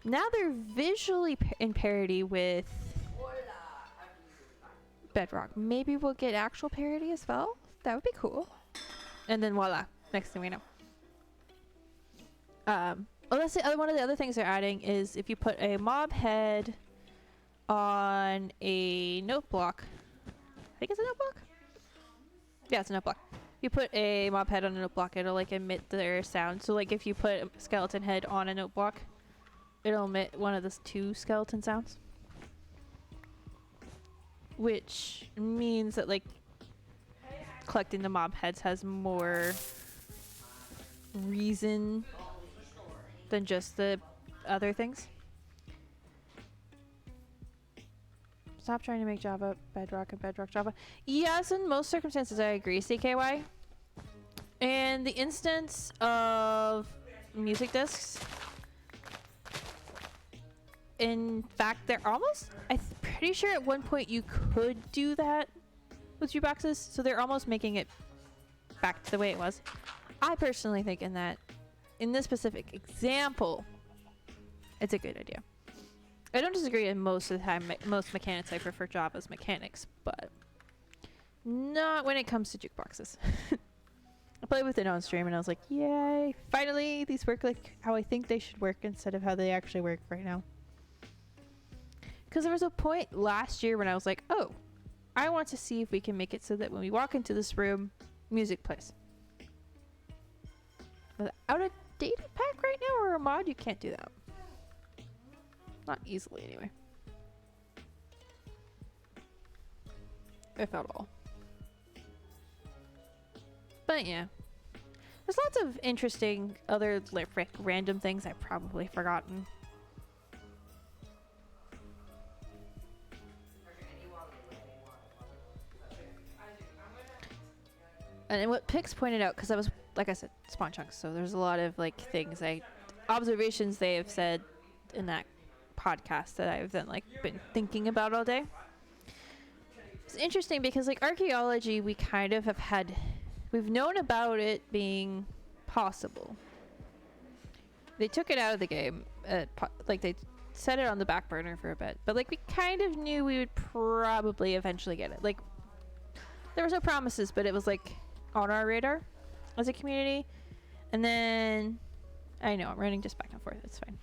they're visually in parity with Bedrock. Maybe we'll get actual parity as well. That would be cool. And then voila, next thing we know. Well, that's one of the other things they're adding is if you put a mob head on a note block. I think it's a note block? Yeah, it's a note block. You put a mob head on a note block, it'll like emit their sound. So like if you put a skeleton head on a note block, it'll emit one of the 2 skeleton sounds. Which means that like collecting the mob heads has more reason than just the other things. Stop trying to make Java Bedrock and Bedrock Java. Yes, in most circumstances I agree, CKY. And the instance of music discs, in fact, they're almost, I'm pretty sure at one point you could do that with jukeboxes, so they're almost making it back to the way it was. I personally think in this specific example, it's a good idea. I don't disagree, and most of the time, most mechanics I prefer Java's mechanics, but Not when it comes to jukeboxes. I played with it on stream and I was like, yay, finally these work like how I think they should work instead of how they actually work right now. Because there was a point last year when I was like, oh, I want to see if we can make it so that when we walk into this room, music plays. Without a data pack right now or a mod, you can't do that. Not easily anyway. If at all. But yeah. There's lots of interesting other like random things I've probably forgotten. And what Pix pointed out, because I was, like I said, spawn chunks, so there's a lot of like things observations they have said in that podcast that I've then like been thinking about all day. It's interesting because like archaeology, we kind of have had, we've known about it being possible. They took it out of the game, like they set it on the back burner for a bit, but like we kind of knew we would probably eventually get it. Like there was no promises, but it was like on our radar as a community. And then I know I'm running just back and forth, it's fine.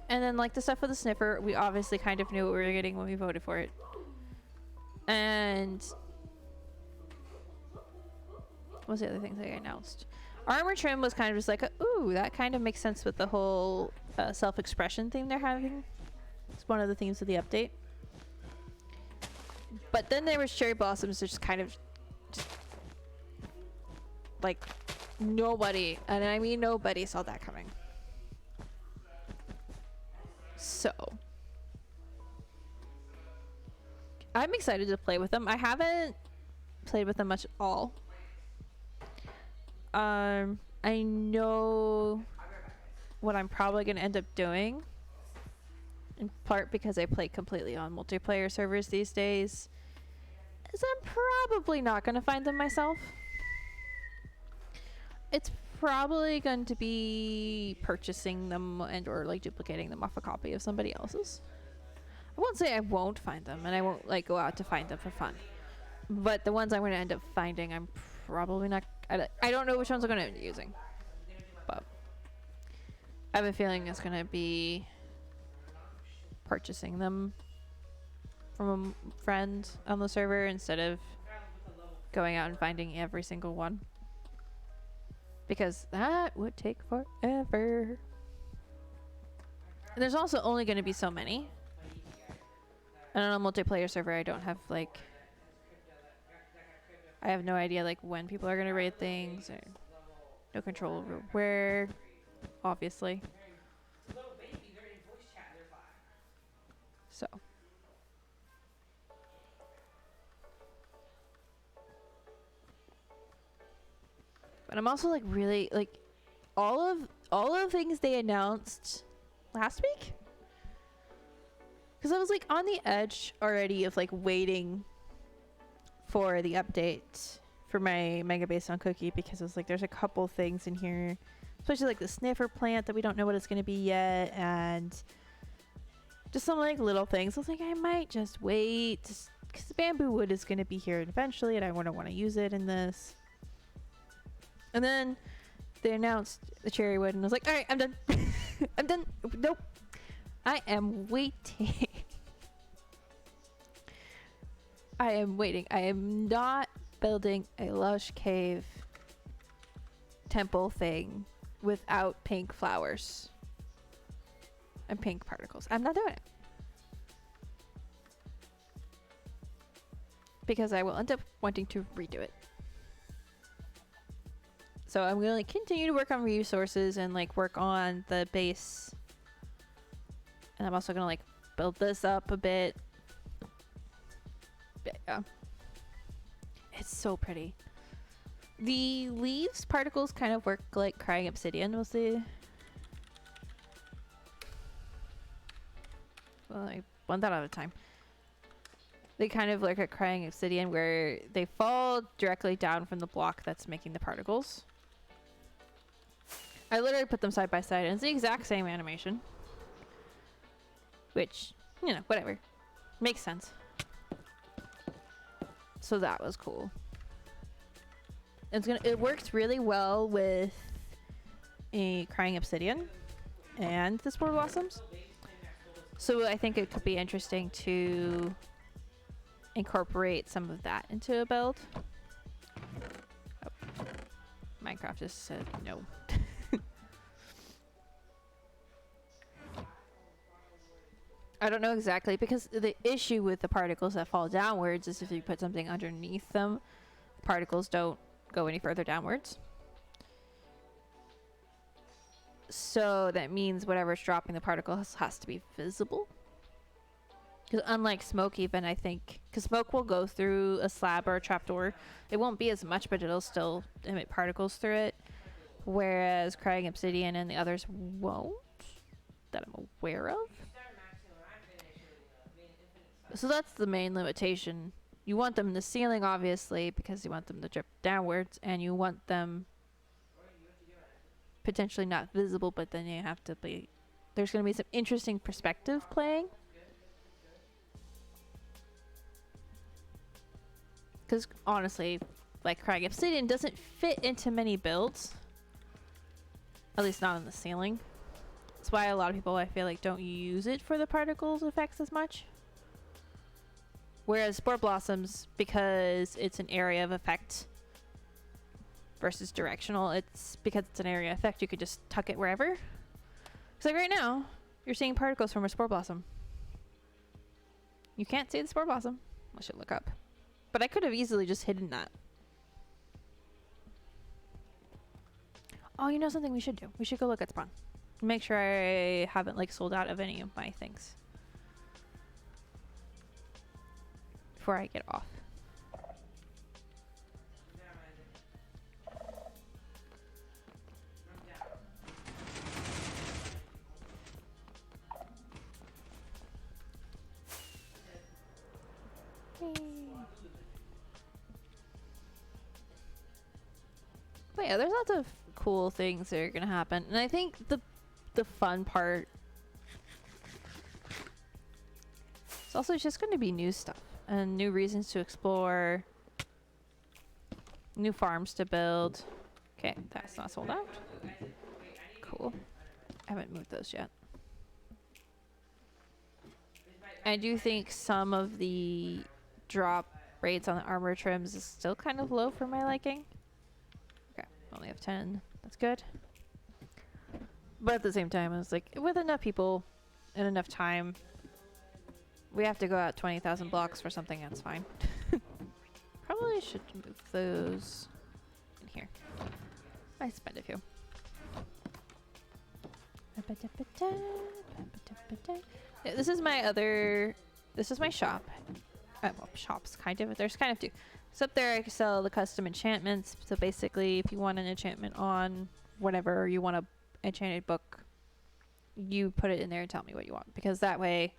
And then like the stuff with the sniffer, we obviously kind of knew what we were getting when we voted for it. And what was the other thing they announced? Armor trim was kind of just like, ooh, that kind of makes sense with the whole self-expression theme they're having. It's one of the themes of the update. But then there was cherry blossoms, just kind of just, like nobody, and I mean nobody, saw that coming. So I'm excited to play with them. I haven't played with them much at all. I know what I'm probably going to end up doing, in part because I play completely on multiplayer servers these days, is I'm probably not going to find them myself. It's probably going to be purchasing them and or like duplicating them off a copy of somebody else's. I won't say I won't find them and I won't like go out to find them for fun, but the ones I'm going to end up finding, I'm probably not, I don't know which ones I'm going to end up using, but I have a feeling it's going to be purchasing them from a friend on the server instead of going out and finding every single one, because that would take forever. And there's also only going to be so many. And on a multiplayer server, I don't have like, I have no idea like when people are going to raid things, or no control over where, obviously. So but I'm also like really like all of the things they announced last week, because I was like on the edge already of like waiting for the update for my mega base on Cookie, because it was like there's a couple things in here, especially like the sniffer plant that we don't know what it's going to be yet, and just some like little things. I was like, I might just wait because the bamboo wood is going to be here eventually and I want to use it in this. And then they announced the cherry wood and I was like, all right, I'm done. I'm done. Nope. I am waiting. I am waiting. I am not building a lush cave temple thing without pink flowers and pink particles. I'm not doing it. Because I will end up wanting to redo it. So I'm going to continue to work on resources and like work on the base. And I'm also going to like build this up a bit. But, yeah. It's so pretty. The leaves particles kind of work like crying obsidian was the... Well, I want that out of time. They kind of look at crying obsidian where they fall directly down from the block that's making the particles. I literally put them side by side and it's the exact same animation. Which, you know, whatever. Makes sense. So that was cool. It works really well with a crying obsidian and the spore blossoms. So I think it could be interesting to incorporate some of that into a build. Oh. Minecraft just said no. I don't know exactly, because the issue with the particles that fall downwards is if you put something underneath them, particles don't go any further downwards. So that means whatever's dropping the particles has to be visible. Because unlike smoke even, I think, because smoke will go through a slab or a trapdoor. It won't be as much, but it'll still emit particles through it. Whereas crying obsidian and the others won't, that I'm aware of. So that's the main limitation. You want them in the ceiling, obviously, because you want them to drip downwards, and you want them potentially not visible, but then you have to be... There's going to be some interesting perspective playing. Because honestly, like crying obsidian doesn't fit into many builds. At least not in the ceiling. That's why a lot of people, I feel like, don't use it for the particles effects as much. Whereas spore blossoms, because it's an area of effect versus directional, it's because it's an area of effect, you could just tuck it wherever. It's like right now, you're seeing particles from a spore blossom. You can't see the spore blossom. I should look up. But I could have easily just hidden that. Oh, you know something we should do? We should go look at spawn. Make sure I haven't like sold out of any of my things before I get off. But yeah, there's lots of cool things that are gonna happen, and I think the fun part is also just going to be new stuff and new reasons to explore, new farms to build. Okay, that's not sold out. Cool. I haven't moved those yet. I do think some of the drop rates on the armor trims is still kind of low for my liking. Okay, only have 10. That's good. But at the same time, I was like, with enough people and enough time, we have to go out 20,000 blocks for something that's fine. Probably should move those in here. I spent a few. Yeah, this is my shop. Well, shops, kind of. There's kind of two. So up there I can sell the custom enchantments. So basically, if you want an enchantment on whatever, you want a enchanted book, you put it in there and tell me what you want, because that way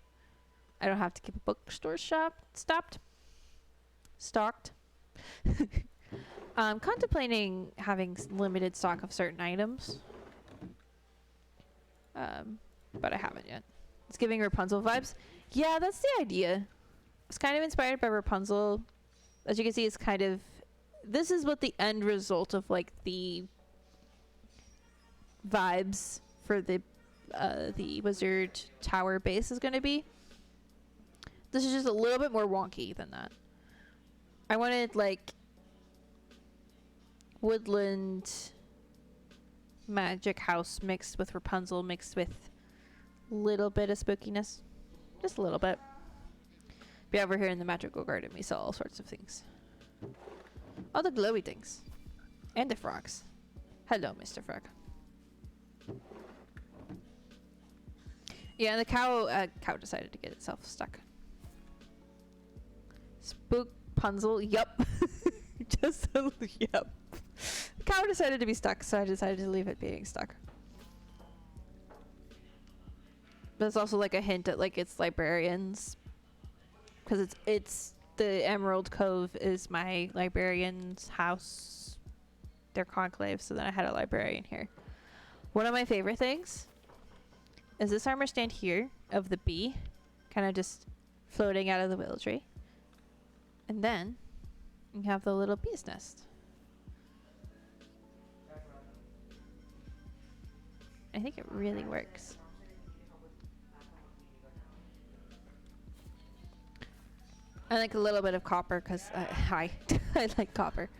I don't have to keep a bookstore shop stocked. Contemplating having limited stock of certain items, but I haven't yet. It's giving Rapunzel vibes. Yeah, that's the idea. It's kind of inspired by Rapunzel. As you can see, it's kind of, this is what the end result of like the vibes for the wizard tower base is going to be. This is just a little bit more wonky than that. I wanted like woodland magic house mixed with Rapunzel, mixed with a little bit of spookiness, just a little bit. If you're over here in the magical garden, we sell all sorts of things, all the glowy things, and the frogs. Hello, Mr. Frog. Yeah, and the cow decided to get itself stuck. Spookpunzel, yup. Just a, yup. The cow decided to be stuck, so I decided to leave it being stuck. But it's also like a hint at like its librarians, because it's the Emerald Cove is my librarian's house, their conclave. So then I had a librarian here. One of my favorite things is this armor stand here of the bee, kind of just floating out of the willow tree. And then You have the little bee's nest. I think it really works. I like a little bit of copper because hi, I like copper.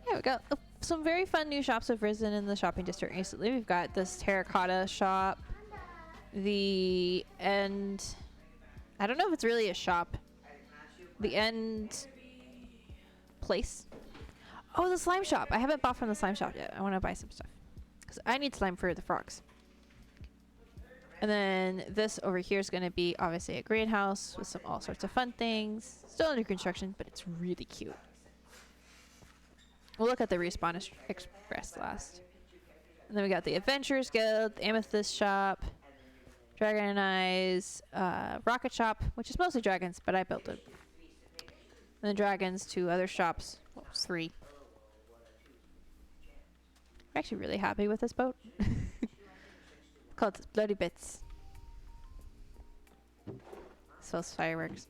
Yeah, we got some very fun new shops have risen in the shopping district recently. We've got this terracotta shop, the end. I don't know if it's really a shop. The end place. Oh, the slime shop. I haven't bought from the slime shop yet. I want to buy some stuff because I need slime for the frogs. And then this over here is going to be obviously a greenhouse with some all sorts of fun things. Still under construction, but it's really cute. We'll look at the Respawn Express last. And then we got the Adventurers Guild, the Amethyst Shop, Dragon and Eyes, Rocket Shop, which is mostly dragons, but I built it. And then dragons, 2 other shops. Well, 3. I'm actually really happy with this boat. Called Bloody Bits. Sells fireworks.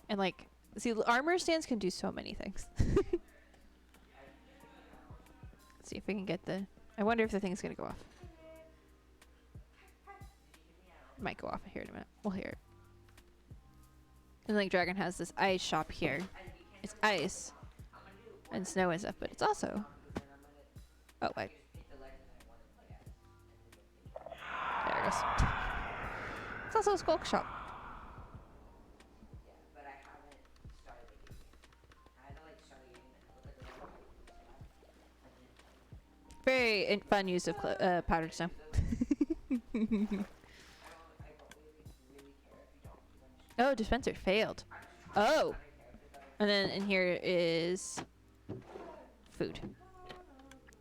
And like, see, armor stands can do so many things. Let's see if we can get the... I wonder if the thing's gonna go off. It might go off here in a minute. We'll hear it. And like Dragon has this ice shop here. It's ice and snow and stuff, but it's also... Oh, wait. There it goes. It's also a skulk shop. Very fun use of powdered snow. Oh, dispenser failed. Oh! And then in here is food.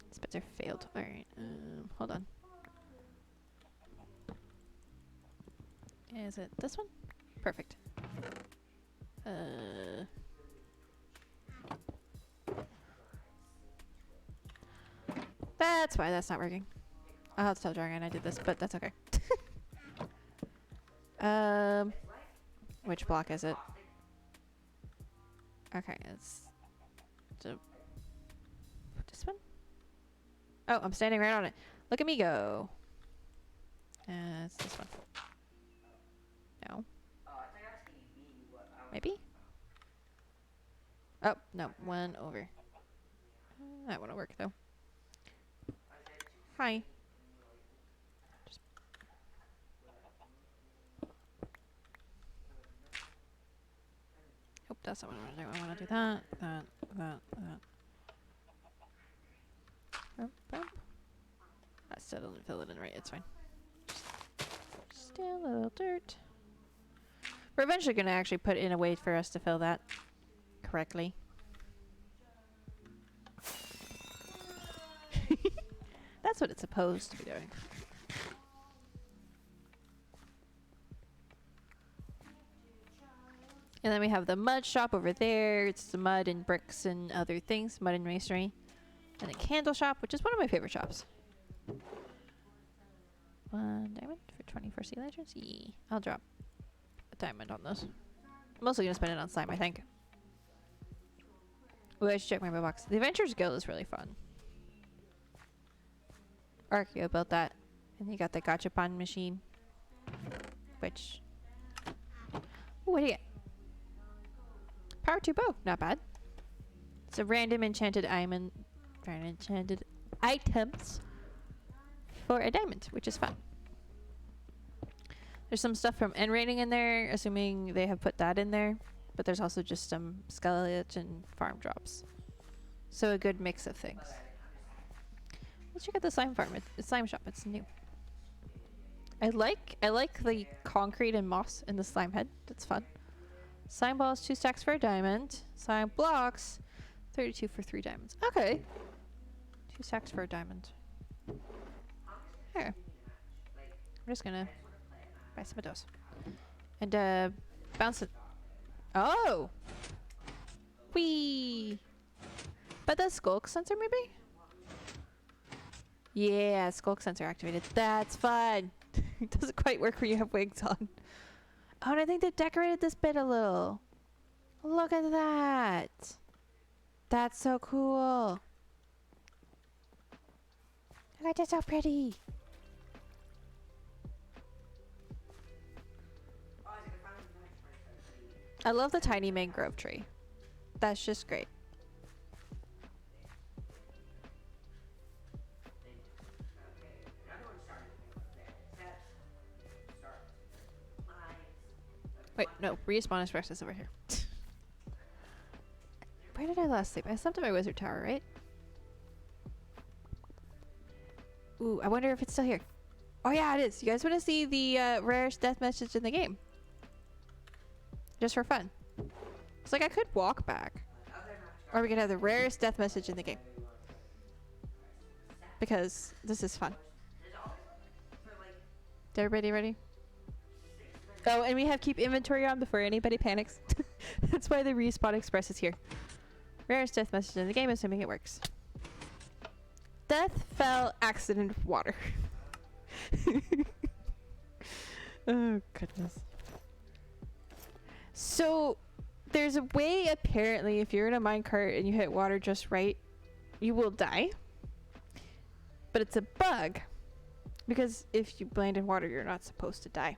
Dispenser failed. Alright, hold on. Is it this one? Perfect. That's why that's not working. I'll have to tell Dragon I did this, but that's okay. Which block is it? Okay, it's this one. Oh, I'm standing right on it. Look at me go. It's this one. No. Maybe? Oh, no. One over. That wouldn't work, though. Hi. Nope, that's not what I want to do. I want to do that, that. Bump, bump. I still didn't fill it in right. It's fine. Still a little dirt. We're eventually going to actually put in a way for us to fill that correctly. That's what it's supposed to be doing. And then we have the mud shop over there. It's the mud and bricks and other things, mud and masonry. And the candle shop, which is one of my favorite shops. 1 diamond for 24 sea lanterns. Yeah, I'll drop a diamond on those. I'm mostly going to spend it on slime, I think. Ooh, I should check my mailbox. The Adventurers Guild is really fun. Archaeo built that. And you got the gachapon machine. Which... Ooh, what do you get? Power 2 bow. Not bad. It's a random enchanted items for a diamond, which is fun. There's some stuff from N rating in there, assuming they have put that in there. But there's also just some skeleton farm drops. So a good mix of things. Let's check out the slime farm. It's slime shop. It's new. I like the concrete and moss in the slime head. That's fun. Slime balls, 2 stacks for a diamond. Slime blocks, 32 for 3 diamonds. Okay. 2 stacks for a diamond. Here. I'm just gonna buy some of those. And bounce it. Oh! Whee! But the skulk sensor maybe? Yeah, skulk sensor activated. That's fun. It doesn't quite work when you have wings on. Oh, and I think they decorated this bit a little. Look at that. That's so cool. Look at that, so pretty. Oh, I can finally do my I love the tiny mangrove tree. That's just great. Okay, another one started. There. Start. Lines. Wait, no. Respawn express is over here. Where did I last sleep? I slept at my wizard tower, right? Ooh, I wonder if it's still here. Oh yeah, it is. You guys want to see the rarest death message in the game? Just for fun. It's like I could walk back. Or we could have the rarest death message in the game. Because this is fun. Is everybody ready? Oh, and we have keep inventory on before anybody panics. That's why the respawn express is here. Rarest death message in the game, assuming it works. Death, fell, accident, water. Oh, goodness. So, there's a way, apparently, if you're in a minecart and you hit water just right, you will die. But it's a bug. Because if you land in water, you're not supposed to die.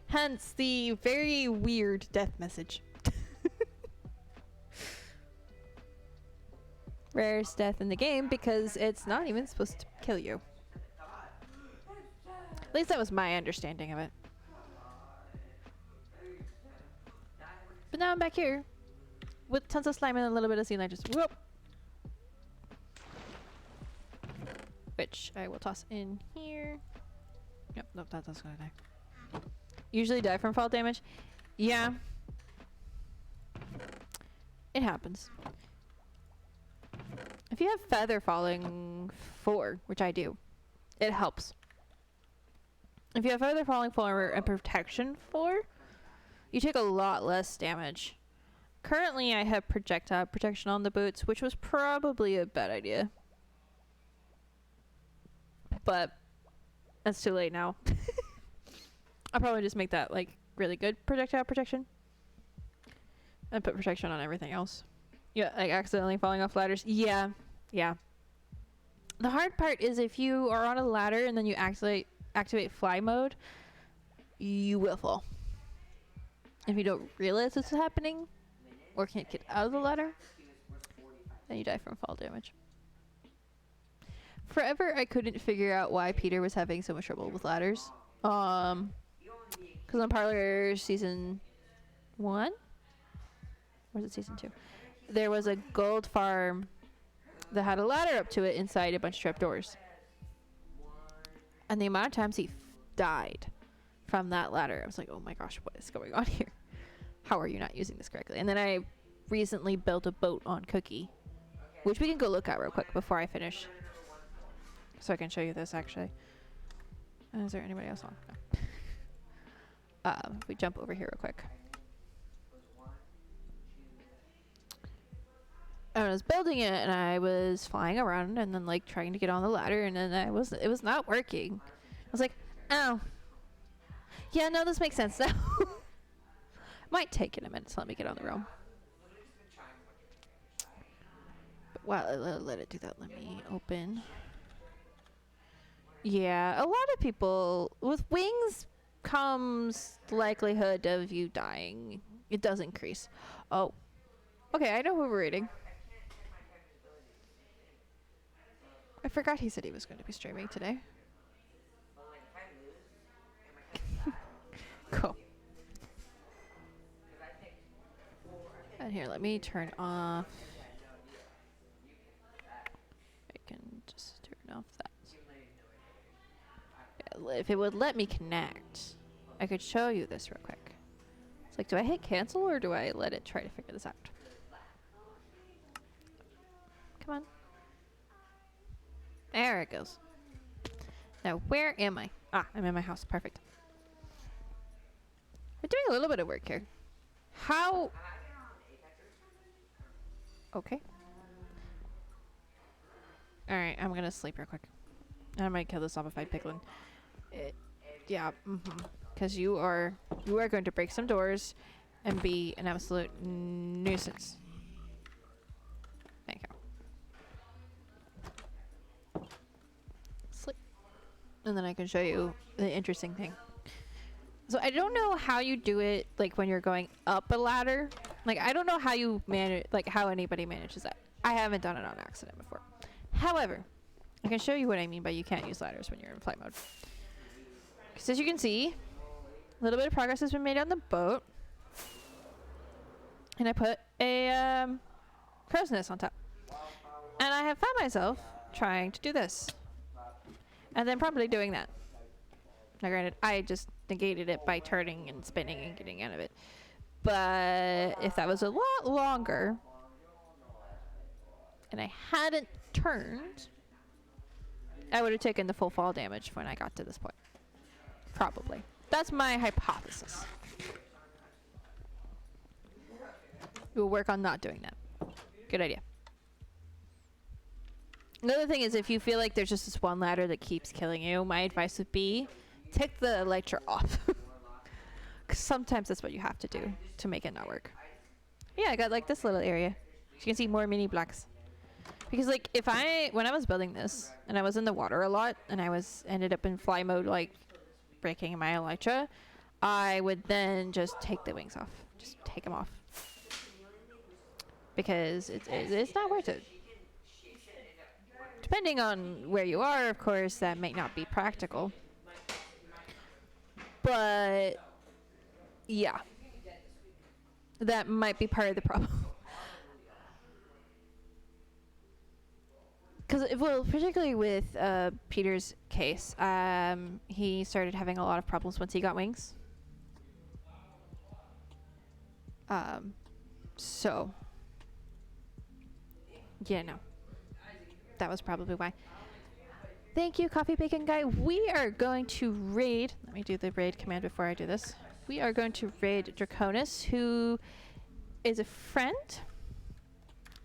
Hence the very weird death message. Rarest death in the game because it's not even supposed to kill you. At least that was my understanding of it. But now I'm back here with tons of slime and a little bit of sea just whoop. Which I will toss in here. Yep, nope, that's gonna die. Usually die from fall damage. Yeah. It happens. If you have feather falling 4, which I do, it helps. If you have feather falling 4 and protection 4, you take a lot less damage. Currently, I have projectile protection on the boots, which was probably a bad idea. But it's too late now. I'll probably just make that like really good projectile protection and put protection on everything else. Yeah, like accidentally falling off ladders. Yeah. The hard part is if you are on a ladder and then you activate fly mode, you will fall. If you don't realize this is happening or can't get out of the ladder, then you die from fall damage. Forever, I couldn't figure out why Peter was having so much trouble with ladders. Because on Parlor Season 1? Or was it Season 2? There was a gold farm that had a ladder up to it inside a bunch of trapdoors. And the amount of times he died from that ladder, I was like, oh my gosh, what is going on here? How are you not using this correctly? And then I recently built a boat on Cookie, which we can go look at real quick before I finish. So I can show you this, actually. Is there anybody else on? No. If we jump over here real quick. I was building it and I was flying around and then like trying to get on the ladder and then it was not working. I was like, oh. Yeah, no, this makes sense now. Might take it a minute to let me get on the realm. But while let it do that, let me open. Yeah, a lot of people with wings comes the likelihood of you dying. It does increase. Oh. Okay, I know who we're reading. I forgot he said he was going to be streaming today. Cool. And here, let me turn off. I can just turn off that. Yeah, if it would let me connect, I could show you this real quick. It's like, do I hit cancel or do I let it try to figure this out? Come on. There it goes. Now, where am I? Ah, I'm in my house. Perfect. We're doing a little bit of work here. How? Okay. Alright, I'm gonna sleep real quick. I might kill this zombified piglin. Yeah, because you are going to break some doors and be an absolute nuisance. There you go. Sleep. And then I can show you the interesting thing. So I don't know how you do it, like when you're going up a ladder. Like I don't know how you manage, like how anybody manages that. I haven't done it on accident before. However, I can show you what I mean by you can't use ladders when you're in flight mode. Because as you can see, a little bit of progress has been made on the boat. And I put a crow's nest on top. And I have found myself trying to do this. And then probably doing that. Now granted, I just negated it by turning and spinning and getting out of it. But if that was a lot longer, and I hadn't turned, I would have taken the full fall damage when I got to this point. Probably. That's my hypothesis. We'll work on not doing that. Good idea. Another thing is if you feel like there's just this one ladder that keeps killing you, my advice would be take the elytra off. Because sometimes that's what you have to do to make it not work. Yeah, I got like this little area. You can see more mini blocks. Because like when I was building this and I was in the water a lot and I ended up in fly mode like breaking my elytra, I would then just take the wings off. Just take them off. Because it's not worth it. Depending on where you are, of course, that may not be practical. But yeah, that might be part of the problem. Because, well, particularly with Peter's case, he started having a lot of problems once he got wings. So, yeah, no. That was probably why. Thank you, Coffee Bacon Guy. We are going to raid. Let me do the raid command before I do this. We are going to raid Draconis, who is a friend.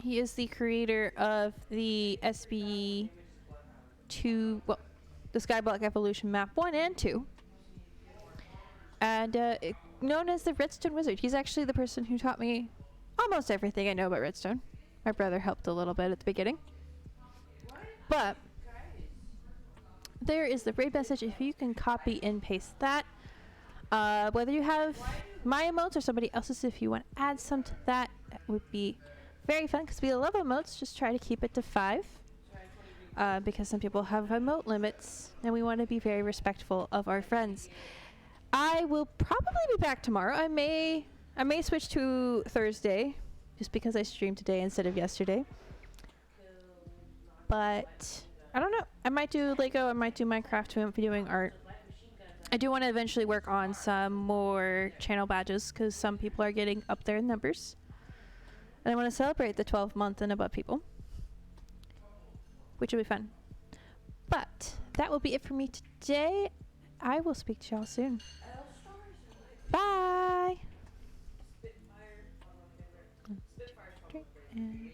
He is the creator of the SB2, well, the Skyblock Evolution map 1 and 2. And known as the Redstone Wizard. He's actually the person who taught me almost everything I know about Redstone. My brother helped a little bit at the beginning. But there is the raid message. If you can copy and paste that, whether you have my emotes or somebody else's, if you want to add some to that, that would be very fun. Because we love emotes, just try to keep it to 5. Because some people have emote limits, and we want to be very respectful of our friends. I will probably be back tomorrow. I may switch to Thursday, just because I streamed today instead of yesterday. But I don't know. I might do Lego. I might do Minecraft. We might be doing art. I do want to eventually work on some more channel badges because some people are getting up there in numbers. And I want to celebrate the 12-month and above people, which will be fun. But that will be it for me today. I will speak to y'all soon. Bye. And